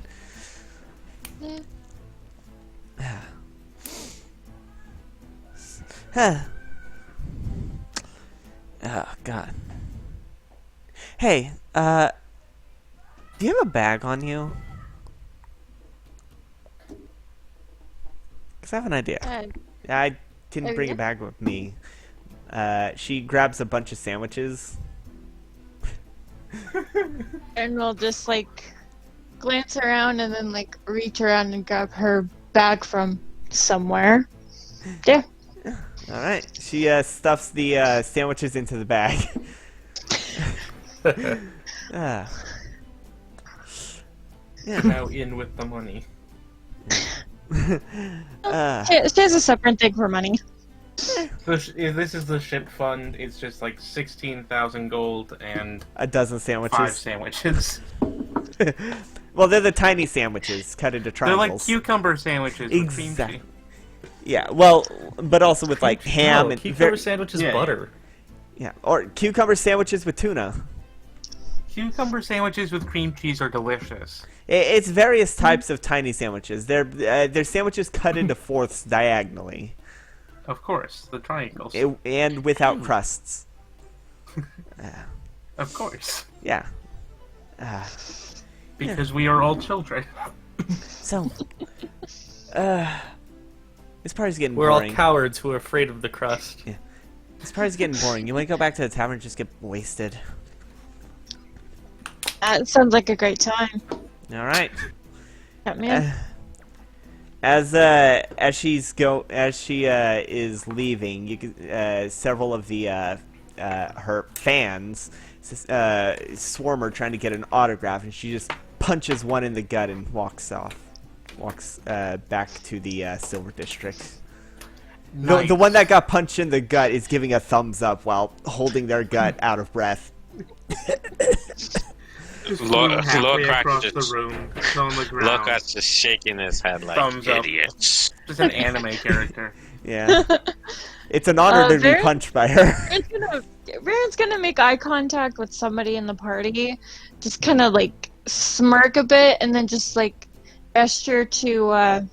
Speaker 5: Yeah.
Speaker 1: Oh, God. Hey, do you have a bag on you? Because I have an idea. I didn't bring a bag with me. She grabs a bunch of sandwiches.
Speaker 5: And we'll just, glance around and then, reach around and grab her bag from somewhere. Yeah.
Speaker 1: Alright. She stuffs the sandwiches into the bag. Yeah.
Speaker 2: Now in with the money.
Speaker 5: She has a separate thing for money.
Speaker 2: This is the ship fund. It's just 16,000 gold and
Speaker 1: A dozen sandwiches.
Speaker 2: 5 sandwiches.
Speaker 1: Well, they're the tiny sandwiches cut into
Speaker 2: They're
Speaker 1: triangles.
Speaker 2: like cucumber sandwiches with cream
Speaker 1: Exactly.
Speaker 2: cheese.
Speaker 1: Yeah, well, but also with ham
Speaker 3: No,
Speaker 1: and
Speaker 3: cucumber sandwich is
Speaker 2: Yeah.
Speaker 3: butter.
Speaker 1: yeah, or cucumber sandwiches with tuna.
Speaker 2: Cucumber sandwiches with cream cheese are delicious.
Speaker 1: It's various types of tiny sandwiches. They're sandwiches cut into fourths diagonally,
Speaker 2: Of course, the triangles.
Speaker 1: and without crusts.
Speaker 2: Of course.
Speaker 1: Yeah.
Speaker 2: Because we are all children.
Speaker 1: So, this party's getting
Speaker 3: We're all
Speaker 1: boring.
Speaker 3: cowards who are afraid of the crust.
Speaker 1: This party's getting boring. You want to go back to the tavern and just get wasted?
Speaker 5: That sounds like a great time.
Speaker 1: All right.
Speaker 5: Got me in.
Speaker 1: As she is leaving, you can several of the her fans swarm her trying to get an autograph, and she just punches one in the gut and walks off. Walks back to the Silver District.
Speaker 2: Nice.
Speaker 1: The one that got punched in the gut is giving a thumbs up while holding their gut out of breath.
Speaker 2: Just
Speaker 4: Look
Speaker 2: halfway
Speaker 4: at
Speaker 2: across
Speaker 4: it.
Speaker 2: the room. It's on the ground.
Speaker 4: Look at just shaking his head like
Speaker 2: Thumbs up.
Speaker 4: idiots.
Speaker 2: Just an anime character.
Speaker 1: Yeah. It's an honor to be
Speaker 5: Very-
Speaker 1: punched by her.
Speaker 5: Baron's gonna make eye contact with somebody in the party, just kind of smirk a bit, and then just gesture to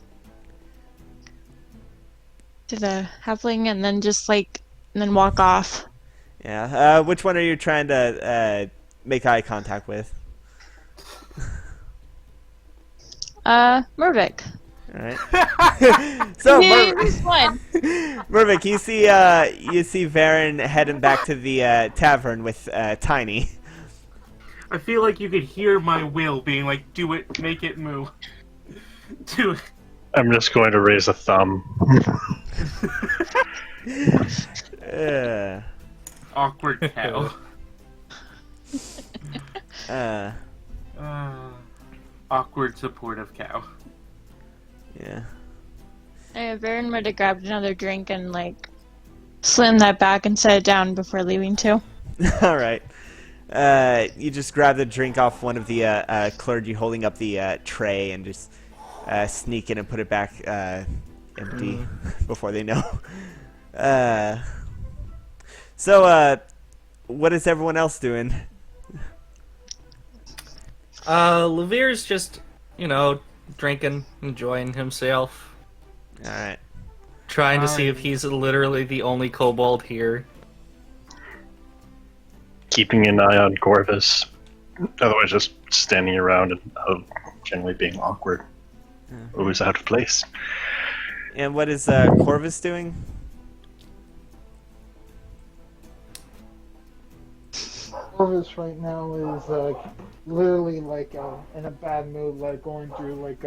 Speaker 5: the halfling, and then just and then walk off.
Speaker 1: Yeah. Which one are you trying to make eye contact with?
Speaker 5: Mervik.
Speaker 1: All right. So,
Speaker 5: Who's one?
Speaker 1: Mervik, you see Varen heading back to the tavern with Tiny.
Speaker 2: I feel like you could hear my will being like, do it, make it move. Do it.
Speaker 7: I'm just going to raise a thumb.
Speaker 2: Awkward cow. Awkward supportive cow.
Speaker 1: Yeah.
Speaker 5: Baron might have grabbed another drink and slam that back and set it down before leaving too.
Speaker 1: All right. You just grab the drink off one of the clergy holding up the tray and just sneak in and put it back empty before they know. So, what is everyone else doing?
Speaker 3: Levere's just, drinking, enjoying himself,
Speaker 1: All right.
Speaker 3: trying to see if he's literally the only kobold here.
Speaker 7: Keeping an eye on Corvus. Otherwise, just standing around and generally being awkward. Always out of place.
Speaker 1: And what is Corvus doing?
Speaker 6: Corvus right now is literally in a bad mood, going through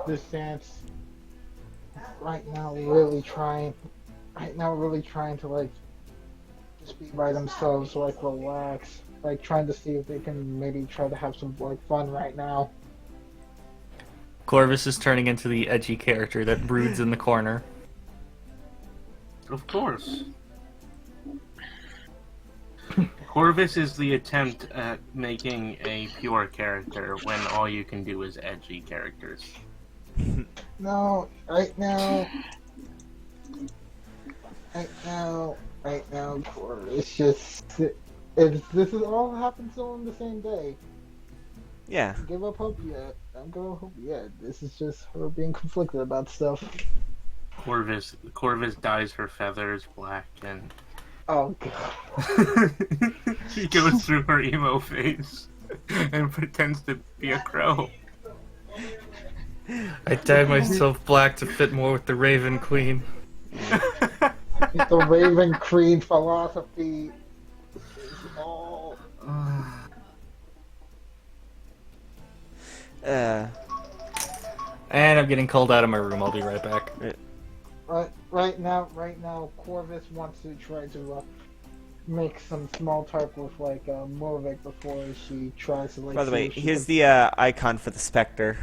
Speaker 6: this dance. Right now, really trying to just be by themselves, relax, trying to see if they can maybe try to have some fun right now.
Speaker 3: Corvus is turning into the edgy character that broods in the corner.
Speaker 2: Of course. Corvus is the attempt at making a pure character when all you can do is edgy characters.
Speaker 6: No, right now, Corvus this is all happens all in the same day.
Speaker 1: Yeah.
Speaker 6: Don't give up hope yet. Don't give up hope yet. This is just her being conflicted about stuff.
Speaker 2: Corvus dyes her feathers black and
Speaker 6: Oh god.
Speaker 2: she goes through her emo phase and pretends to be a crow.
Speaker 3: I dyed myself black to fit more with the Raven Queen.
Speaker 6: The Raven Queen philosophy is all.
Speaker 3: And I'm getting called out of my room. I'll be right back.
Speaker 6: Right now, Corvus wants to try to make some small talk with Morvic before she tries to
Speaker 1: By the
Speaker 6: see
Speaker 1: way,
Speaker 6: if she
Speaker 1: here's
Speaker 6: can...
Speaker 1: the icon for the Spectre.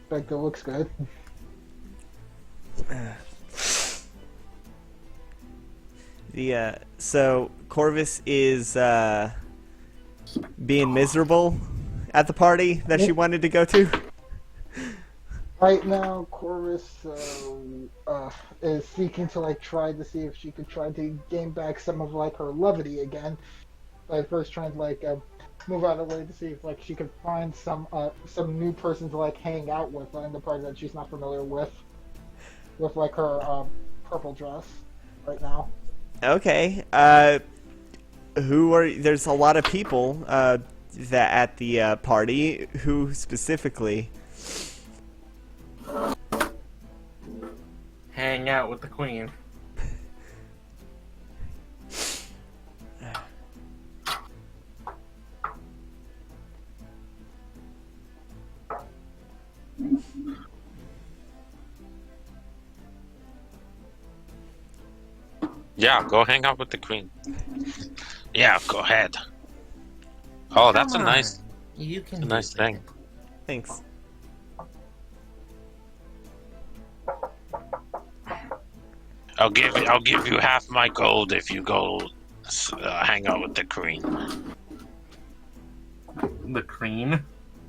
Speaker 6: Spectre looks good.
Speaker 1: So Corvus is being miserable at the party that she wanted to go to.
Speaker 6: Right now, Corvus is seeking to try to see if she could try to gain back some of her levity again. By first trying to move out of the way to see if she could find some new person to hang out with in the party that she's not familiar with her purple dress right now.
Speaker 1: Okay. There's a lot of people that at the party. Who specifically?
Speaker 2: Hang out with the queen.
Speaker 4: Yeah, go hang out with the queen. Yeah, go ahead. Oh, that's a nice thing.
Speaker 1: Thanks.
Speaker 4: I'll give you half my gold if you go hang out with the queen.
Speaker 2: The queen?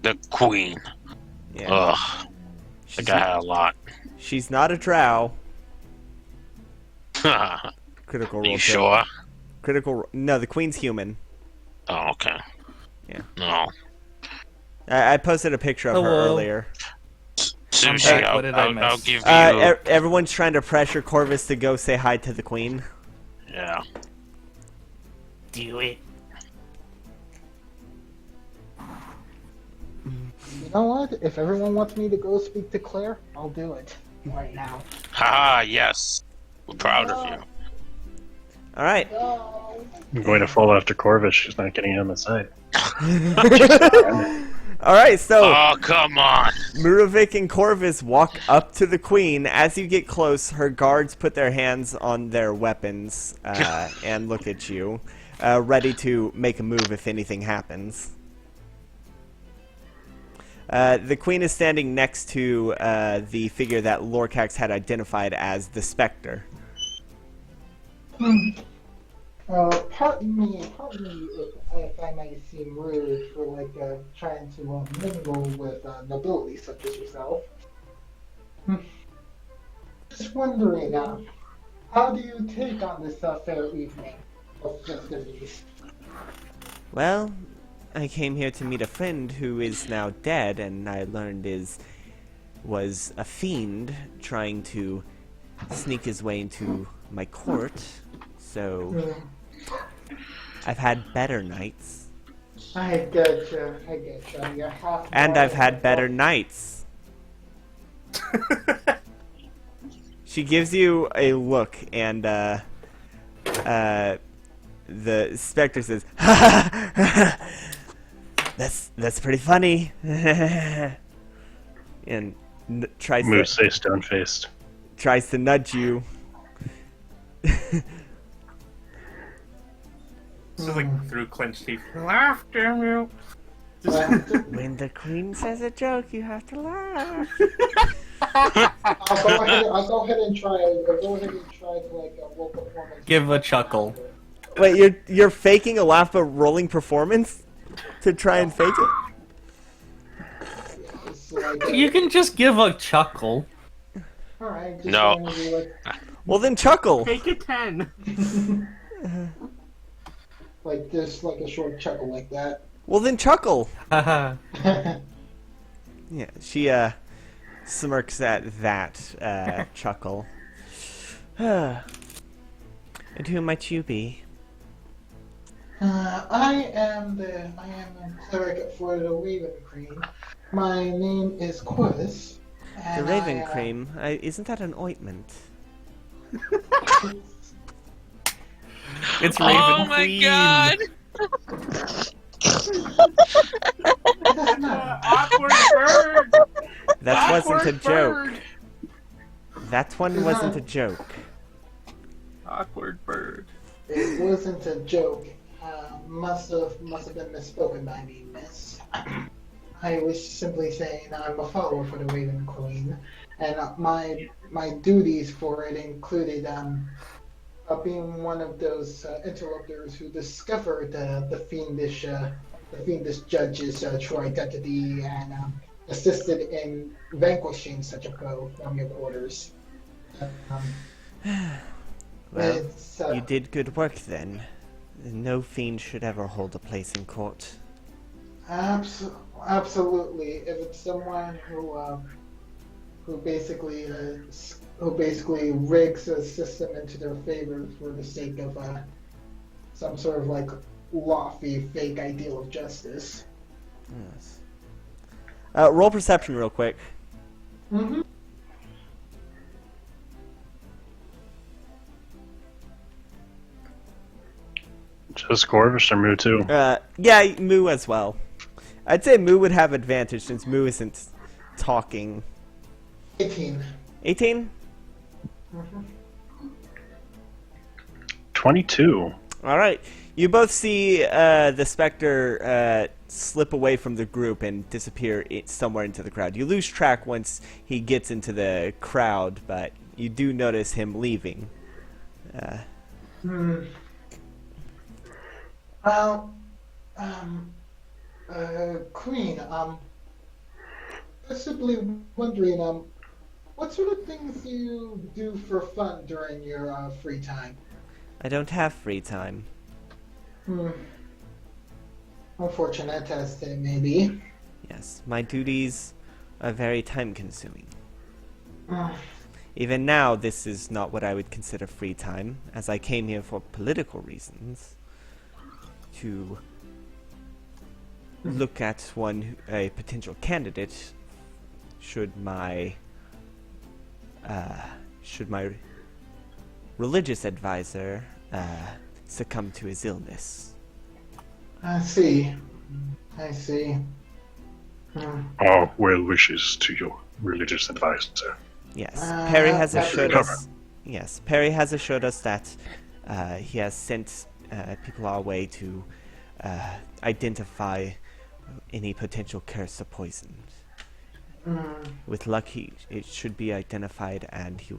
Speaker 4: The queen.
Speaker 1: Yeah.
Speaker 4: Ugh. I think I had a lot.
Speaker 1: She's not a drow. Critical
Speaker 4: Are
Speaker 1: role.
Speaker 4: you sure?
Speaker 1: No, the queen's human.
Speaker 4: Oh, okay.
Speaker 1: Yeah.
Speaker 4: No.
Speaker 1: I posted a picture of her earlier.
Speaker 4: Sushi,
Speaker 3: back. What did I miss?
Speaker 4: I'll give you...
Speaker 1: Everyone's trying to pressure Corvus to go say hi to the queen.
Speaker 4: Yeah.
Speaker 3: Do it.
Speaker 6: You know what? If everyone wants me to go speak to Claire, I'll do it right now.
Speaker 4: Haha, yes. We're proud of you.
Speaker 1: All right.
Speaker 7: I'm going to fall after Corvus. She's not getting on the side.
Speaker 1: All right. So
Speaker 4: Oh, come on.
Speaker 1: Murovic and Corvus walk up to the queen. As you get close, her guards put their hands on their weapons and look at you, ready to make a move if anything happens. The queen is standing next to the figure that Lorcax had identified as the Spectre.
Speaker 6: Pardon me if I might seem rude for trying to mingle with nobility such as yourself. Just wondering, how do you take on this fair evening of festivities?
Speaker 1: Well, I came here to meet a friend who is now dead, and I learned was a fiend trying to sneak his way into my court. So I've had better nights.
Speaker 6: I get you. You're half
Speaker 1: And I've had better
Speaker 6: night.
Speaker 1: nights. She gives you a look, and the specter says, "That's pretty funny," and tries
Speaker 7: Moo
Speaker 1: to
Speaker 7: stays stone-faced.
Speaker 1: nudge you.
Speaker 2: Just like through clenched teeth. Laughter, Mew.
Speaker 1: When the queen says a joke, you have to laugh.
Speaker 6: I'll go ahead and try to like roll performance.
Speaker 3: Give a chuckle.
Speaker 1: Wait, you're faking a laugh but rolling performance to try and fake it?
Speaker 6: It's like,
Speaker 3: You can just give a chuckle.
Speaker 6: alright, just
Speaker 4: No.
Speaker 6: trying to be like,
Speaker 1: Well, then chuckle.
Speaker 2: Take a 10.
Speaker 6: like just like a short chuckle like that.
Speaker 1: Well, then chuckle.
Speaker 3: Haha.
Speaker 1: Yeah, she smirks at that chuckle. And who might you be?
Speaker 6: I am a cleric for the Raven Queen. My name is Corvus.
Speaker 1: The Raven Cream. Isn't that an ointment?
Speaker 3: It's Raven
Speaker 4: Oh my
Speaker 3: Queen.
Speaker 4: god!
Speaker 2: Awkward bird.
Speaker 1: That wasn't a
Speaker 2: Awkward
Speaker 1: joke.
Speaker 2: bird.
Speaker 1: That one wasn't a joke.
Speaker 2: Awkward bird.
Speaker 6: It wasn't a joke. Must have been misspoken by me, miss. I was simply saying I'm a follower for the Raven Queen, and my duties for it included being one of those interlopers who discovered the fiendish judge's true identity and assisted in vanquishing such a foe from your quarters.
Speaker 1: Well,
Speaker 6: It's,
Speaker 1: you did good work then. No fiend should ever hold a place in court.
Speaker 6: Absolutely. If it's someone who basically rigs a system into their favor for the sake of some sort of like lofty fake ideal of justice.
Speaker 1: Yes. Roll perception real quick.
Speaker 6: Mm-hmm.
Speaker 7: Just Corvus or Moo too?
Speaker 1: Yeah, Moo as well. I'd say Moo would have advantage since Moo isn't talking.
Speaker 6: 18.
Speaker 1: 18?
Speaker 7: 22.
Speaker 1: Alright. You both see the Spectre slip away from the group and disappear somewhere into the crowd. You lose track once he gets into the crowd, but you do notice him leaving.
Speaker 6: Well, Queen, just simply wondering, what sort of things do you do for fun during your free time?
Speaker 1: I don't have free time.
Speaker 6: Unfortunate as it may be.
Speaker 1: Yes, my duties are very time-consuming. Even now, this is not what I would consider free time, as I came here for political reasons. To look at a potential candidate should my religious advisor succumb to his illness.
Speaker 6: I see.
Speaker 7: Our well wishes to your religious advisor.
Speaker 1: Yes, Perry has
Speaker 6: that's
Speaker 1: assured
Speaker 7: cover.
Speaker 1: us. Yes, Perry has assured us that he has sent people our way to identify any potential curse or poison. With luck, it should be identified, and he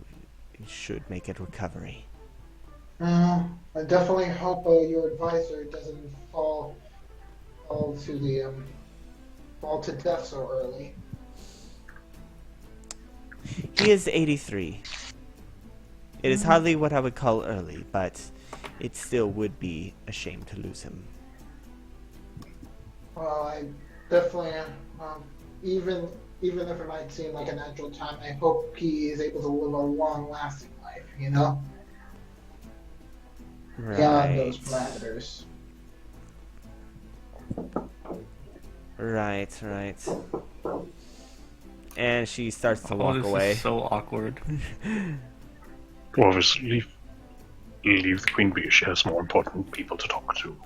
Speaker 1: should make a recovery.
Speaker 6: I definitely hope your advisor doesn't fall to death so early.
Speaker 1: He is 83. It is hardly what I would call early, but it still would be a shame to lose him.
Speaker 6: Well, I definitely, even even if it might seem like a natural time, I hope he is able to live a long-lasting life. You know, beyond those
Speaker 1: Right.
Speaker 6: parameters.
Speaker 1: Right. And she starts to
Speaker 3: Oh,
Speaker 1: walk
Speaker 3: this
Speaker 1: away.
Speaker 3: is so awkward.
Speaker 7: Corvus, leave the Queen be. She has more important people to talk to.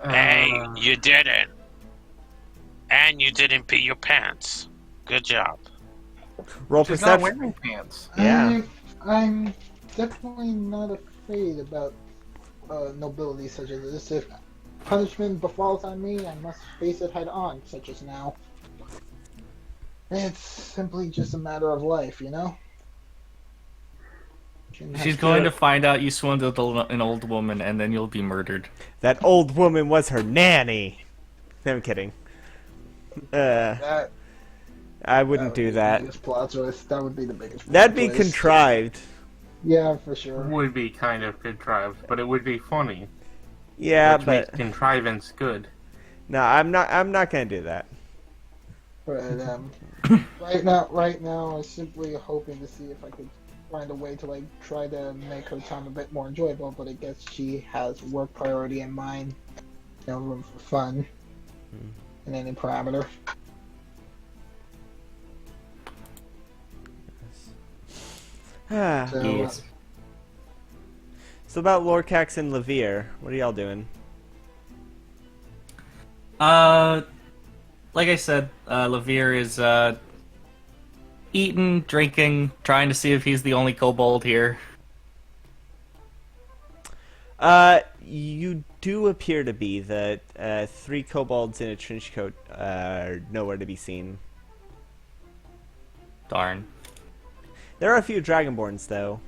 Speaker 4: Hey, you didn't. And you didn't pee your pants. Good job.
Speaker 1: Roll
Speaker 2: She's not
Speaker 1: perception.
Speaker 2: wearing pants.
Speaker 1: Yeah.
Speaker 6: I'm definitely not afraid about nobility such as this. If punishment befalls on me, I must face it head on, such as now. It's simply just a matter of life, you know?
Speaker 3: She's going to find out you swindled an old woman, and then you'll be murdered.
Speaker 1: That old woman was her nanny. I'm kidding.
Speaker 6: That
Speaker 1: I wouldn't do
Speaker 6: The
Speaker 1: that.
Speaker 6: biggest plot twist. That would be the biggest plot
Speaker 1: That'd be
Speaker 6: twist.
Speaker 1: contrived.
Speaker 6: Yeah, for sure.
Speaker 2: Would be kind of contrived, but it would be funny.
Speaker 1: Yeah,
Speaker 2: which
Speaker 1: but
Speaker 2: makes contrivance good.
Speaker 1: no, I'm not gonna do that.
Speaker 6: But right now, I'm simply hoping to see if I could find a way to like try to make her time a bit more enjoyable. But I guess she has work priority in mind. No room for fun in any parameter. So,
Speaker 3: Yes.
Speaker 1: So about Lorcax and Levere, what are y'all doing?
Speaker 3: Like I said, Levere is eating, drinking, trying to see if he's the only kobold here.
Speaker 1: You do appear to be. The 3 kobolds in a trench coat are nowhere to be seen.
Speaker 3: Darn.
Speaker 1: There are a few Dragonborns, though.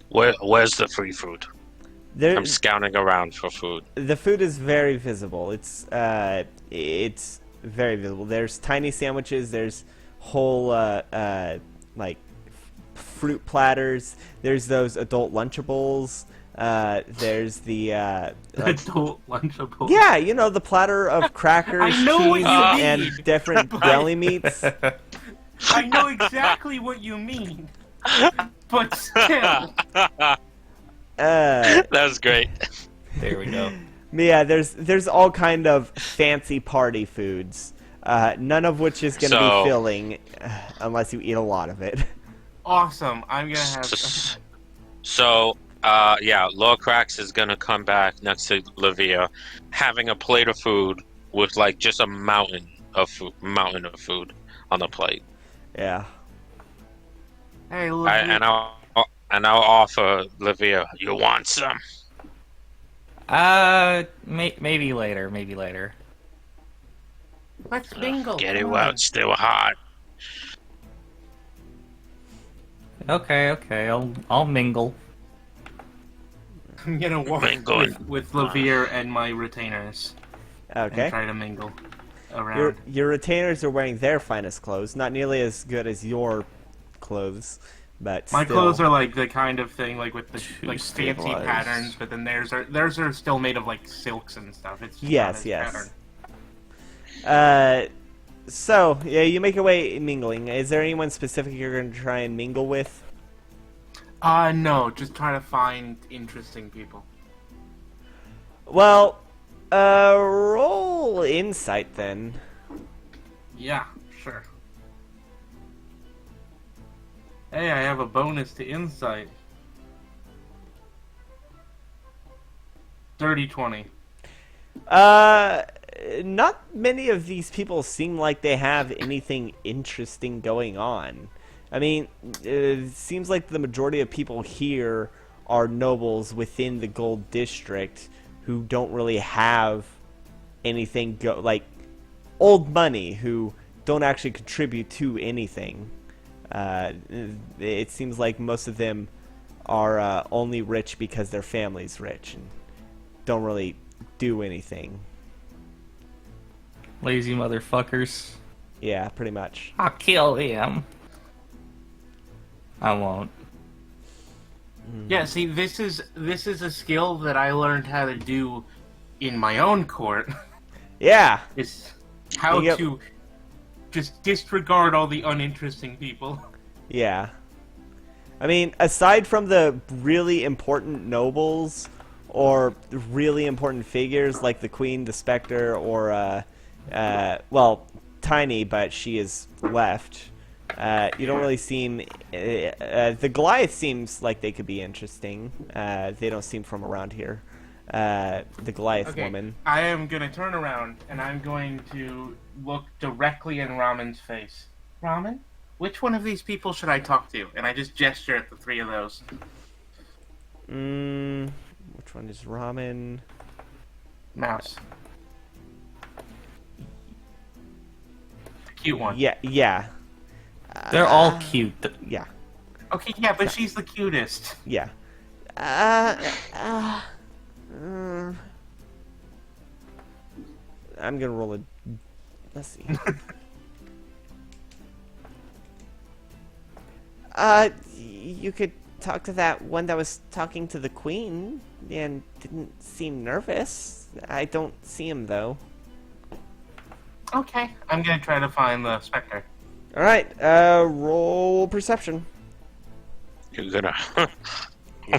Speaker 4: Where's the free food?
Speaker 1: There,
Speaker 4: I'm scouting around for food.
Speaker 1: the food is very visible. It's very visible. There's tiny sandwiches. There's whole like fruit platters. There's those adult Lunchables. There's the like,
Speaker 2: Adult Lunchable.
Speaker 1: yeah, you know, the platter of crackers,
Speaker 2: I know what
Speaker 1: cheese,
Speaker 2: you
Speaker 1: and
Speaker 2: mean,
Speaker 1: different
Speaker 2: but-
Speaker 1: deli meats.
Speaker 2: I know exactly what you mean. But still.
Speaker 4: That was great.
Speaker 3: There we go.
Speaker 1: Yeah, there's all kind of fancy party foods. None of which is going to
Speaker 4: So-
Speaker 1: be filling unless you eat a lot of it.
Speaker 2: Awesome. I'm gonna have.
Speaker 4: So, yeah, Lorcrax is gonna come back next to Levia, having a plate of food with like just a mountain of food on the plate.
Speaker 1: Yeah.
Speaker 2: Hey, look.
Speaker 4: And I'll offer Levia, you want some?
Speaker 3: Maybe later. Maybe later.
Speaker 2: Let's mingle.
Speaker 4: Get it
Speaker 2: come
Speaker 4: while
Speaker 2: on.
Speaker 4: it's still hot.
Speaker 3: Okay. I'll mingle.
Speaker 2: I'm gonna walk
Speaker 4: Mingle.
Speaker 2: with Levere and my retainers
Speaker 1: Okay.
Speaker 2: and try to mingle around.
Speaker 1: Your retainers are wearing their finest clothes, not nearly as good as your clothes, but
Speaker 2: My
Speaker 1: still.
Speaker 2: clothes are like the kind of thing like with the
Speaker 3: Too
Speaker 2: like fancy
Speaker 3: stabilized.
Speaker 2: patterns, but then theirs are still made of like silks and stuff. It's just
Speaker 1: Yes,
Speaker 2: not as
Speaker 1: yes.
Speaker 2: patterned.
Speaker 1: So yeah, you make your way mingling. Is there anyone specific you're going to try and mingle with?
Speaker 2: No, just try to find interesting people.
Speaker 1: Well, roll insight then.
Speaker 2: Yeah, sure. Hey, I have a bonus to insight. 30-20.
Speaker 1: Not many of these people seem like they have anything interesting going on. I mean, it seems like the majority of people here are nobles within the Gold District who don't really have anything like old money who don't actually contribute to anything. It seems like most of them are only rich because their family's rich and don't really do anything.
Speaker 3: Lazy motherfuckers.
Speaker 1: Yeah, pretty much.
Speaker 3: I'll kill him. I won't.
Speaker 2: Yeah, see, this is a skill that I learned how to do in my own court.
Speaker 1: Yeah.
Speaker 2: Is how
Speaker 1: Yep.
Speaker 2: to just disregard all the uninteresting people.
Speaker 1: Yeah. I mean, aside from the really important nobles or really important figures like the Queen, the Spectre, or, well, Tiny, but she is left. You don't really seem... the Goliath seems like they could be interesting. They don't seem from around here. The Goliath woman.
Speaker 2: I am going to turn around, and I'm going to look directly in Ramen's face. Ramen? Which one of these people should I talk to? And I just gesture at the three of those.
Speaker 1: Which one is Ramen?
Speaker 2: Mouse. The cute one.
Speaker 1: Yeah.
Speaker 3: They're all cute.
Speaker 1: Yeah.
Speaker 2: Okay, yeah, but she's the cutest.
Speaker 1: Yeah. I'm gonna roll a... Let's see. You could talk to that one that was talking to the Queen and didn't seem nervous. I don't see him, though.
Speaker 2: Okay, I'm gonna try to find the Spectre.
Speaker 1: Alright, roll perception.
Speaker 4: You're gonna. Oh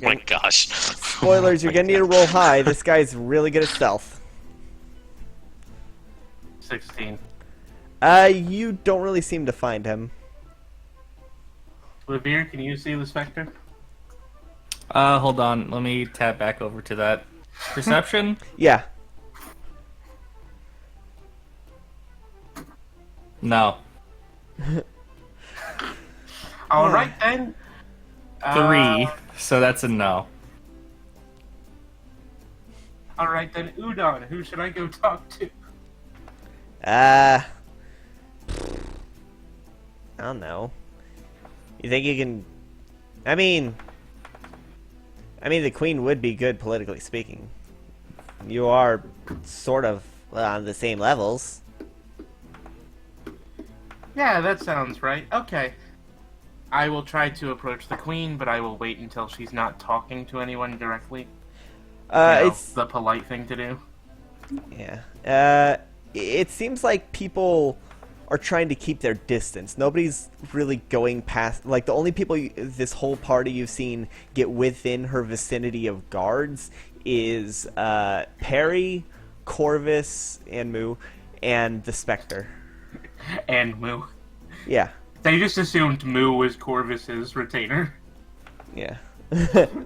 Speaker 4: my gosh.
Speaker 1: Spoilers, you're gonna need to roll high. This guy's really good at stealth.
Speaker 2: 16.
Speaker 1: You don't really seem to find him.
Speaker 2: Lavere, can you see the Spectre?
Speaker 3: Hold on. Let me tab back over to that. Perception?
Speaker 1: Yeah.
Speaker 3: No.
Speaker 2: Alright then.
Speaker 3: 3. So that's a no.
Speaker 2: Alright then, Udon, who should I go talk to?
Speaker 1: I don't know. You think you can... I mean, the Queen would be good, politically speaking. You are sort of on the same levels.
Speaker 2: Yeah, that sounds right. Okay. I will try to approach the Queen, but I will wait until she's not talking to anyone directly.
Speaker 1: It's
Speaker 2: the polite thing to do.
Speaker 1: Yeah. It seems like people are trying to keep their distance. Nobody's really going past... Like, the only people this whole party you've seen get within her vicinity of guards is Perry, Corvus, and Moo, and the Spectre.
Speaker 2: And Moo.
Speaker 1: Yeah.
Speaker 2: They just assumed Moo was Corvus's retainer.
Speaker 1: Yeah.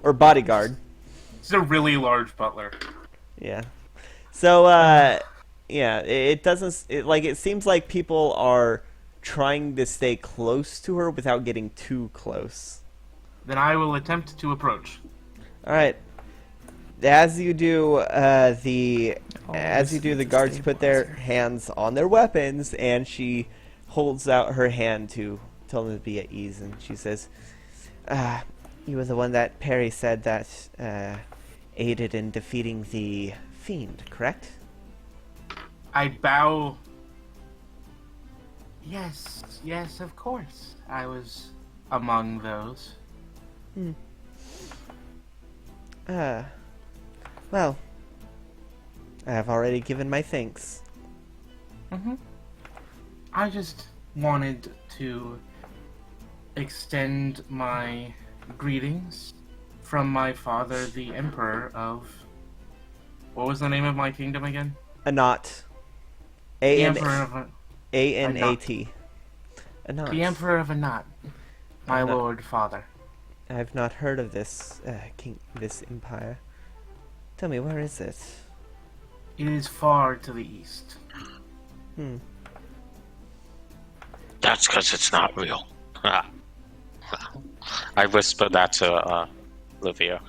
Speaker 1: Or bodyguard.
Speaker 2: He's a really large butler.
Speaker 1: Yeah. So, yeah, it doesn't... it seems like people are trying to stay close to her without getting too close.
Speaker 2: Then I will attempt to approach.
Speaker 1: Alright. As you do, the guards put their hands on their weapons, and she holds out her hand to tell them to be at ease, and she says, you were the one that Perry said that aided in defeating the fiend, correct?
Speaker 2: I bow. Yes, of course. I was among those.
Speaker 1: Well, I have already given my thanks.
Speaker 2: I just wanted to extend my greetings from my father, the Emperor of... What was the name of my kingdom again?
Speaker 1: Anat.
Speaker 2: The Emperor of...
Speaker 1: A-N-A-T. Anat.
Speaker 2: The Emperor of Anat. My
Speaker 1: Anat.
Speaker 2: lord father.
Speaker 1: I've not heard of this, this empire. Tell me, where is it?
Speaker 2: It is far to the east.
Speaker 4: That's because it's not real. I whispered that to Livia.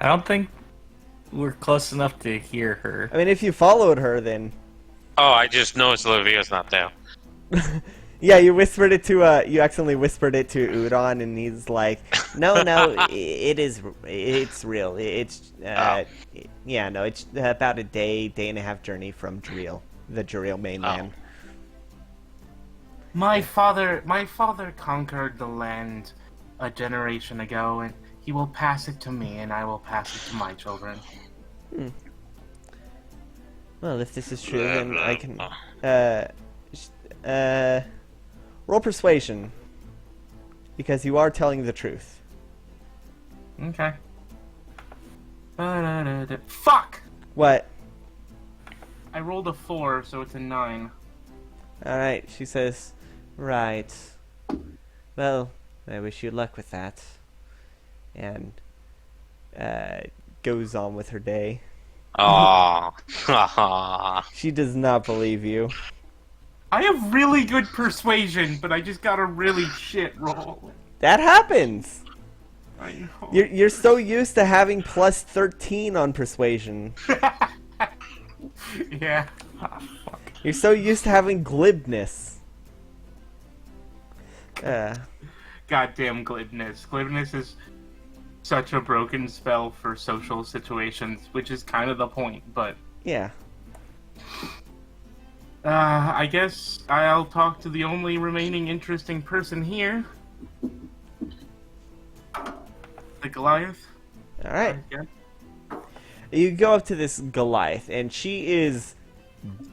Speaker 3: I don't think we're close enough to hear her.
Speaker 1: I mean, if you followed her, then...
Speaker 4: Oh, I just noticed Livia's not there.
Speaker 1: Yeah, you whispered it to, you accidentally whispered it to Udon, and he's like, no, it's real. It's, yeah, no, it's about a day and a half journey from Jariel, the Jariel mainland.
Speaker 2: My father conquered the land a generation ago, and he will pass it to me, and I will pass it to my children.
Speaker 1: Well, if this is true, then I can roll persuasion because you are telling the truth.
Speaker 2: Okay. Fuck!
Speaker 1: What?
Speaker 2: I rolled a 4, so it's a 9.
Speaker 1: All right, she says, right. Well, I wish you luck with that. And goes on with her day.
Speaker 4: Oh.
Speaker 1: She does not believe you.
Speaker 2: I have really good persuasion, but I just got a really shit roll.
Speaker 1: That happens.
Speaker 2: I know.
Speaker 1: You're so used to having plus 13 on persuasion.
Speaker 2: Yeah.
Speaker 1: You're so used to having glibness.
Speaker 2: Goddamn glibness. Glibness is such a broken spell for social situations, which is kind of the point, but...
Speaker 1: Yeah.
Speaker 2: I guess I'll talk to the only remaining interesting person here. The Goliath.
Speaker 1: Alright.
Speaker 2: Yeah.
Speaker 1: You go up to this Goliath, and she is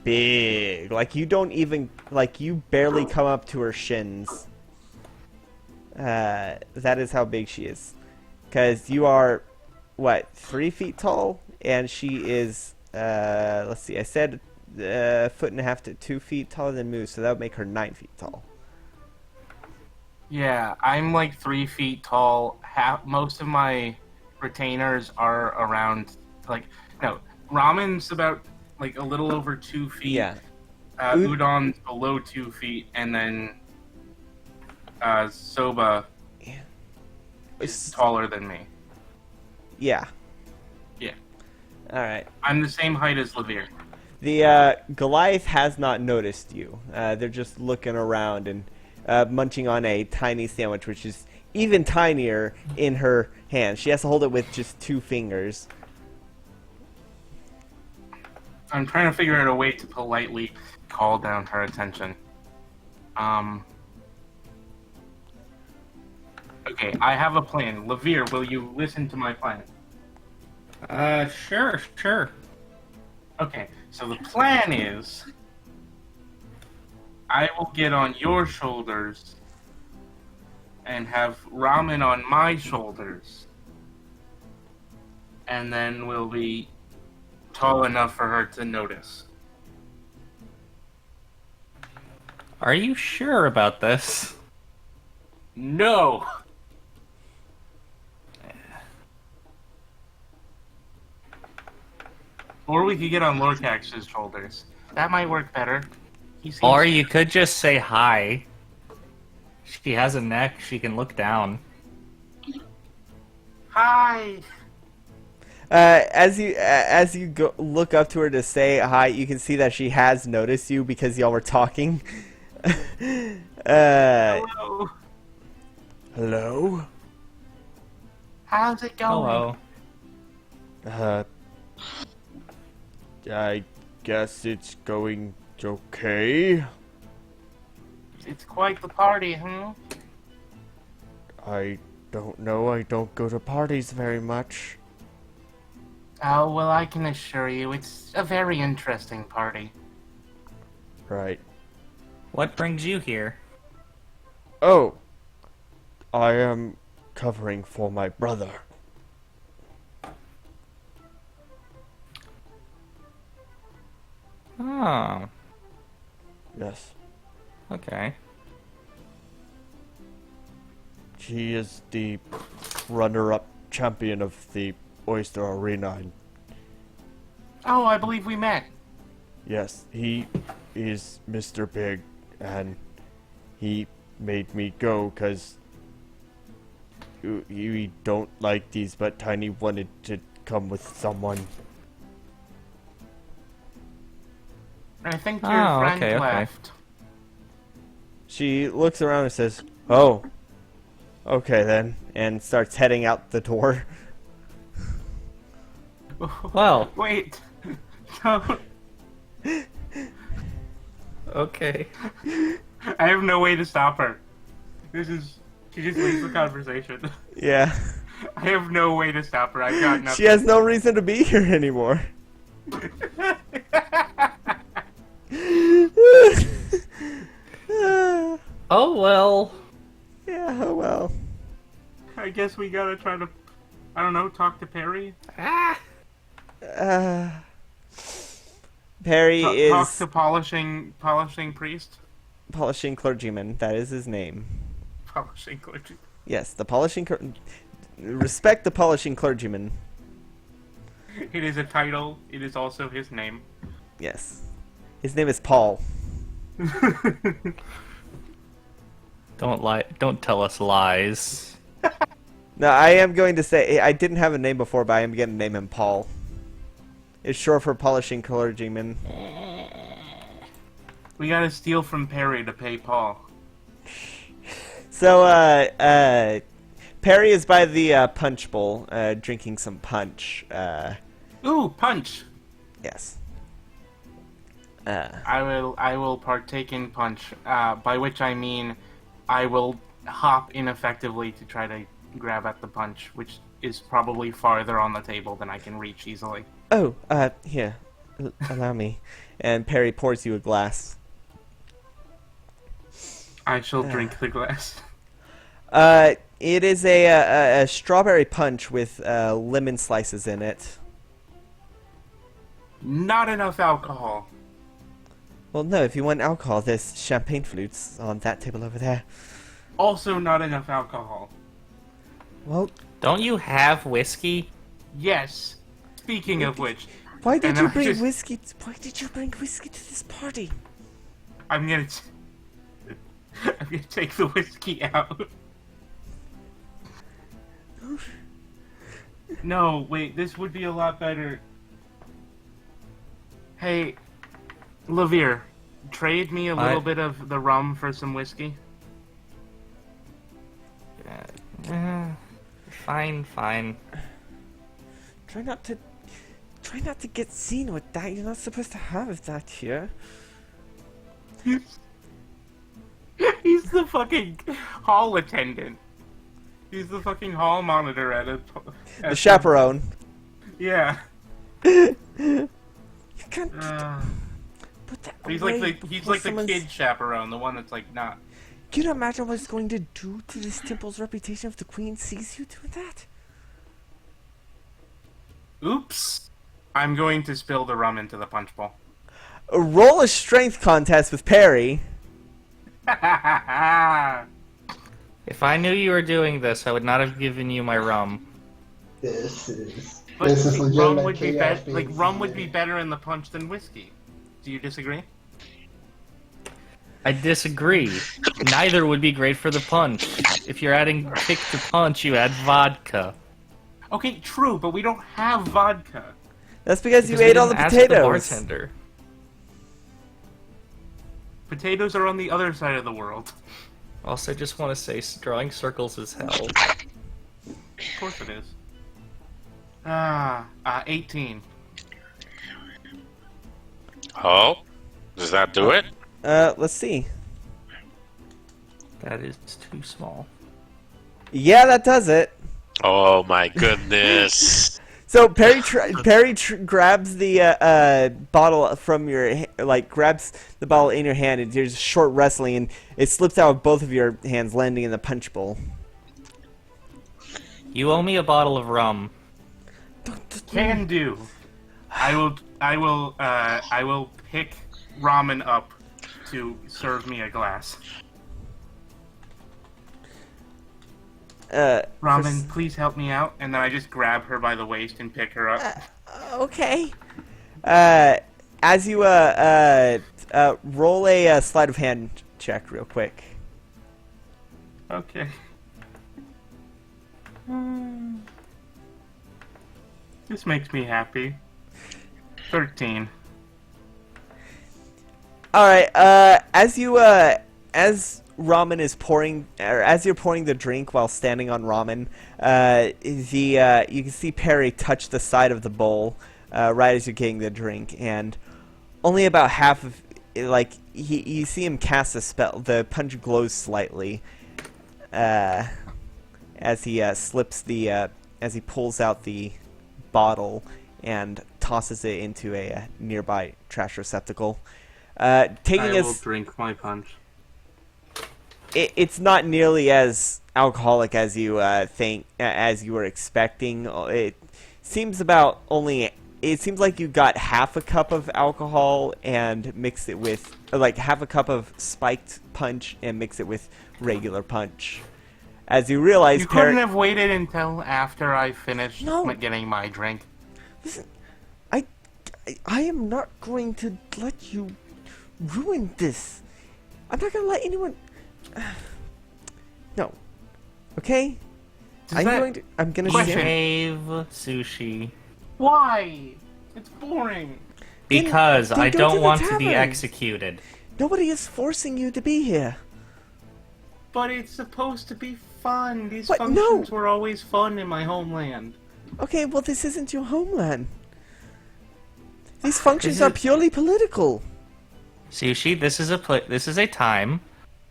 Speaker 1: big. Like, you don't even... Like, you barely come up to her shins. That is how big she is. Because you are, what, 3 feet tall? And she is, let's see, I said foot and a half to 2 feet taller than Moose, so that would make her 9 feet tall.
Speaker 2: Yeah, I'm like 3 feet tall. Most of my retainers are around, like, no, Ramen's about, like, a little over 2 feet.
Speaker 1: Yeah.
Speaker 2: Udon's below 2 feet, and then Soba is taller than me.
Speaker 1: Yeah.
Speaker 2: Yeah.
Speaker 1: Alright.
Speaker 2: I'm the same height as Levere.
Speaker 1: The Goliath has not noticed you. They're just looking around and munching on a tiny sandwich, which is even tinier in her hand. She has to hold it with just 2 fingers.
Speaker 2: I'm trying to figure out a way to politely call down her attention. Okay, I have a plan. Levere, will you listen to my plan?
Speaker 3: Sure.
Speaker 2: Okay, so the plan is... I will get on your shoulders and have Ramen on my shoulders. And then we'll be tall enough for her to notice.
Speaker 3: Are you sure about this?
Speaker 2: No! Or we could get on Lorcax's shoulders. That might work better. He seems...
Speaker 3: Or you could just say hi. She has a neck, she can look down.
Speaker 2: Hi!
Speaker 1: As you go, look up to her to say hi, you can see that she has noticed you because y'all were talking.
Speaker 2: Hello!
Speaker 1: Hello?
Speaker 2: How's it going?
Speaker 3: Hello.
Speaker 1: I guess it's going okay.
Speaker 2: It's quite the party, huh?
Speaker 1: I don't know. I don't go to parties very much.
Speaker 2: Oh, well, I can assure you, it's a very interesting party.
Speaker 1: Right.
Speaker 3: What brings you here?
Speaker 1: Oh. I am covering for my brother.
Speaker 3: Oh,
Speaker 1: Yes.
Speaker 3: okay.
Speaker 1: He is the runner-up champion of the Oyster Arena. And
Speaker 2: Oh, I believe we met.
Speaker 1: yes, he is Mr. Big, and he made me go because he don't like these, but Tiny wanted to come with someone.
Speaker 2: I think your
Speaker 3: Oh,
Speaker 2: friend
Speaker 3: okay.
Speaker 2: left.
Speaker 1: She looks around and says, "Oh, okay then," and starts heading out the door.
Speaker 3: Well,
Speaker 2: Wait. No.
Speaker 3: okay.
Speaker 2: I have no way to stop her. She just leaves the conversation.
Speaker 1: Yeah.
Speaker 2: I have no way to stop her. I've got nothing.
Speaker 1: She has no reason to be here anymore.
Speaker 3: Oh well.
Speaker 1: Yeah, oh well.
Speaker 2: I guess we gotta try to, I don't know, talk to Perry?
Speaker 1: Perry is
Speaker 2: Talk to polishing priest?
Speaker 1: polishing clergyman. That is his name.
Speaker 2: Polishing clergy.
Speaker 1: Yes, the polishing respect the polishing clergyman.
Speaker 2: It is a title. It is also his name.
Speaker 1: Yes. His name is Paul.
Speaker 3: Don't lie. Don't tell us lies.
Speaker 1: No, I am going to say I didn't have a name before, but I am going to name him Paul. It's short for polishing clergyman.
Speaker 2: We gotta steal from Perry to pay Paul.
Speaker 1: So, Perry is by the punch bowl, drinking some punch.
Speaker 2: Ooh, punch!
Speaker 1: Yes.
Speaker 2: I will partake in punch, by which I mean I will hop ineffectively to try to grab at the punch, which is probably farther on the table than I can reach easily.
Speaker 1: Oh, here. Allow me. And Perry pours you a glass.
Speaker 2: I shall drink the glass.
Speaker 1: It is a strawberry punch with lemon slices in it.
Speaker 2: Not enough alcohol.
Speaker 1: Well, no, if you want alcohol, there's champagne flutes on that table over there.
Speaker 2: Also not enough alcohol.
Speaker 1: Well,
Speaker 3: Don't you have whiskey?
Speaker 2: Yes. Speaking of which,
Speaker 1: why did
Speaker 2: And
Speaker 1: you
Speaker 2: I
Speaker 1: bring
Speaker 2: just-
Speaker 1: whiskey? Why did you bring whiskey to this party?
Speaker 2: I'm gonna take the whiskey out. No, wait, this would be a lot better. Hey, Levere, trade me a little bit of the rum for some whiskey.
Speaker 3: Fine.
Speaker 1: Try not to get seen with that. You're not supposed to have that here.
Speaker 2: He's the fucking hall attendant. He's the fucking hall monitor at
Speaker 1: The chaperone.
Speaker 2: Yeah.
Speaker 1: You can't put that
Speaker 2: He's
Speaker 1: away
Speaker 2: like the
Speaker 1: before someone's-
Speaker 2: kid chaperone, the one that's like not.
Speaker 1: Can you imagine what it's going to do to this temple's reputation if the queen sees you doing that?
Speaker 2: Oops. I'm going to spill the rum into the punch bowl.
Speaker 1: Roll a strength contest with Perry.
Speaker 3: If I knew you were doing this, I would not have given you my rum.
Speaker 6: This is
Speaker 2: But
Speaker 6: this is
Speaker 2: see,
Speaker 6: legitimate
Speaker 2: rum would be
Speaker 6: chaos
Speaker 2: like
Speaker 6: being
Speaker 2: rum would be
Speaker 6: created.
Speaker 2: better in the punch than whiskey. Do you disagree?
Speaker 3: I disagree. Neither would be great for the punch. If you're adding kick to punch, you add vodka.
Speaker 2: Okay, true, but we don't have vodka.
Speaker 1: That's because you
Speaker 3: Because we
Speaker 1: ate all the
Speaker 3: didn't ask the
Speaker 1: potatoes.
Speaker 3: bartender.
Speaker 2: Potatoes are on the other side of the world.
Speaker 3: Also, I just want to say, drawing circles is hell.
Speaker 2: Of course it is. 18.
Speaker 4: Oh, does that do it?
Speaker 1: Let's see.
Speaker 3: That is too small.
Speaker 1: Yeah, that does it.
Speaker 4: Oh my goodness!
Speaker 1: So Perry grabs the bottle from your grabs the bottle in your hand, and there's a short wrestling, and it slips out of both of your hands, landing in the punch bowl.
Speaker 3: You owe me a bottle of rum.
Speaker 2: Can do. I will pick ramen up to serve me a glass. Ramen, please help me out. And then I just grab her by the waist and pick her up.
Speaker 1: Okay. As you roll a sleight of hand check real quick.
Speaker 2: Okay. This makes me happy. 13.
Speaker 1: All right. As ramen is pouring, or as you're pouring the drink while standing on ramen, you can see Perry touch the side of the bowl right as you're getting the drink, and only about half of like you see him cast a spell. The punch glows slightly as he slips the as he pulls out the bottle and tosses it into a nearby trash receptacle. Taking
Speaker 2: I will
Speaker 1: his,
Speaker 2: drink my punch.
Speaker 1: it's not nearly as alcoholic as you think, as you were expecting. It seems about only. It seems like you got half a cup of alcohol and mixed it with, like, half a cup of spiked punch and mix it with regular punch. As you realize,
Speaker 2: You couldn't have waited until after I finished
Speaker 1: No.
Speaker 2: getting my drink.
Speaker 1: Listen, I am not going to let you ruin this. I'm not going to let anyone. No. Okay. I'm going to.
Speaker 2: Question.
Speaker 3: Save sushi.
Speaker 2: Why? It's boring.
Speaker 3: Because
Speaker 1: then
Speaker 3: I
Speaker 1: go to
Speaker 3: don't
Speaker 1: the
Speaker 3: want to be
Speaker 1: tavern.
Speaker 3: executed.
Speaker 1: Nobody is forcing you to be here.
Speaker 2: But it's supposed to be fun. These
Speaker 1: What?
Speaker 2: functions
Speaker 1: No.
Speaker 2: were always fun in my homeland.
Speaker 1: Okay, well, this isn't your homeland. These functions
Speaker 3: This
Speaker 1: are
Speaker 3: is-
Speaker 1: purely political.
Speaker 3: Sushi, this is a time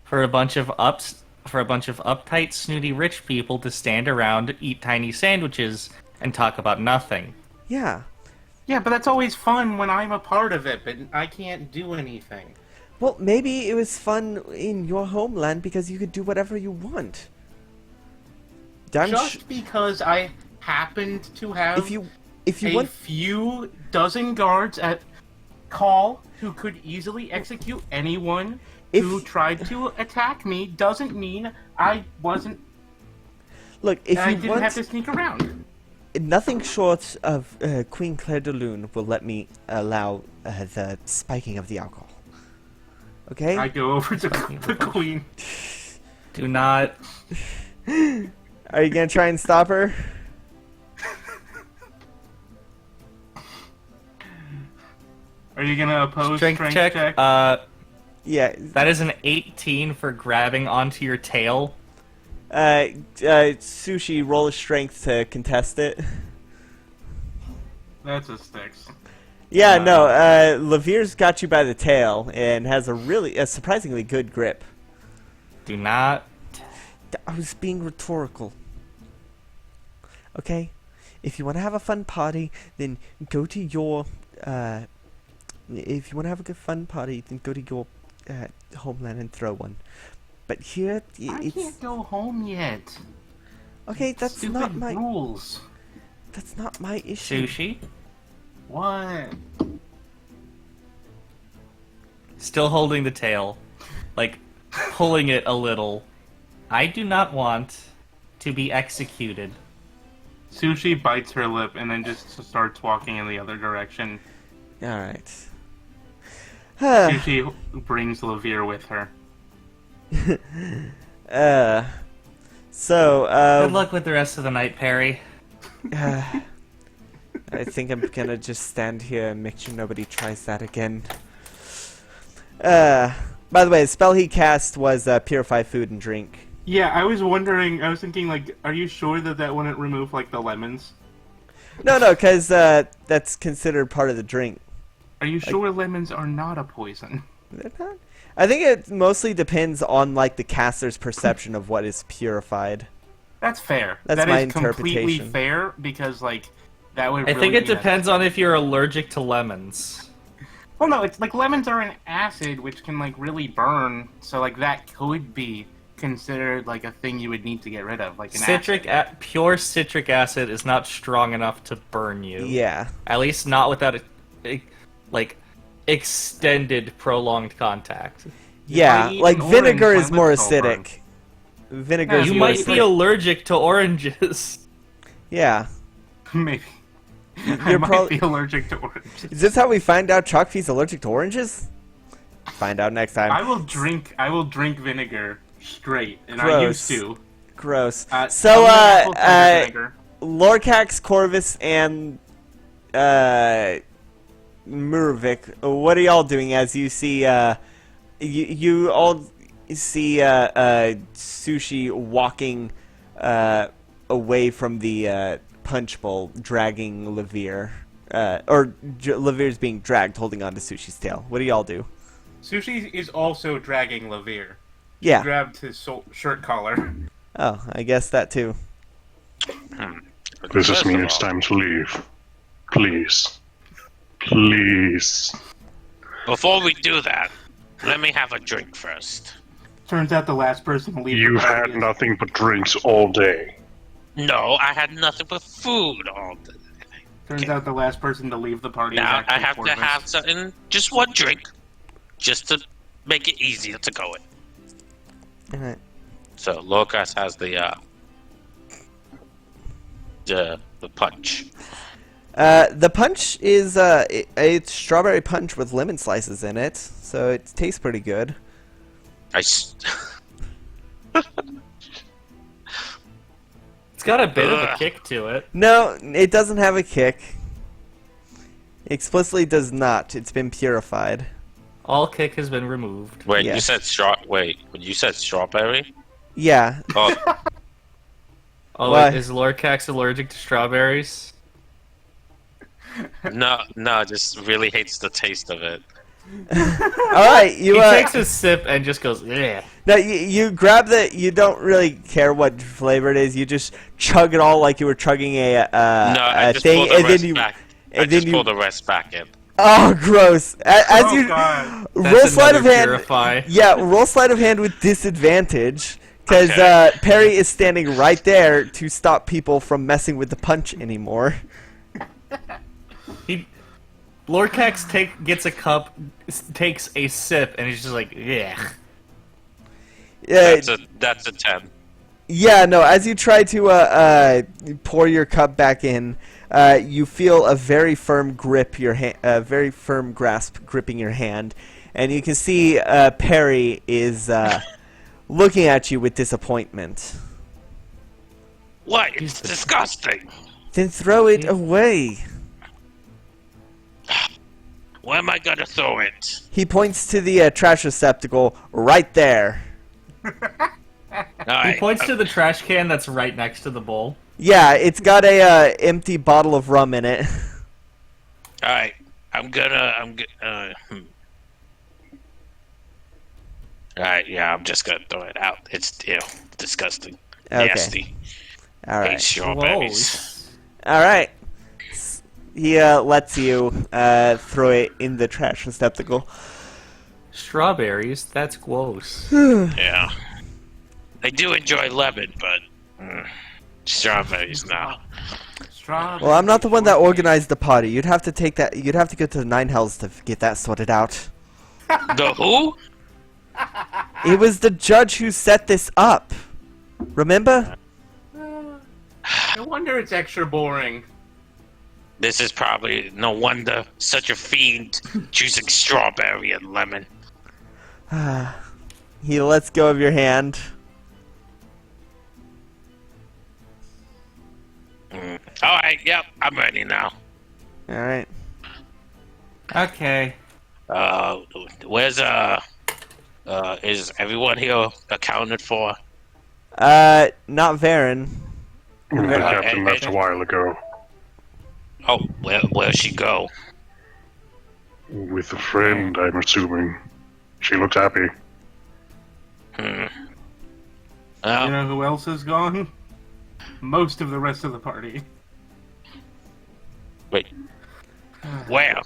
Speaker 3: for a bunch of uptight, snooty rich people to stand around, eat tiny sandwiches, and talk about nothing.
Speaker 1: Yeah.
Speaker 2: Yeah, but that's always fun when I'm a part of it, but I can't do anything.
Speaker 1: Well, maybe it was fun in your homeland because you could do whatever you want.
Speaker 2: Just because I happened to have
Speaker 1: if you
Speaker 2: a
Speaker 1: want,
Speaker 2: few dozen guards at call who could easily execute anyone
Speaker 1: If-
Speaker 2: who tried to attack me doesn't mean I wasn't.
Speaker 1: look, if
Speaker 2: I
Speaker 1: you
Speaker 2: didn't
Speaker 1: want,
Speaker 2: have to sneak around.
Speaker 1: nothing short of Queen Claire de Lune will let me allow the spiking of the alcohol. Okay?
Speaker 2: I go over to the queen.
Speaker 3: Do not.
Speaker 1: Are you gonna try and stop her?
Speaker 2: Are you gonna oppose
Speaker 3: Strength check.
Speaker 1: Yeah.
Speaker 3: That is an 18 for grabbing onto your tail.
Speaker 1: Sushi, roll a strength to contest it.
Speaker 2: That's a six.
Speaker 1: Yeah, no, Lavere's got you by the tail and has a surprisingly good grip.
Speaker 3: Do not.
Speaker 1: I was being rhetorical. Okay? If you want to have a fun party, then go to your, if you want to have a good fun party, then go to your, homeland and throw one. But here,
Speaker 2: I
Speaker 1: it's...
Speaker 2: can't go home yet.
Speaker 1: Okay, that's
Speaker 2: Stupid
Speaker 1: not my...
Speaker 2: rules.
Speaker 1: That's not my issue.
Speaker 3: Sushi.
Speaker 2: What?
Speaker 3: Still holding the tail. Like, pulling it a little. I do not want to be executed.
Speaker 2: Sushi bites her lip and then just starts walking in the other direction.
Speaker 1: Alright.
Speaker 2: Sushi brings Levere with her.
Speaker 3: Good luck with the rest of the night, Perry.
Speaker 1: I think I'm gonna just stand here and make sure nobody tries that again. By the way, the spell he cast was Purify Food and Drink.
Speaker 2: Yeah, I was wondering, I was thinking, like, are you sure that that wouldn't remove, like, the lemons?
Speaker 1: No, because that's considered part of the drink.
Speaker 2: Are you sure lemons are not a poison?
Speaker 1: They're not? I think it mostly depends on, like, the caster's perception of what is purified.
Speaker 2: That's fair.
Speaker 1: That's
Speaker 2: That
Speaker 1: my
Speaker 2: is completely
Speaker 1: interpretation.
Speaker 2: fair, because, like, that would
Speaker 3: I
Speaker 2: really
Speaker 3: think it
Speaker 2: mean
Speaker 3: depends on if you're allergic to lemons.
Speaker 2: Well, no, it's like lemons are an acid, which can, like, really burn, so, like, that could be considered, like, a thing you would need to get rid of, like an acid.
Speaker 3: Pure citric acid is not strong enough to burn you.
Speaker 1: Yeah.
Speaker 3: At least not without like extended, prolonged contact.
Speaker 1: Yeah,
Speaker 2: I eat
Speaker 1: like
Speaker 2: an
Speaker 1: vinegar
Speaker 2: orange,
Speaker 1: is
Speaker 2: my
Speaker 1: more
Speaker 2: lips all burn.
Speaker 1: acidic. Vinegar
Speaker 2: Yeah,
Speaker 1: is
Speaker 3: You
Speaker 1: more
Speaker 3: might
Speaker 1: acidic.
Speaker 3: be allergic to oranges.
Speaker 1: Yeah.
Speaker 2: Maybe. I
Speaker 1: You're
Speaker 2: might
Speaker 1: probably...
Speaker 2: be allergic to oranges.
Speaker 1: Is this how we find out Chalkfee's allergic to oranges? Find out next time.
Speaker 2: I will drink vinegar straight, and I
Speaker 1: Gross.
Speaker 2: used to.
Speaker 1: Gross.
Speaker 2: So, vinegar.
Speaker 1: Lorcax, Corvus, and Murovic, what are y'all doing as you see you all see Sushi walking away from the punch bowl, dragging Levere, or Levere's being dragged, holding onto Sushi's tail. What do y'all do?
Speaker 2: Sushi is also dragging Levere.
Speaker 1: Yeah.
Speaker 2: Grabbed his shirt collar.
Speaker 1: Oh, I guess that too.
Speaker 7: Does this
Speaker 4: First
Speaker 7: mean
Speaker 4: of
Speaker 7: it's
Speaker 4: all,
Speaker 7: time to leave? Please. Please.
Speaker 4: Before we do that, let me have a drink first.
Speaker 2: Turns out the last person to leave
Speaker 7: You
Speaker 2: the party
Speaker 7: had
Speaker 2: is-
Speaker 7: nothing but drinks all day.
Speaker 4: No, I had nothing but food all day.
Speaker 2: Turns out the last person to leave the party
Speaker 4: Now
Speaker 2: is
Speaker 4: I
Speaker 2: actually
Speaker 4: have
Speaker 2: Corvus.
Speaker 4: to have something, just one drink, just to make it easier to go in.
Speaker 1: Alright.
Speaker 4: So Locas has the punch.
Speaker 1: The punch is it's strawberry punch with lemon slices in it, so it tastes pretty good.
Speaker 4: I
Speaker 3: It's got a bit of a
Speaker 4: Ugh.
Speaker 3: kick to it.
Speaker 1: No, it doesn't have a kick. Explicitly does not. It's been purified.
Speaker 3: All kick has been removed.
Speaker 4: Wait,
Speaker 1: Yeah.
Speaker 4: you said you said strawberry?
Speaker 1: Yeah.
Speaker 4: Oh,
Speaker 3: Oh,
Speaker 1: Why?
Speaker 3: wait, is Lorcax allergic to strawberries?
Speaker 4: no, just really hates the taste of it.
Speaker 1: Alright, you
Speaker 3: He takes a sip and just goes, yeah.
Speaker 1: no, you grab the. You don't really care what flavor it is. You just chug it all like you were chugging
Speaker 4: No, I
Speaker 1: a
Speaker 4: just
Speaker 1: thing,
Speaker 4: pull the
Speaker 1: and then
Speaker 4: rest
Speaker 1: you.
Speaker 4: back.
Speaker 1: and
Speaker 4: I
Speaker 1: then
Speaker 4: just
Speaker 1: you-
Speaker 4: pull the rest back in.
Speaker 1: Oh, gross! As
Speaker 2: Oh,
Speaker 1: you
Speaker 2: God.
Speaker 1: roll
Speaker 3: That's
Speaker 1: sleight of
Speaker 3: another
Speaker 1: hand.
Speaker 3: purify.
Speaker 1: Yeah, roll sleight of hand with disadvantage. Because
Speaker 4: Okay.
Speaker 1: Perry is standing right there to stop people from messing with the punch anymore.
Speaker 3: Lorcax gets a cup, takes a sip, and he's just like, yeah.
Speaker 4: That's a 10.
Speaker 1: Yeah, no, as you try to pour your cup back in, you feel a very firm grip, a very firm grasp gripping your hand. And you can see Perry is looking at you with disappointment.
Speaker 4: What? It's disgusting.
Speaker 1: Then throw it away.
Speaker 4: Where am I gonna throw it?
Speaker 1: He points to the trash receptacle right there.
Speaker 3: He
Speaker 4: Alright,
Speaker 3: points to the trash can that's right next to the bowl.
Speaker 1: Yeah, it's got a empty bottle of rum in it.
Speaker 4: Alright, Alright, yeah, I'm just gonna throw it out. It's disgusting.
Speaker 1: Okay.
Speaker 4: Nasty.
Speaker 1: All
Speaker 4: Hate
Speaker 1: right.
Speaker 4: strawberries.
Speaker 1: All right. He lets you throw it in the trash receptacle.
Speaker 3: Strawberries? That's gross.
Speaker 4: Yeah. I do enjoy lemon, but strawberries now.
Speaker 2: Strawberry
Speaker 1: Well, I'm not the one that
Speaker 2: shortcake.
Speaker 1: organized the party. You'd have to take that. You'd have to go to the Nine Hells to get that sorted out.
Speaker 4: The who?
Speaker 1: It was the judge who set this up. Remember?
Speaker 2: No wonder it's extra boring.
Speaker 4: This is probably no wonder such a fiend choosing strawberry and lemon.
Speaker 1: He lets go of your hand.
Speaker 4: Alright, yep, I'm ready now.
Speaker 1: All right.
Speaker 3: Okay.
Speaker 4: Where's is everyone here accounted for?
Speaker 1: Not Varen.
Speaker 7: That
Speaker 4: Uh,
Speaker 7: happened
Speaker 4: hey,
Speaker 7: that's a while ago.
Speaker 4: Oh, where'd she go?
Speaker 7: With a friend, I'm assuming. She looked happy.
Speaker 4: Hmm.
Speaker 2: You know who else is gone? Most of the rest of the party.
Speaker 4: Wait. Where?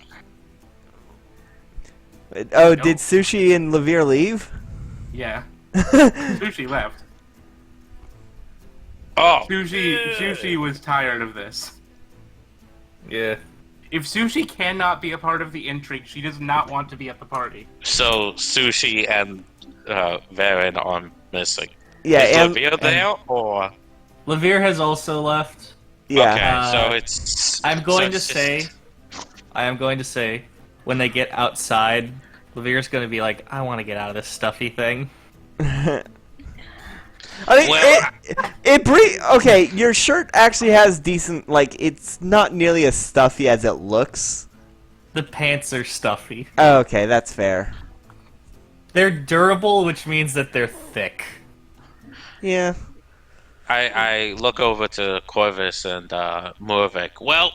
Speaker 1: Oh, did Sushi and Levere leave?
Speaker 2: Yeah. Sushi left.
Speaker 4: Oh,
Speaker 2: Sushi was tired of this.
Speaker 3: Yeah.
Speaker 2: If Sushi cannot be a part of the intrigue, she does not want to be at the party.
Speaker 4: so Sushi and Varen are missing.
Speaker 1: Yeah,
Speaker 4: Is
Speaker 1: and
Speaker 4: Levere there, or?
Speaker 3: Levere has also left.
Speaker 1: yeah.
Speaker 4: Okay, so
Speaker 3: Uh,
Speaker 4: it's.
Speaker 3: I'm going
Speaker 4: so
Speaker 3: to
Speaker 4: it's
Speaker 3: say,
Speaker 4: just-
Speaker 3: I am going to say, when they get outside, Levere's going to be like, I want to get out of this stuffy thing.
Speaker 1: I mean,
Speaker 4: Well,
Speaker 1: okay, your shirt actually has decent, like, it's not nearly as stuffy as it looks.
Speaker 3: The pants are stuffy.
Speaker 1: Oh, okay, that's fair.
Speaker 3: They're durable, which means that they're thick.
Speaker 1: Yeah.
Speaker 4: I look over to Corvus and Morvik. Well,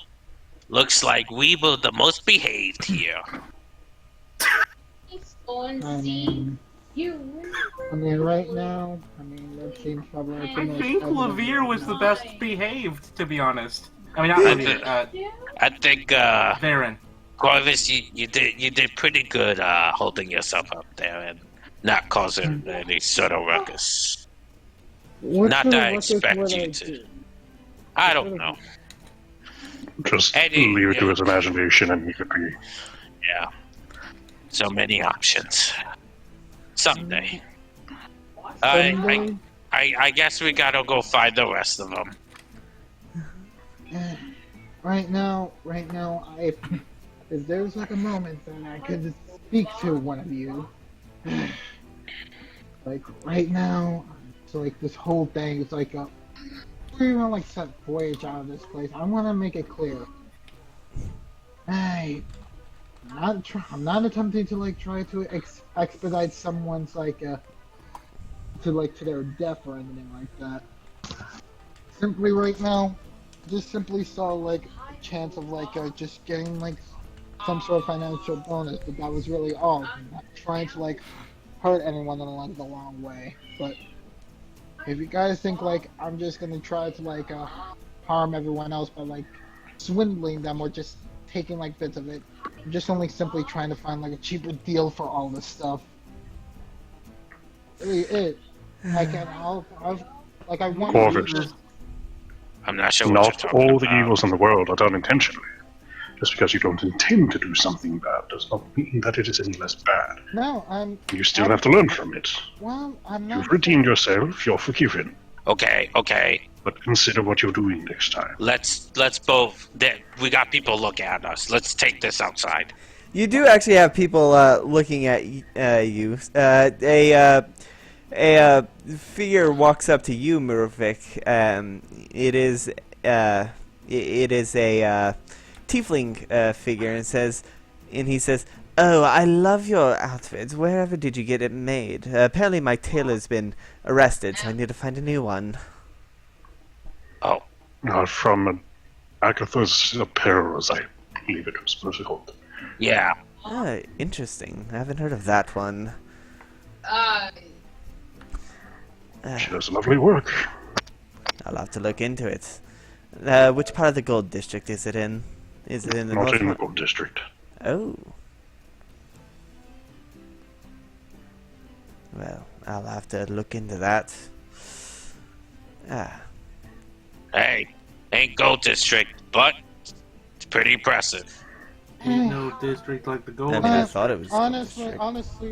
Speaker 4: looks like we were the most behaved here.
Speaker 6: I mean, right now, that seems probably like the
Speaker 2: I
Speaker 6: most
Speaker 2: think
Speaker 6: evident
Speaker 2: Levere
Speaker 6: right
Speaker 2: was the
Speaker 6: now.
Speaker 2: best behaved, to be honest. I mean, not
Speaker 4: I
Speaker 2: Levere.
Speaker 4: I think
Speaker 2: Varen.
Speaker 4: Corvus, you did pretty good holding yourself up there and not causing any sort of ruckus.
Speaker 6: What
Speaker 4: Not
Speaker 6: sort
Speaker 4: that
Speaker 6: of
Speaker 4: I
Speaker 6: ruckus
Speaker 4: expect
Speaker 6: would
Speaker 4: you
Speaker 6: I
Speaker 4: to.
Speaker 6: do?
Speaker 4: I don't know.
Speaker 7: Just
Speaker 4: Eddie,
Speaker 7: leave it to
Speaker 4: yeah.
Speaker 7: his imagination and he could be.
Speaker 4: Yeah. So many options. Someday.
Speaker 6: Someday?
Speaker 4: I guess we gotta go find the rest of them.
Speaker 6: Right now, if there's like a moment that I could speak to one of you, like right now, so like this whole thing is like we're gonna like set voyage out of this place. I want to make it clear. I'm not attempting to like try to expedite someone's like to their death or anything like that. Simply right now, just simply saw like a chance of like just getting like some sort of financial bonus, but that was really all. I'm not trying to like hurt anyone along the long way. But if you guys think like I'm just gonna try to like harm everyone else by like swindling them or just taking like bits of it, I'm just only simply trying to find like a cheaper deal for all this stuff. Really it. Like I want to do
Speaker 7: Corvus.
Speaker 6: this.
Speaker 4: I'm not sure what
Speaker 7: Not
Speaker 4: you're talking
Speaker 7: all
Speaker 4: about.
Speaker 7: the evils in the world are done intentionally. Just because you don't intend to do something bad does not mean that it is any less bad.
Speaker 6: No,
Speaker 7: You still have to learn from it.
Speaker 6: well, I'm not.
Speaker 7: You've redeemed yourself, you're forgiven.
Speaker 4: Okay.
Speaker 7: But consider what you're doing next time.
Speaker 4: Let's both. We got people looking at us. Let's take this outside.
Speaker 1: You do actually have people looking at you. A figure walks up to you, Murvik. It is a tiefling figure, and he says, "Oh, I love your outfit. Wherever did you get it made? Apparently, my tailor's been arrested, so I need to find a new one."
Speaker 4: Oh,
Speaker 7: From Agatha's apparels, I believe it was supposed to hold.
Speaker 4: yeah.
Speaker 1: Ah, interesting. I haven't heard of that one.
Speaker 7: She does lovely work.
Speaker 1: I'll have to look into it. Which part of the Gold District is it in? Is it in the
Speaker 7: Not
Speaker 1: north?
Speaker 7: in the Gold District.
Speaker 1: Oh. Well, I'll have to look into that. Ah.
Speaker 4: Hey, ain't Gold District, but it's pretty impressive.
Speaker 2: Ain't no district like the gold.
Speaker 1: I mean, I thought it was Gold
Speaker 6: Honestly,
Speaker 1: District.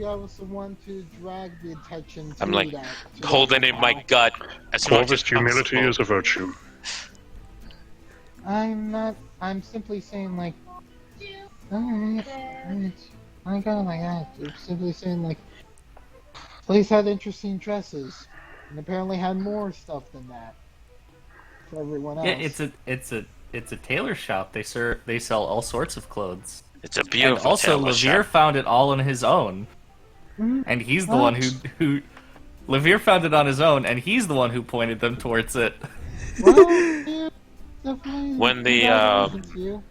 Speaker 6: I was the one to drag the attention to
Speaker 4: I'm like
Speaker 6: that.
Speaker 4: holding in my gut as much
Speaker 7: Corvus
Speaker 4: as
Speaker 7: humility
Speaker 4: possible.
Speaker 7: is a virtue.
Speaker 6: I'm not. I'm simply saying like. Alright, I got my god. I'm simply saying like. Place had interesting dresses, and apparently had more stuff than that. For everyone else.
Speaker 3: Yeah, it's a tailor shop. They sell all sorts of clothes.
Speaker 4: It's a
Speaker 3: And
Speaker 4: beautiful
Speaker 3: also,
Speaker 4: tailor
Speaker 3: Levere
Speaker 4: shop.
Speaker 3: found it all on his own, and he's the one who Levere found it on his own, and he's the one who pointed them towards it.
Speaker 6: Well, yeah, definitely.
Speaker 4: When the,
Speaker 6: congratulations to you.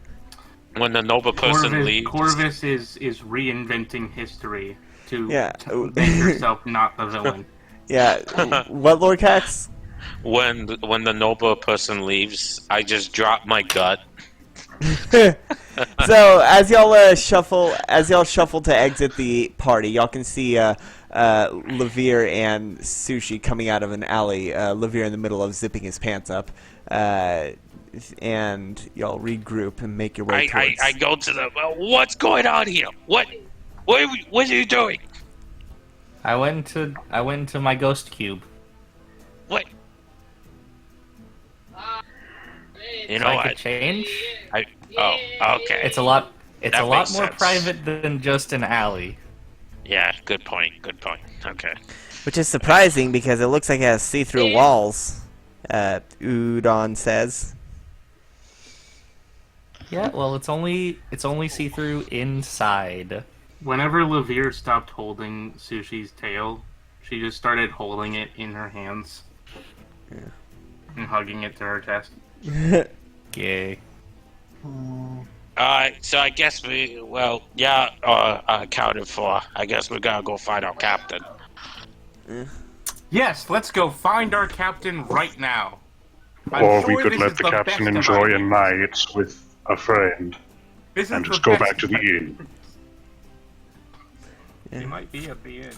Speaker 4: When the noble person leaves.
Speaker 2: Corvus is reinventing history to
Speaker 1: Yeah.
Speaker 2: make herself not the villain.
Speaker 1: Yeah. What, Lord Cax?
Speaker 4: When the noble person leaves, I just drop my gut.
Speaker 1: So as y'all shuffle to exit the party, y'all can see Levere and Sushi coming out of an alley. Levere in the middle of zipping his pants up, and y'all regroup and make your way towards.
Speaker 4: I go to the. Well, what's going on here? What are you doing?
Speaker 3: I went to my ghost cube.
Speaker 4: What? You
Speaker 3: So
Speaker 4: know
Speaker 3: I
Speaker 4: what?
Speaker 3: could change.
Speaker 4: Oh, okay.
Speaker 3: It's a lot
Speaker 4: That
Speaker 3: more
Speaker 4: makes sense.
Speaker 3: private than just an alley.
Speaker 4: Yeah, good point. Okay.
Speaker 1: Which is surprising because it looks like it has see-through walls. Udon says.
Speaker 3: Yeah, well, it's only see through inside.
Speaker 2: Whenever Levere stopped holding Sushi's tail, she just started holding it in her hands and hugging it to her chest.
Speaker 3: Yay.
Speaker 4: Alright, so I guess accounted for. I guess we gotta go find our captain.
Speaker 2: Yes, let's go find our captain right now.
Speaker 7: Or we could let the captain enjoy a night with a friend and just go back to the inn.
Speaker 2: He might be at the inn.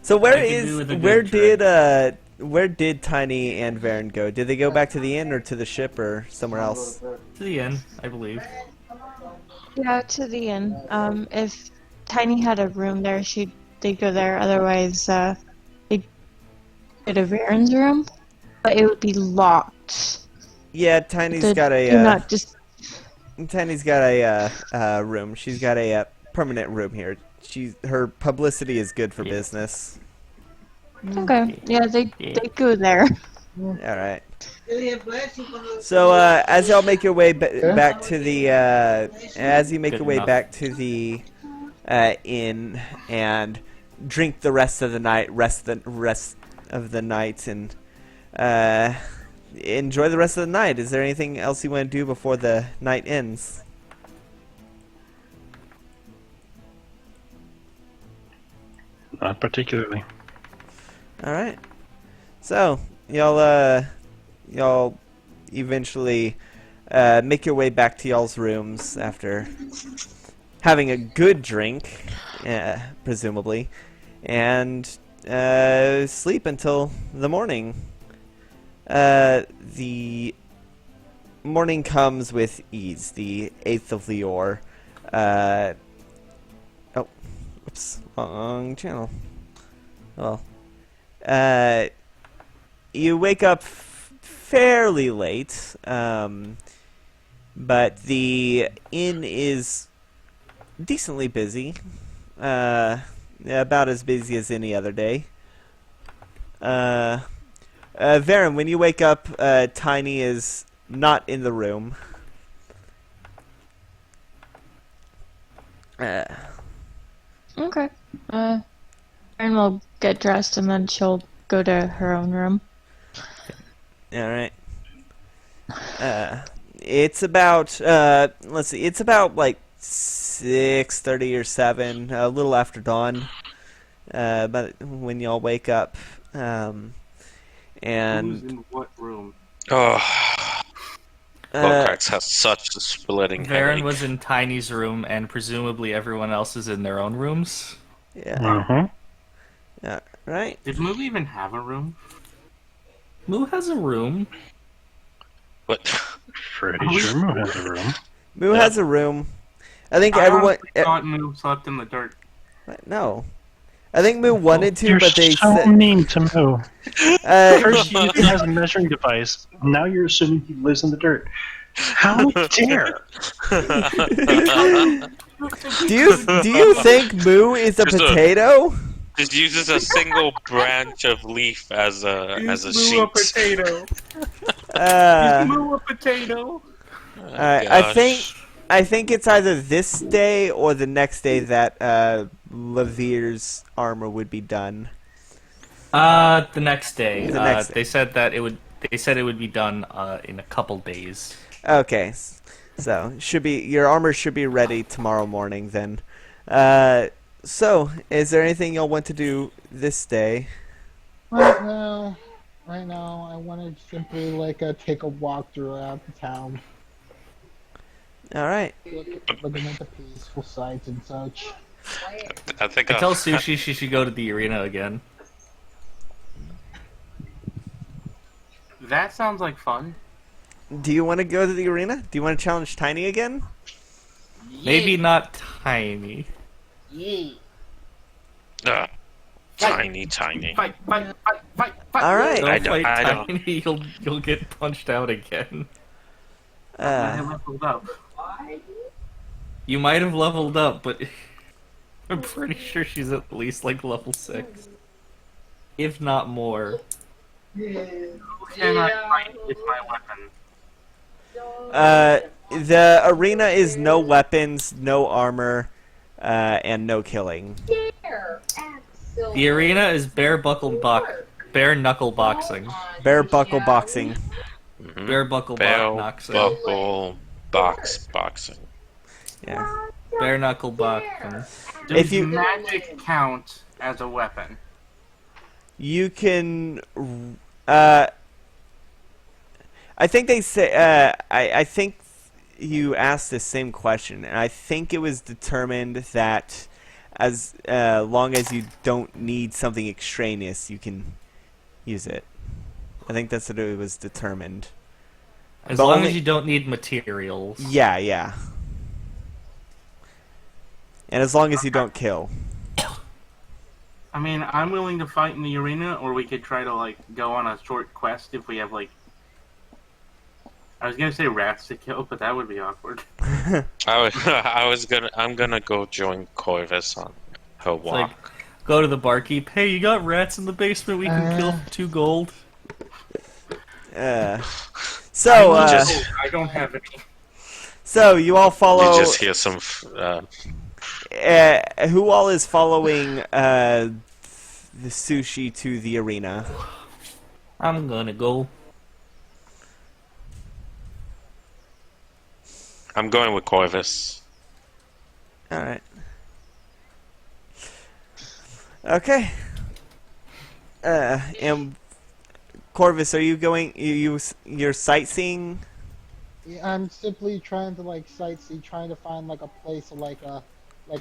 Speaker 1: So
Speaker 3: I could do with a good
Speaker 1: where did Tiny and Varen go? Did they go back to the inn or to the ship or somewhere else?
Speaker 3: To the end, I believe.
Speaker 5: Yeah, to the inn. If Tiny had a room there, they'd go there. Otherwise, they'd go to Varen's room, but it would be locked.
Speaker 1: Yeah, Tiny's
Speaker 5: Do
Speaker 1: got
Speaker 5: not just.
Speaker 1: Tiny's got a room. She's got a permanent room here. Her publicity is good for business.
Speaker 5: Okay. Yeah, they go there.
Speaker 1: All right. So as y'all make your way back to the inn and drink the rest of the night, rest of the night, and enjoy the rest of the night. Is there anything else you want to do before the night ends?
Speaker 7: Not particularly.
Speaker 1: All right. So y'all eventually make your way back to y'all's rooms after having a good drink, presumably, and sleep until the morning. The morning comes with ease. The 8th of Lior. Oh, whoops, wrong channel. Well, you wake up fairly late, but the inn is decently busy. About as busy as any other day. Varen, when you wake up, Tiny is not in the room.
Speaker 5: Okay. Varen will get dressed and then she'll go to her own room.
Speaker 1: Alright. It's about, let's see, it's about like 6:30 or 7, a little after dawn, but when y'all wake up, and
Speaker 2: Who's in what room?
Speaker 4: Oh, Locax has such a splitting
Speaker 3: Varen
Speaker 4: headache.
Speaker 3: was in Tiny's room, and presumably everyone else is in their own rooms.
Speaker 1: yeah,
Speaker 7: Mm-hmm.
Speaker 1: yeah, right.
Speaker 2: Did Moo even have a room?
Speaker 3: Moo has a room.
Speaker 4: What?
Speaker 7: Pretty sure Moo has a room.
Speaker 1: Moo has a room. I think
Speaker 2: I
Speaker 1: everyone.
Speaker 2: honestly thought Moo slept in the dirt.
Speaker 1: No, I think Moo wanted to,
Speaker 7: You're
Speaker 1: but they
Speaker 7: so
Speaker 1: said.
Speaker 7: mean to Moo.
Speaker 1: Uh,
Speaker 7: First you used him as a measuring device. Now you're assuming he lives in the dirt. How dare!
Speaker 1: do you think Moo is a
Speaker 4: Just a-
Speaker 1: potato?
Speaker 4: Just uses a single branch of leaf as a
Speaker 2: Is Moo a
Speaker 4: sheet.
Speaker 2: potato?
Speaker 1: Uh,
Speaker 2: Is Moo a potato?
Speaker 1: I think it's either this day or the next day that Lavir's armor would be done.
Speaker 3: The next day.
Speaker 1: The next day.
Speaker 3: They said that it would. They said it would be done in a couple days.
Speaker 1: Okay, so your armor should be ready tomorrow morning then. So is there anything you'll want to do this day?
Speaker 6: Right now, I want to simply take a walk throughout the town,
Speaker 1: All right.
Speaker 6: looking at the peaceful sights and such.
Speaker 4: I think
Speaker 3: I tell Sushi she should go to the arena again.
Speaker 2: That sounds like fun.
Speaker 1: Do you want to go to the arena? Do you want to challenge Tiny again?
Speaker 3: Maybe not Tiny.
Speaker 4: tiny.
Speaker 2: Fight!
Speaker 1: All right.
Speaker 3: Don't
Speaker 4: I
Speaker 3: fight
Speaker 4: don't-
Speaker 3: Tiny. You'll get punched out again.
Speaker 2: I leveled up.
Speaker 3: You might have leveled up, but I'm pretty sure she's at least level 6, if not more.
Speaker 2: Can I fight with my weapon?
Speaker 1: The arena is no weapons, no armor, and no killing.
Speaker 3: The arena is bare knuckle boxing.
Speaker 1: Bare buckle boxing.
Speaker 4: Mhm.
Speaker 3: Bare buckle
Speaker 4: Bell,
Speaker 3: boxing.
Speaker 4: buckle, boxing.
Speaker 1: Yeah.
Speaker 3: Bare knuckle boxing.
Speaker 2: Does
Speaker 1: you-
Speaker 2: magic count as a weapon?
Speaker 1: You can. I think they say. I think you asked the same question, and I think it was determined that as long as you don't need something extraneous, you can use it. I think that's what it was determined.
Speaker 3: As
Speaker 1: But
Speaker 3: long
Speaker 1: only-
Speaker 3: as you don't need materials.
Speaker 1: Yeah, yeah. And as long as you don't kill.
Speaker 2: I mean, I'm willing to fight in the arena, or we could try to like go on a short quest if we have like. I was gonna say rats to kill, but that would be awkward.
Speaker 4: I'm gonna go join Corvus on her
Speaker 3: It's
Speaker 4: walk.
Speaker 3: like, go to the barkeep. Hey, you got rats in the basement we can kill for 2 gold?
Speaker 1: So,
Speaker 2: I don't have any.
Speaker 1: so you all follow.
Speaker 4: You just hear some.
Speaker 1: Who all is following the sushi to the arena?
Speaker 3: I'm gonna go.
Speaker 4: I'm going with Corvus.
Speaker 1: All right. Okay. And Corvus, are you going? You're sightseeing?
Speaker 6: Yeah, I'm simply trying to like sightsee, trying to find like a place to like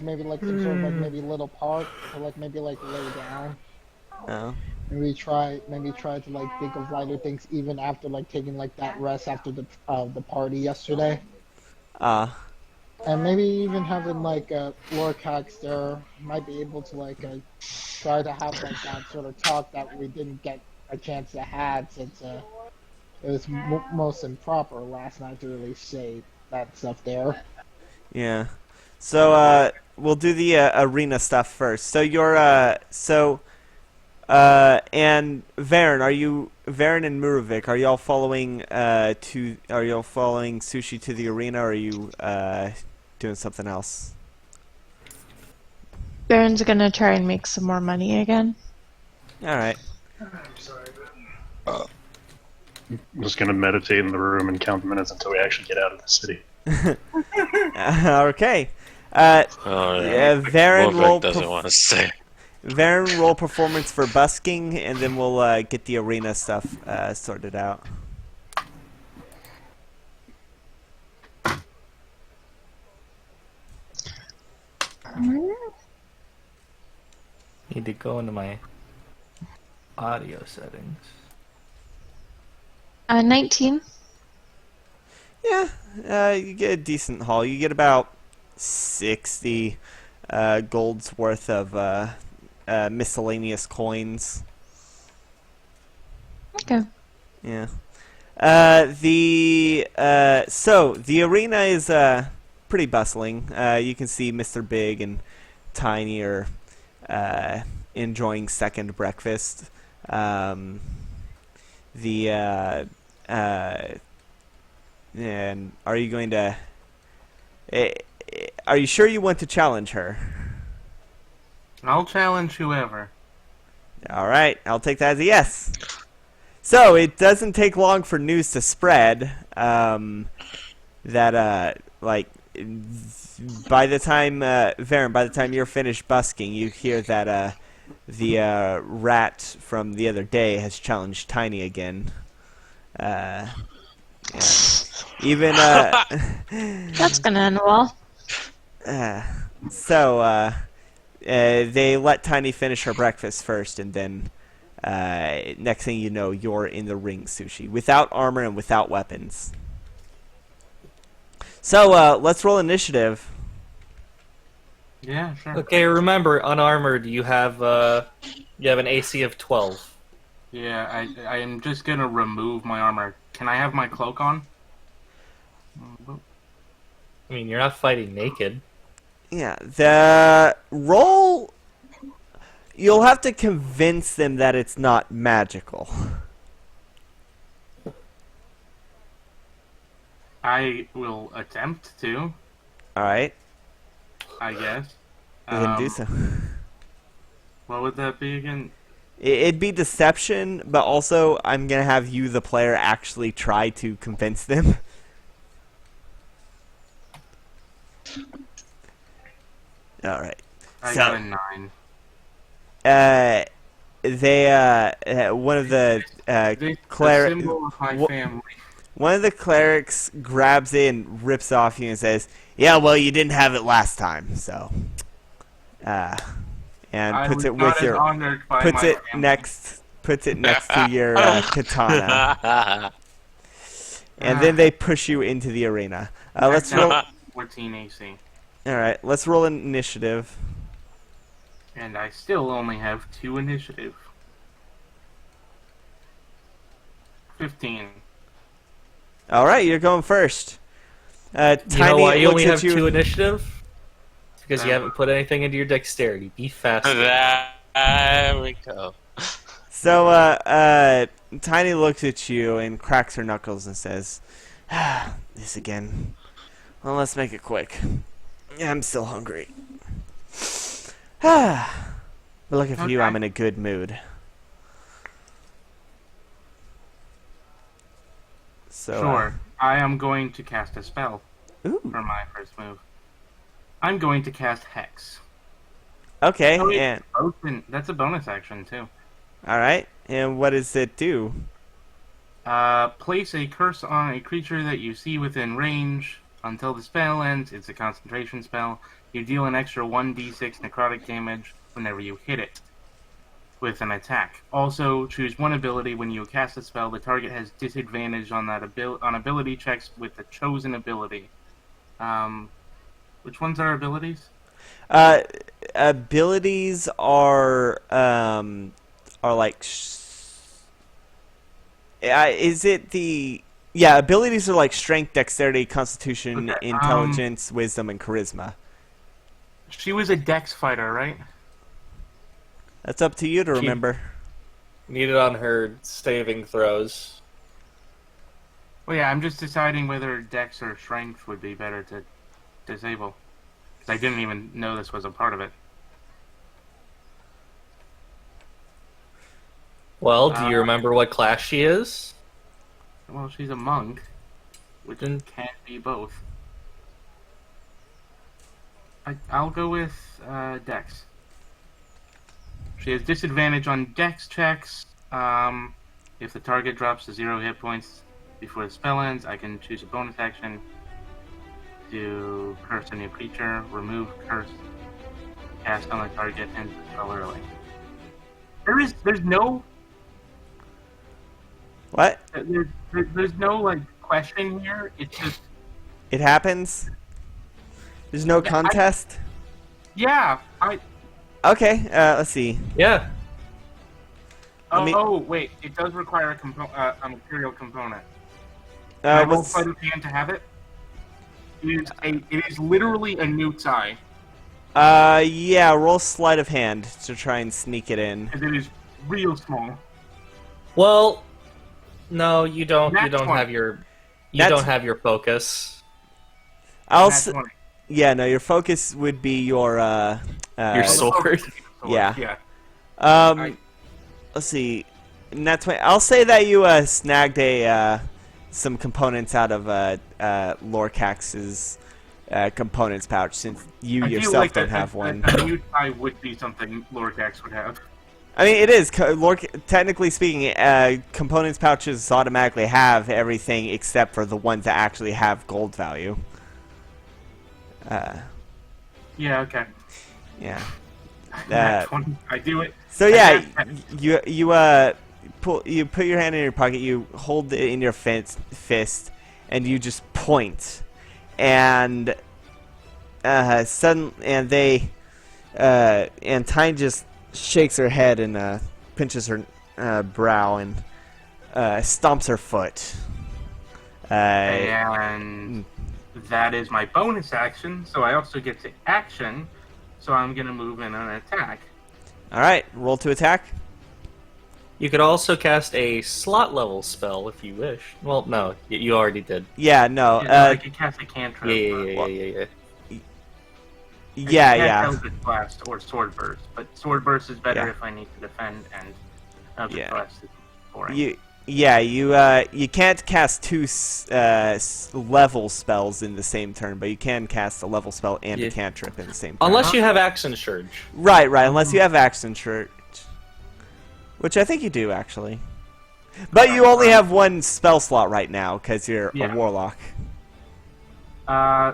Speaker 6: maybe like some sort of like maybe little park or like maybe like lay down.
Speaker 1: Oh.
Speaker 6: Maybe try to like think of lighter things even after like taking like that rest after the party yesterday. And maybe even having like Lorcax there might be able to like try to have like that sort of talk that we didn't get a chance to have since it was most improper last night to really say that stuff there.
Speaker 1: Yeah. So we'll do the arena stuff first. So you're and Varen, Varen and Murovic, are y'all following sushi to the arena, or are you doing something else?
Speaker 5: Baron's gonna try and make some more money again.
Speaker 1: All right.
Speaker 7: I'm just gonna meditate in the room and count the minutes until we actually get out of the city.
Speaker 1: Okay.
Speaker 4: Oh,
Speaker 1: Yeah, Varen roll.
Speaker 4: doesn't want to say.
Speaker 1: Varen roll performance for busking, and then we'll get the arena stuff sorted out.
Speaker 3: Need to go into my audio settings.
Speaker 5: 19.
Speaker 1: Yeah, you get a decent haul. You get about 60 gold's worth of miscellaneous coins.
Speaker 5: Okay.
Speaker 1: Yeah. So the arena is pretty bustling. You can see Mr. Big and Tiny are enjoying second breakfast. And are you going to? Are you sure you want to challenge her?
Speaker 2: I'll challenge whoever.
Speaker 1: All right, I'll take that as a yes. So it doesn't take long for news to spread that like by the time Varen, by the time you're finished busking, you hear that the rat from the other day has challenged Tiny again. Yeah. Even
Speaker 5: That's gonna end well.
Speaker 1: so they let Tiny finish her breakfast first, and then next thing you know, you're in the ring, Sushi, without armor and without weapons. So let's roll initiative.
Speaker 2: Yeah, sure.
Speaker 3: Okay, remember, unarmored, you have an AC of 12.
Speaker 2: Yeah, I am just gonna remove my armor. Can I have my cloak on?
Speaker 3: I mean, you're not fighting naked.
Speaker 1: Yeah, the roll. You'll have to convince them that it's not magical.
Speaker 2: I will attempt to,
Speaker 1: All right,
Speaker 2: I guess.
Speaker 1: you can do so.
Speaker 2: What would that be again?
Speaker 1: It'd be deception, but also I'm gonna have you, the player, actually try to convince them. All right.
Speaker 2: I
Speaker 1: So,
Speaker 2: got a 9.
Speaker 1: one of the
Speaker 2: This is the
Speaker 1: clerics.
Speaker 2: symbol of my
Speaker 1: wh-
Speaker 2: family.
Speaker 1: One of the clerics grabs it and rips off you and says, "Yeah, well, you didn't have it last time, so." And
Speaker 2: I
Speaker 1: puts
Speaker 2: was
Speaker 1: it
Speaker 2: not
Speaker 1: with
Speaker 2: as
Speaker 1: your
Speaker 2: honored by
Speaker 1: puts
Speaker 2: my
Speaker 1: it
Speaker 2: family.
Speaker 1: next to your katana, and then
Speaker 2: Ah.
Speaker 1: they push you into the arena. Let's
Speaker 2: That's
Speaker 1: roll.
Speaker 2: now 14 AC.
Speaker 1: All right, let's roll an initiative.
Speaker 2: And I still only have 2 initiative. 15.
Speaker 1: All right, you're going first.
Speaker 3: You
Speaker 1: Tiny
Speaker 3: know why you
Speaker 1: looks
Speaker 3: only
Speaker 1: at
Speaker 3: have
Speaker 1: you.
Speaker 3: 2 initiative? Because you haven't put anything into your dexterity. Be fast.
Speaker 4: There we go.
Speaker 1: So, Tiny looks at you and cracks her knuckles and says, "This again. Well, let's make it quick. I'm still hungry." But looking for you,
Speaker 2: Okay.
Speaker 1: I'm in a good mood. So,
Speaker 2: Sure. I am going to cast a spell
Speaker 1: Ooh.
Speaker 2: for my first move. I'm going to cast Hex.
Speaker 1: Okay,
Speaker 2: Oh, wait,
Speaker 1: and
Speaker 2: that's a bonus action, too.
Speaker 1: all right. And what does it do?
Speaker 2: Place a curse on a creature that you see within range. Until the spell ends, it's a concentration spell. You deal an extra 1d6 necrotic damage whenever you hit it with an attack. Also, choose one ability. When you cast a spell, the target has disadvantage on that on ability checks with the chosen ability. Which ones are abilities?
Speaker 1: Abilities are like. Is it the? Yeah, abilities are like strength, dexterity, constitution,
Speaker 2: Okay,
Speaker 1: intelligence, wisdom, and charisma.
Speaker 2: She was a dex fighter, right?
Speaker 1: That's up to you to remember.
Speaker 3: Needed on her saving throws.
Speaker 2: Well, yeah, I'm just deciding whether dex or strength would be better to disable. Because I didn't even know this was a part of it.
Speaker 3: Well, do you remember what class she is?
Speaker 2: Well, she's a monk, which
Speaker 3: Then-
Speaker 2: can be both. I'll go with dex. She has disadvantage on dex checks. If the target drops to 0 hit points before the spell ends, I can choose a bonus action to curse a new creature, remove curse, cast on the target, and spell early. There's no
Speaker 1: What?
Speaker 2: there's no like question here. It's just
Speaker 1: It happens. There's no contest.
Speaker 2: yeah.
Speaker 1: Okay. Let's see.
Speaker 3: Yeah.
Speaker 1: Let me-
Speaker 2: Oh wait, it does require a material component. I roll
Speaker 1: What's,
Speaker 2: sleight of hand to have it. It is literally a newt's eye,
Speaker 1: yeah. Roll sleight of hand to try and sneak it in.
Speaker 2: because it is real small.
Speaker 3: Well, no, you don't.
Speaker 2: Nat
Speaker 3: You don't
Speaker 2: 20.
Speaker 3: have your. You
Speaker 1: That's-
Speaker 3: don't have your focus.
Speaker 1: I'll.
Speaker 2: Nat 20.
Speaker 1: Yeah. No. Your focus would be your.
Speaker 3: Your sword.
Speaker 1: Yeah.
Speaker 2: Yeah.
Speaker 1: Um. Let's see. Nat 20. I'll say that you snagged some components out of Lorcax's components pouch, since you
Speaker 2: I feel
Speaker 1: yourself
Speaker 2: like
Speaker 1: don't have one.
Speaker 2: A newt's eye would be something Lorcax would have.
Speaker 1: I mean, it is. Technically speaking, components pouches automatically have everything except for the ones that actually have gold value.
Speaker 2: Yeah. Okay.
Speaker 1: Yeah.
Speaker 2: Nat 20. I do it.
Speaker 1: So yeah, you put your hand in your pocket, you hold it in your fist, and you just point, and and Tyne just shakes her head and pinches her brow and stomps her foot.
Speaker 2: And that is my bonus action, so I also get to action, so I'm going to move in an attack.
Speaker 1: All right, roll to attack.
Speaker 3: You could also cast a slot level spell if you wish. Well, no, you already did.
Speaker 1: Yeah, no.
Speaker 2: I could cast a cantrip.
Speaker 3: Yeah.
Speaker 1: Yeah.
Speaker 2: Eldritch Blast or Sword Burst, but Sword Burst is better
Speaker 1: Yeah.
Speaker 2: if I need to defend, and Eldritch
Speaker 1: Yeah.
Speaker 2: Blast is boring.
Speaker 1: Yeah, you can't cast two level spells in the same turn, but you can cast a level spell and a
Speaker 8: Yeah.
Speaker 1: cantrip in the same turn.
Speaker 8: Unless you have Accent Surge.
Speaker 1: Right, unless you have Accent Shirt. Which I think you do, actually. But you only have one spell slot right now, because you're
Speaker 2: Yeah.
Speaker 1: a warlock.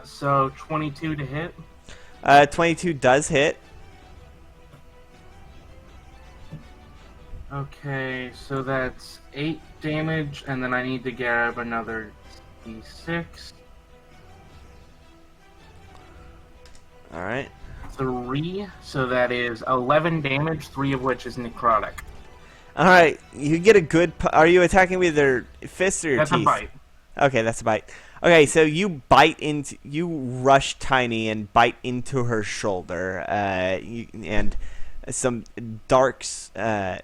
Speaker 2: So 22 to hit.
Speaker 1: 22 does hit.
Speaker 2: Okay, so that's 8 damage, and then I need to grab another d6.
Speaker 1: Alright.
Speaker 2: 3, so that is 11 damage, 3 of which is necrotic.
Speaker 1: Alright, you get a good... Are you attacking with your fists or your
Speaker 2: That's
Speaker 1: teeth?
Speaker 2: a bite.
Speaker 1: Okay, that's a bite. Okay, so you bite into... You rush Tiny and bite into her shoulder. And some darks... a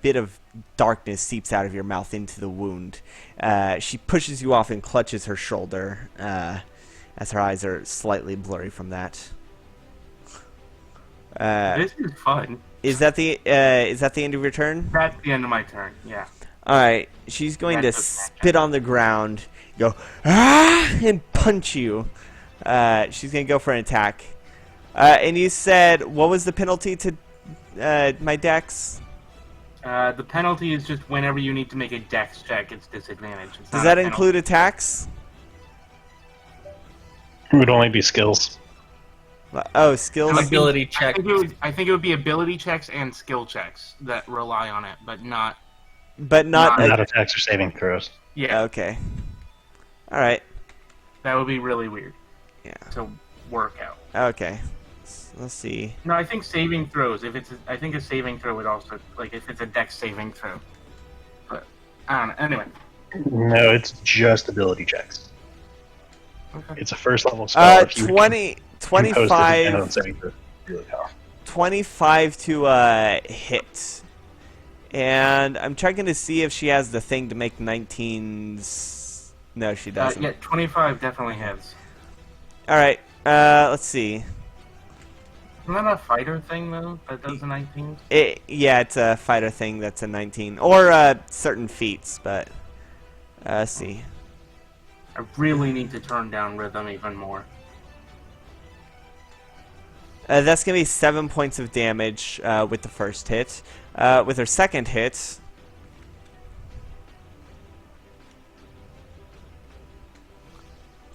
Speaker 1: bit of darkness seeps out of your mouth into the wound. She pushes you off and clutches her shoulder. As her eyes are slightly blurry from that.
Speaker 2: This is fun.
Speaker 1: Is that the end of your turn?
Speaker 2: That's the end of my turn, yeah.
Speaker 1: Alright, she's going to
Speaker 2: That's okay.
Speaker 1: spit on the ground, go, ah, and punch you. She's going to go for an attack. And you said, what was the penalty to my dex?
Speaker 2: The penalty is just whenever you need to make a dex check, it's disadvantage. It's
Speaker 1: Does
Speaker 2: not
Speaker 1: that
Speaker 2: a
Speaker 1: include
Speaker 2: penalty.
Speaker 1: attacks?
Speaker 7: It would only be skills.
Speaker 1: Oh, skills?
Speaker 8: Ability check.
Speaker 2: I think it would be ability checks and skill checks that rely on it, but not...
Speaker 1: But not...
Speaker 7: Not attacks or saving throws.
Speaker 2: Yeah,
Speaker 1: Okay. Alright,
Speaker 2: that would be really weird
Speaker 1: yeah.
Speaker 2: to work out.
Speaker 1: Okay. Let's see.
Speaker 2: No, I think saving throws. I think a saving throw would also, like, if it's a dex saving throw. But I don't know. Anyway,
Speaker 7: No, it's just ability checks.
Speaker 2: okay.
Speaker 7: It's a first level spell. If you
Speaker 1: 20,
Speaker 7: impose disadvantage
Speaker 1: 25...
Speaker 7: on saving throws, really powerful.
Speaker 1: 25 to hit. And I'm checking to see if she has the thing to make 19s. No, she doesn't.
Speaker 2: Yeah, 25 definitely hits.
Speaker 1: Alright, let's see.
Speaker 2: Isn't that a fighter thing though? That does the 19s.
Speaker 1: Yeah, it's a fighter thing that's a 19. Or certain feats, but let's see.
Speaker 2: I really need to turn down rhythm even more.
Speaker 1: That's gonna be 7 points of damage with the first hit. With her second hit,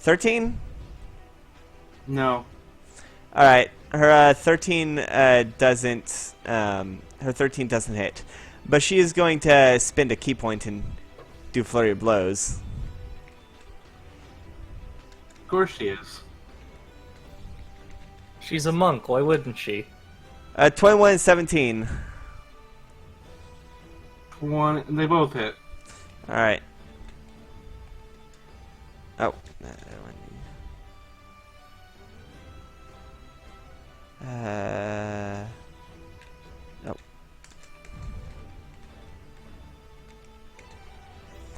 Speaker 1: 13.
Speaker 2: No.
Speaker 1: All right, her 13 doesn't. Her 13 doesn't hit, but she is going to spend a key point and do flurry of blows.
Speaker 2: Of course she is.
Speaker 8: She's a monk, why wouldn't she?
Speaker 1: 21 and 17.
Speaker 2: They both hit.
Speaker 1: All right. Oh. that one. Oh.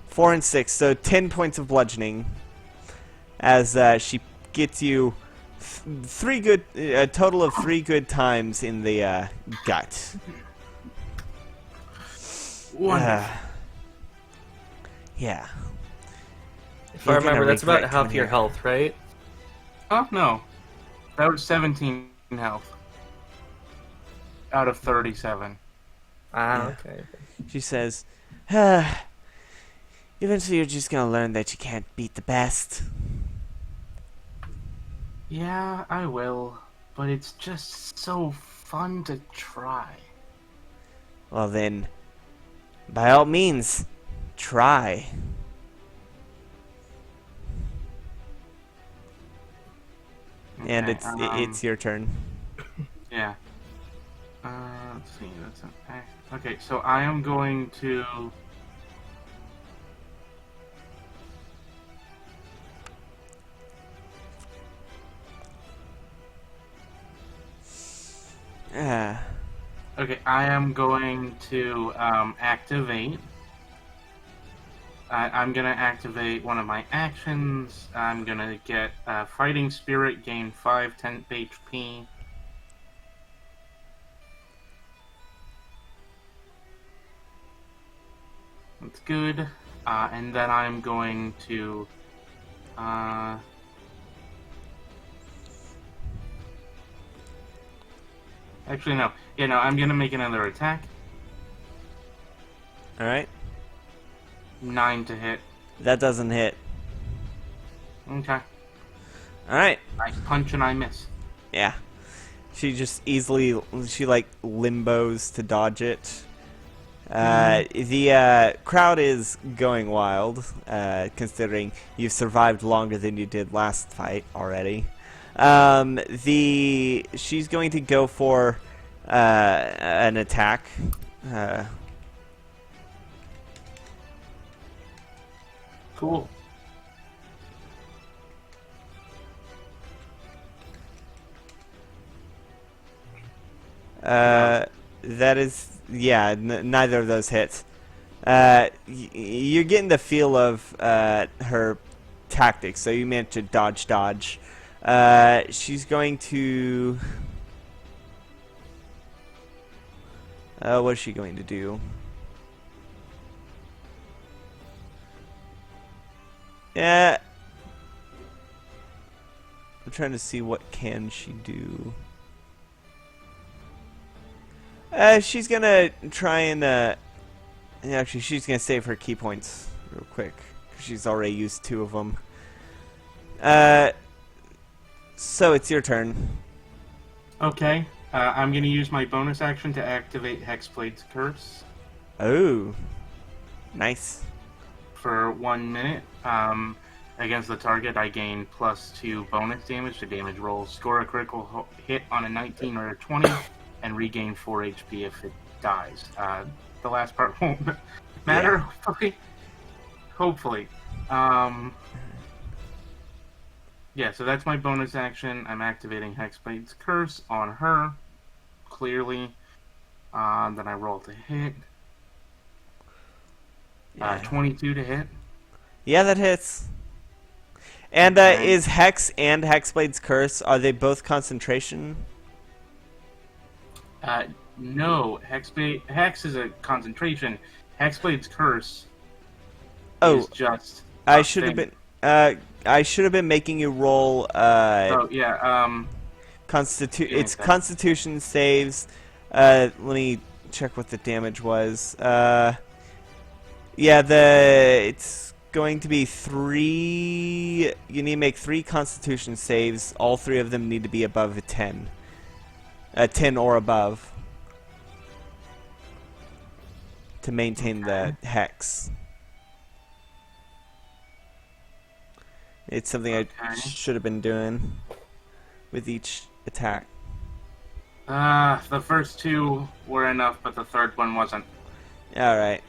Speaker 1: 4 and 6, so 10 points of bludgeoning. As she gets you a total of 3 good times in the gut.
Speaker 2: Wonderful.
Speaker 1: Yeah.
Speaker 8: If
Speaker 1: You're
Speaker 8: I
Speaker 1: gonna
Speaker 8: remember, that's about
Speaker 1: regret
Speaker 8: half
Speaker 1: coming
Speaker 8: your
Speaker 1: here.
Speaker 8: health, right?
Speaker 2: Oh, no. That was 17 health. Out of 37.
Speaker 8: Ah,
Speaker 1: Yeah.
Speaker 8: okay.
Speaker 1: She says, eventually you're just gonna learn that you can't beat the best.
Speaker 2: Yeah, I will. But it's just so fun to try.
Speaker 1: Well then, by all means, try. And
Speaker 2: Okay,
Speaker 1: it's your turn.
Speaker 2: Yeah. Let's see. That's an okay. So I am going to. Okay, I am going to activate. I'm gonna activate one of my actions. I'm gonna get Fighting Spirit, gain 5 temp HP. That's good. And then I'm going to... Actually, no. Yeah, no, I'm going to make another attack.
Speaker 1: Alright.
Speaker 2: 9 to hit.
Speaker 1: That doesn't hit.
Speaker 2: Okay.
Speaker 1: Alright.
Speaker 2: I punch and I miss.
Speaker 1: Yeah. She just easily, she like limbos to dodge it. The crowd is going wild, considering you've survived longer than you did last fight already. She's going to go for an attack.
Speaker 2: Cool.
Speaker 1: That is, yeah, neither of those hits. You're getting the feel of her tactics, so you managed to dodge. She's going to... what is she going to do? Yeah. I'm trying to see what can she do. She's gonna try and actually she's gonna save her key points real quick, 'cause she's already used 2 of them. So it's your turn.
Speaker 2: Okay. I'm going to use my bonus action to activate Hexblade's Curse
Speaker 1: Oh, nice.
Speaker 2: for 1 minute. Against the target, I gain +2 bonus damage to damage rolls. Score a critical hit on a 19 or a 20, and regain 4 HP if it dies. The last part won't matter, hopefully. Yeah, so that's my bonus action. I'm activating Hexblade's Curse on her, clearly. Then I roll to hit.
Speaker 1: Yeah.
Speaker 2: 22 to hit.
Speaker 1: Yeah, that hits. And
Speaker 2: Okay.
Speaker 1: is Hex and Hexblade's Curse, are they both concentration?
Speaker 2: No, Hex is a concentration. Hexblade's Curse
Speaker 1: Oh,
Speaker 2: is just.
Speaker 1: I
Speaker 2: a
Speaker 1: should have
Speaker 2: thing.
Speaker 1: been. I should have been making you roll.
Speaker 2: Oh yeah. Give me a
Speaker 1: It's
Speaker 2: sec.
Speaker 1: Constitution saves. Let me check what the damage was. Yeah, it's going to be 3. You need to make 3 Constitution saves. All 3 of them need to be above a 10. 10 or above. To maintain the hex. It's something I
Speaker 2: Okay.
Speaker 1: should have been doing with each attack.
Speaker 2: The first 2 were enough, but the third one wasn't.
Speaker 1: Alright.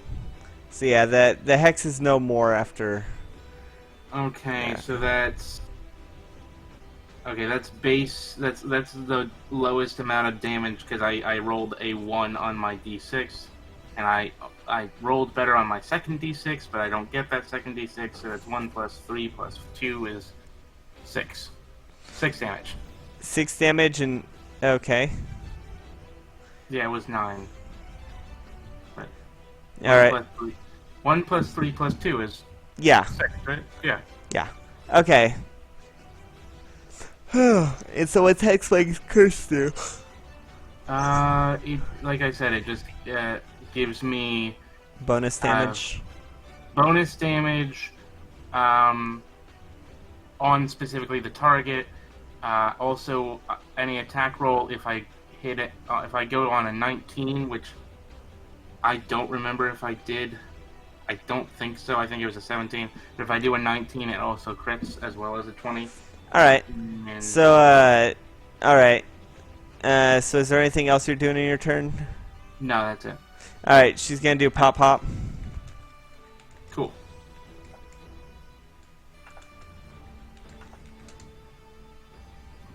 Speaker 1: So yeah, the hex is no more after...
Speaker 2: Okay,
Speaker 1: Yeah.
Speaker 2: so that's. Okay, that's base. That's the lowest amount of damage because I rolled a 1 on my d6, and I rolled better on my second d6, but I don't get that second d6, so it's 1 + 3 + 2 is 6. 6 damage.
Speaker 1: 6 damage and... Okay.
Speaker 2: Yeah, it was 9. But
Speaker 1: Alright.
Speaker 2: 1 + 3 + 2 is
Speaker 1: Yeah.
Speaker 2: 6, right? Yeah.
Speaker 1: Okay. And so what's Hexblade's Curse do?
Speaker 2: Like I said, it just gives me
Speaker 1: Bonus damage?
Speaker 2: bonus damage on specifically the target. Also, any attack roll if I hit it, if I go on a 19, which I don't remember if I did. I don't think so. I think it was a 17. But if I do a 19, it also crits as well as a 20.
Speaker 1: Alright.
Speaker 2: And
Speaker 1: So, alright. So is there anything else you're doing in your turn?
Speaker 2: no, that's it.
Speaker 1: Alright, she's gonna do Pop Pop.
Speaker 2: Cool.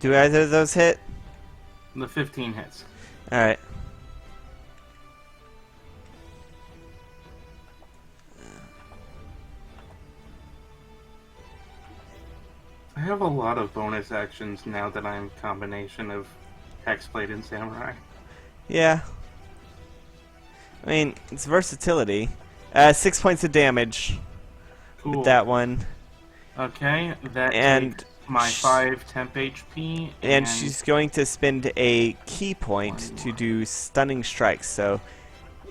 Speaker 1: Do either of those hit?
Speaker 2: The 15 hits.
Speaker 1: Alright.
Speaker 2: I have a lot of bonus actions now that I'm a combination of Hexblade and Samurai.
Speaker 1: Yeah. I mean, it's versatility. 6 points of damage
Speaker 2: Cool.
Speaker 1: with that one.
Speaker 2: Okay, that
Speaker 1: And
Speaker 2: takes my 5 temp HP.
Speaker 1: And she's going to spend a key point to do stunning strikes. So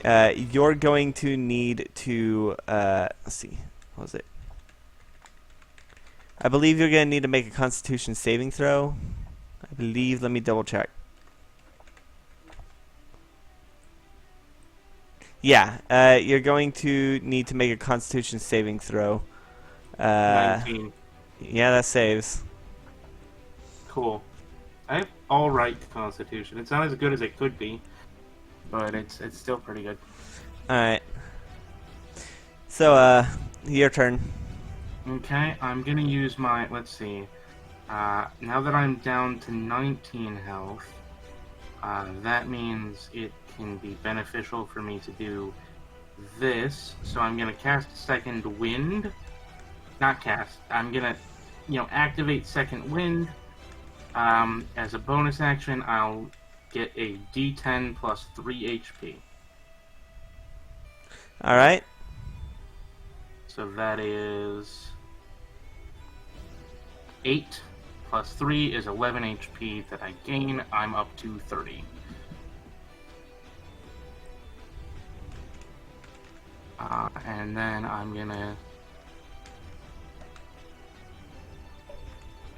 Speaker 1: you're going to need to let's see, what was it? I believe you're going to need to make a Constitution saving throw. I believe. Let me double check. Yeah, you're going to need to make a Constitution saving throw.
Speaker 2: 19.
Speaker 1: Yeah, that saves.
Speaker 2: Cool. I have all right Constitution. It's not as good as it could be, but it's still pretty good.
Speaker 1: All right. So your turn.
Speaker 2: Okay, I'm gonna use my. Let's see. Now that I'm down to 19 health, that means it can be beneficial for me to do this. So I'm gonna cast Second Wind. Not cast. I'm gonna, activate Second Wind. As a bonus action, I'll get a D10 plus 3 HP.
Speaker 1: All right.
Speaker 2: So that is 8 plus 3 is 11 HP that I gain. I'm up to 30. And then I'm gonna...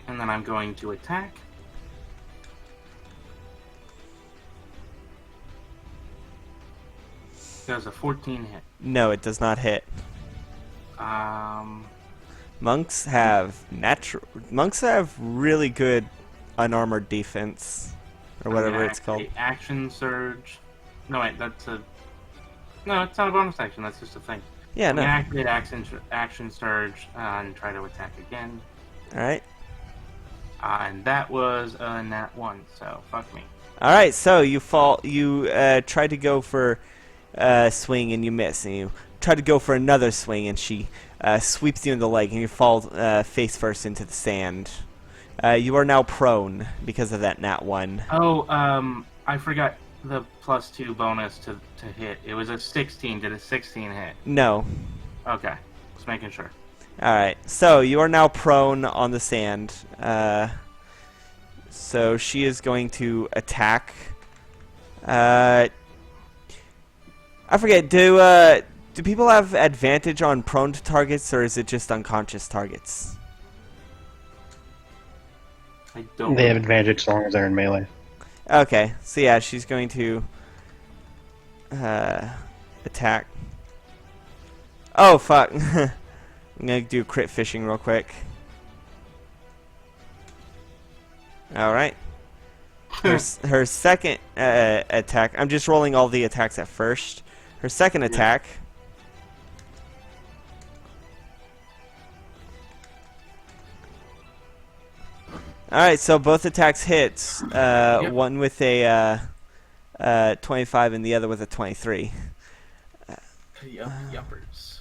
Speaker 2: And then I'm going to attack. Does a 14 hit?
Speaker 1: No, it does not hit. Monks have really good unarmored defense, or whatever it's called.
Speaker 2: Action surge. No wait, no, it's not a bonus action. That's just a thing.
Speaker 1: Yeah,
Speaker 2: I'm
Speaker 1: no.
Speaker 2: gonna activate action surge and try to attack again.
Speaker 1: All right.
Speaker 2: And that was a nat 1, so fuck me.
Speaker 1: All right. So you fall. You try to go for swing and you miss, and you try to go for another swing, and she sweeps you in the leg, and you fall face first into the sand. You are now prone because of that nat 1.
Speaker 2: Oh, I forgot the +2 bonus to hit. It was a 16. Did a 16 hit?
Speaker 1: No.
Speaker 2: Okay, just making sure.
Speaker 1: All right. So you are now prone on the sand. So she is going to attack. I forget. Do people have advantage on prone targets, or is it just unconscious targets?
Speaker 2: I don't.
Speaker 9: They have advantage as long as they're in melee.
Speaker 1: Okay. So yeah, she's going to attack. Oh fuck! I'm gonna do crit fishing real quick. All right. Her second attack. I'm just rolling all the attacks at first. Her second attack. All right, so both attacks hits. One with a 25 and the other with a 23.
Speaker 2: Yuppers.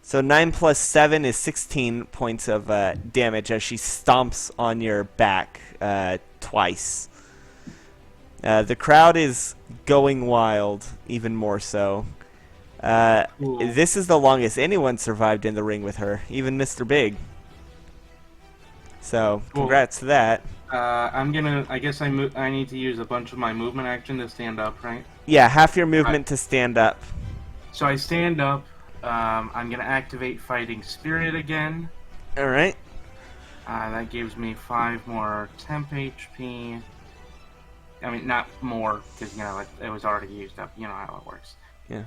Speaker 1: So 9 plus 7 is 16 points of damage as she stomps on your back twice. The crowd is going wild, even more so.
Speaker 2: Cool.
Speaker 1: This is the longest anyone survived in the ring with her, even Mr. Big. So, congrats to that.
Speaker 2: I guess I need to use a bunch of my movement action to stand up, right?
Speaker 1: Yeah, half your movement to stand up.
Speaker 2: So I stand up. I'm gonna activate Fighting Spirit again.
Speaker 1: All right.
Speaker 2: That gives me 5 more temp HP. I mean, not more, because, it was already used up. You know how it works.
Speaker 1: Yeah.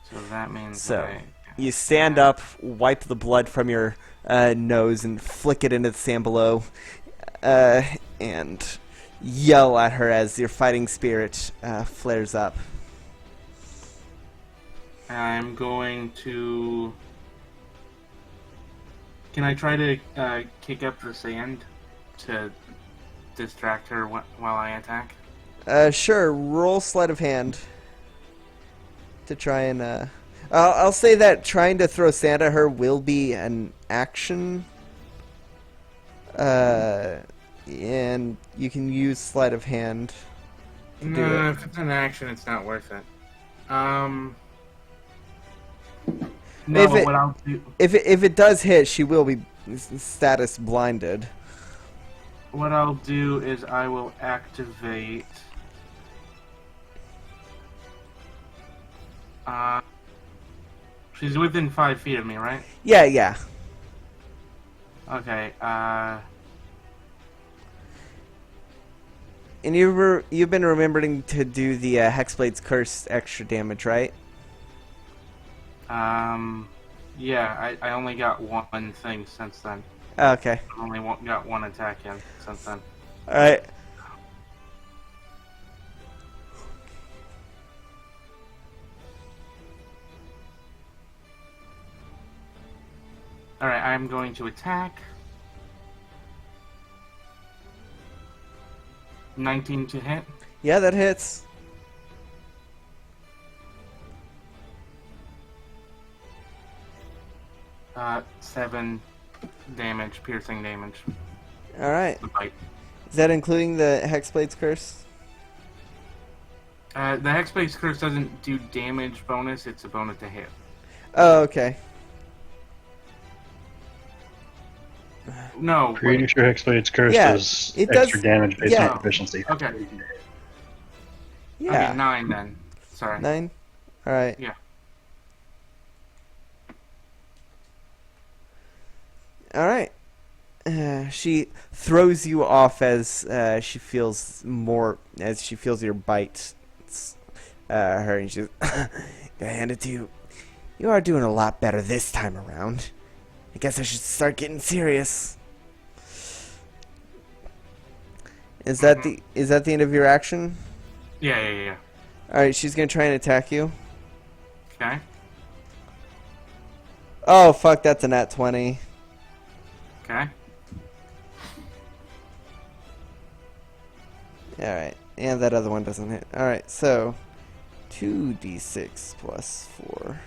Speaker 2: So that means
Speaker 1: So, you stand up, wipe the blood from your nose, and flick it into the sand below, and yell at her as your fighting spirit flares up.
Speaker 2: I'm going to... Can I try to kick up the sand to distract her while I attack?
Speaker 1: Sure, roll sleight of hand to try and... I'll say that trying to throw sand at her will be an action. and you can use sleight of hand to do
Speaker 2: No,
Speaker 1: it.
Speaker 2: if it's an action, it's not worth it. No,
Speaker 1: If it-
Speaker 2: what I'll do,
Speaker 1: If it does hit, she will be status blinded.
Speaker 2: is I will activate. She's within 5 feet of me, right?
Speaker 1: Yeah, yeah.
Speaker 2: Okay.
Speaker 1: And you've been remembering to do the Hexblade's Curse extra damage, right?
Speaker 2: Yeah. I only got one thing since then.
Speaker 1: Okay.
Speaker 2: I've only got one attack in since then.
Speaker 1: All right.
Speaker 2: All right. I'm going to attack. 19 to hit.
Speaker 1: Yeah, that hits.
Speaker 2: Uh, 7 damage, piercing damage.
Speaker 1: All right.
Speaker 2: The bite.
Speaker 1: Is that including the Hexblade's Curse?
Speaker 2: The Hexblade's Curse doesn't do damage bonus, it's a bonus to hit.
Speaker 1: Oh, okay.
Speaker 2: No,
Speaker 9: Pretty
Speaker 2: wait.
Speaker 9: sure Hexblade's Curse
Speaker 1: Yeah,
Speaker 9: does
Speaker 1: it
Speaker 9: extra
Speaker 1: does-
Speaker 9: damage based
Speaker 1: yeah.
Speaker 9: on proficiency.
Speaker 2: Okay.
Speaker 1: Yeah.
Speaker 2: Okay, 9 then. Sorry.
Speaker 1: 9? All right.
Speaker 2: Yeah.
Speaker 1: All right. She throws you off as she feels your bite. Her and she's gotta hand it to you. You are doing a lot better this time around. I guess I should start getting serious. Is that the end of your action?
Speaker 2: Yeah.
Speaker 1: All right, she's gonna try and attack you.
Speaker 2: Okay.
Speaker 1: Oh fuck, that's a nat 20.
Speaker 2: Okay.
Speaker 1: Alright, and that other one doesn't hit. Alright, so 2d6 plus 4.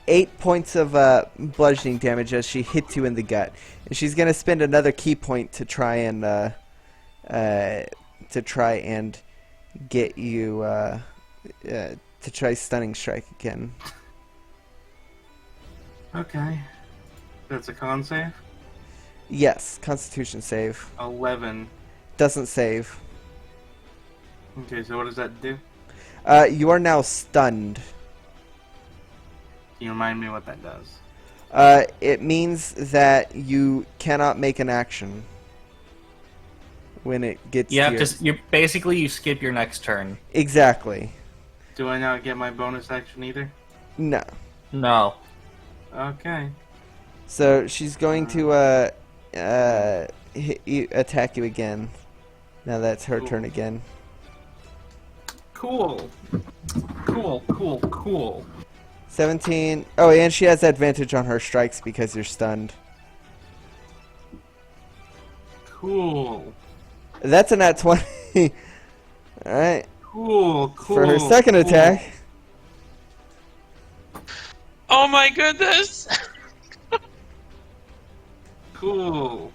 Speaker 1: 8 points of bludgeoning damage as she hits you in the gut. And she's going to spend another key point to try and get you to try stunning strike again.
Speaker 2: Okay. That's a con save?
Speaker 1: Yes, constitution save.
Speaker 2: 11.
Speaker 1: Doesn't save.
Speaker 2: Okay, so what does that do?
Speaker 1: You are now stunned.
Speaker 2: Can you remind me what that does?
Speaker 1: It means that you cannot make an action when it gets
Speaker 3: You
Speaker 1: to
Speaker 3: have
Speaker 1: your...
Speaker 3: to. You basically you skip your next turn.
Speaker 1: Exactly.
Speaker 2: Do I not get my bonus action either?
Speaker 1: No.
Speaker 3: No.
Speaker 2: Okay.
Speaker 1: So she's going to attack you again. Now that's her
Speaker 2: Cool.
Speaker 1: turn again.
Speaker 2: Cool.
Speaker 1: 17. Oh, and she has advantage on her strikes because you're stunned.
Speaker 2: Cool.
Speaker 1: That's a nat 20. Alright.
Speaker 2: Cool.
Speaker 1: For her second attack.
Speaker 4: Oh my goodness!
Speaker 2: Cool.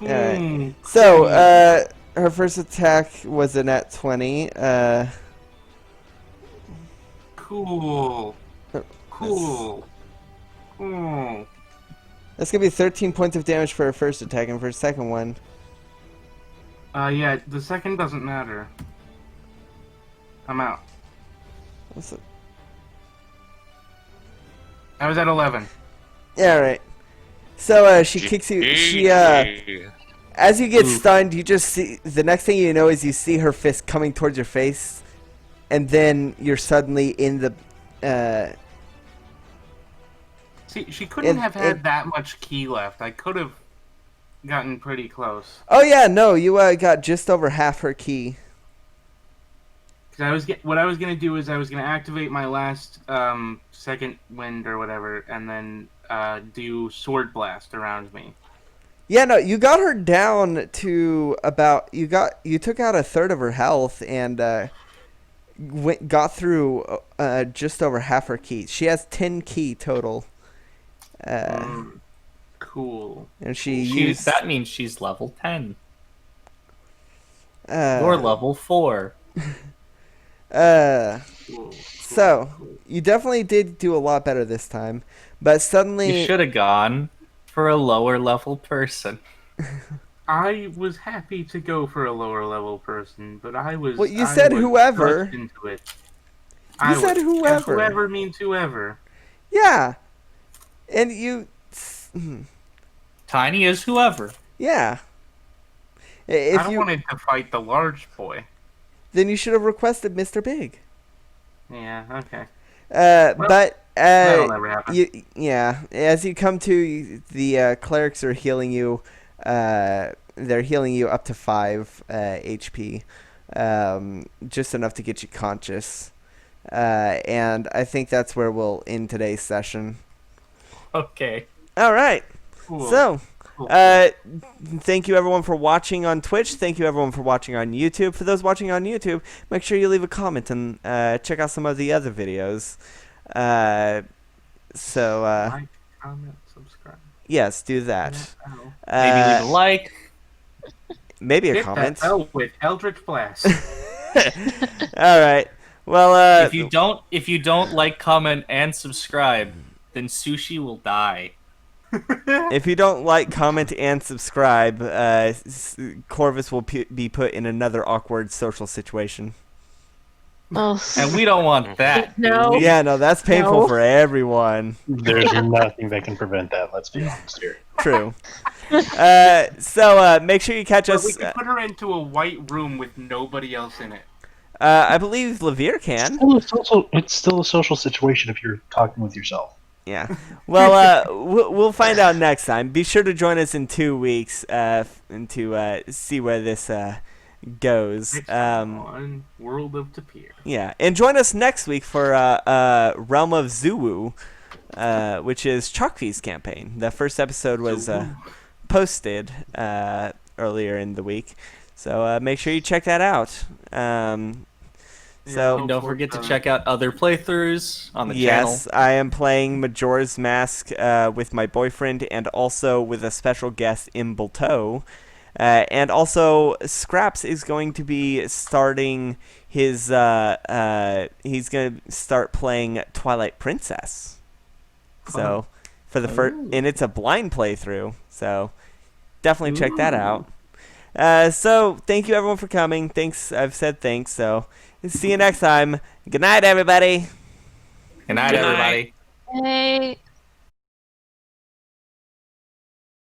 Speaker 1: Alright. So, her first attack was a nat 20.
Speaker 2: Cool.
Speaker 1: That's gonna be 13 points of damage for her first attack, and for her second one.
Speaker 2: Yeah, the second doesn't matter. I'm out.
Speaker 1: What's it?
Speaker 2: I was at 11.
Speaker 1: Yeah, alright. So, she kicks you. As you get stunned, you just see. The next thing you know is you see her fist coming towards your face, and then you're suddenly in the.
Speaker 2: See, she couldn't have had
Speaker 1: it-
Speaker 2: that much key left. I could have gotten pretty close.
Speaker 1: Oh yeah, no, you got just over half her key.
Speaker 2: Cause what I was gonna do is I was gonna activate my last second wind or whatever, and then do sword blast around me.
Speaker 1: Yeah, no, you got her down to about. You took out a third of her health and got through just over half her key. She has 10 key total.
Speaker 2: Cool.
Speaker 1: and she used.
Speaker 3: That means she's level 10.
Speaker 1: Uh,
Speaker 3: You're level 4.
Speaker 2: Cool.
Speaker 1: So you definitely did do a lot better this time, but
Speaker 3: You
Speaker 1: suddenly.
Speaker 3: should have gone for a lower level person.
Speaker 2: I was happy to go for a lower level person, but I was.
Speaker 1: Well, you
Speaker 2: I
Speaker 1: said
Speaker 2: was
Speaker 1: whoever.
Speaker 2: thrust into it.
Speaker 1: You said whoever.
Speaker 2: Whoever means whoever.
Speaker 1: Yeah, and you.
Speaker 3: Tiny is whoever.
Speaker 1: Yeah.
Speaker 2: I
Speaker 1: If
Speaker 2: don't
Speaker 1: you
Speaker 2: want to fight the large boy.
Speaker 1: then you should have requested Mr. Big.
Speaker 2: Yeah. Okay.
Speaker 1: But
Speaker 2: That'll never happen.
Speaker 1: yeah, as you come to, the clerics are healing you. They're healing you up to 5 HP, just enough to get you conscious. And I think that's where we'll end today's session.
Speaker 3: Okay.
Speaker 1: All right.
Speaker 2: Cool.
Speaker 1: So,
Speaker 2: Cool.
Speaker 1: thank you everyone for watching on Twitch. Thank you everyone for watching on YouTube. For those watching on YouTube, make sure you leave a comment and check out some of the other videos.
Speaker 2: Like, comment, subscribe.
Speaker 1: Yes, do that.
Speaker 3: Maybe leave a like.
Speaker 1: Maybe a
Speaker 2: Hit
Speaker 1: comment.
Speaker 2: that bell with Eldritch Blast.
Speaker 1: All right. Well,
Speaker 3: If you don't like, comment, and subscribe, then Sushi will die.
Speaker 1: if you don't like, comment, and subscribe, Corvus will be put in another awkward social situation.
Speaker 5: Oh.
Speaker 3: And we don't want that.
Speaker 5: No.
Speaker 3: do we?
Speaker 1: Yeah, no, that's painful
Speaker 5: No.
Speaker 1: for everyone.
Speaker 9: There's nothing that can prevent that. Let's be honest here.
Speaker 1: True. So make sure you catch
Speaker 2: Or
Speaker 1: us.
Speaker 2: we could put her into a white room with nobody else in it.
Speaker 1: I believe Levere can.
Speaker 9: It's still a social situation if you're talking with yourself.
Speaker 1: Yeah. Well, we'll find out next time. Be sure to join us in 2 weeks and to see where this goes.
Speaker 2: Next time on World of Tapir.
Speaker 1: Yeah, and join us next week for Realm of Zuwu, which is Chalkfee's campaign. The first episode was posted earlier in the week, so make sure you check that out. So
Speaker 3: And don't forget to check out other playthroughs on the channel.
Speaker 1: yes, I am playing Majora's Mask with my boyfriend and also with a special guest Imbleto. And also, Scraps is going to be starting his. He's going to start playing Twilight Princess. So, for the first, and it's a blind playthrough. So, definitely check that out. So, thank you everyone for coming. Thanks. I've said thanks. So, see you next time. Good night, everybody.
Speaker 3: Good night, everybody.
Speaker 5: Hey.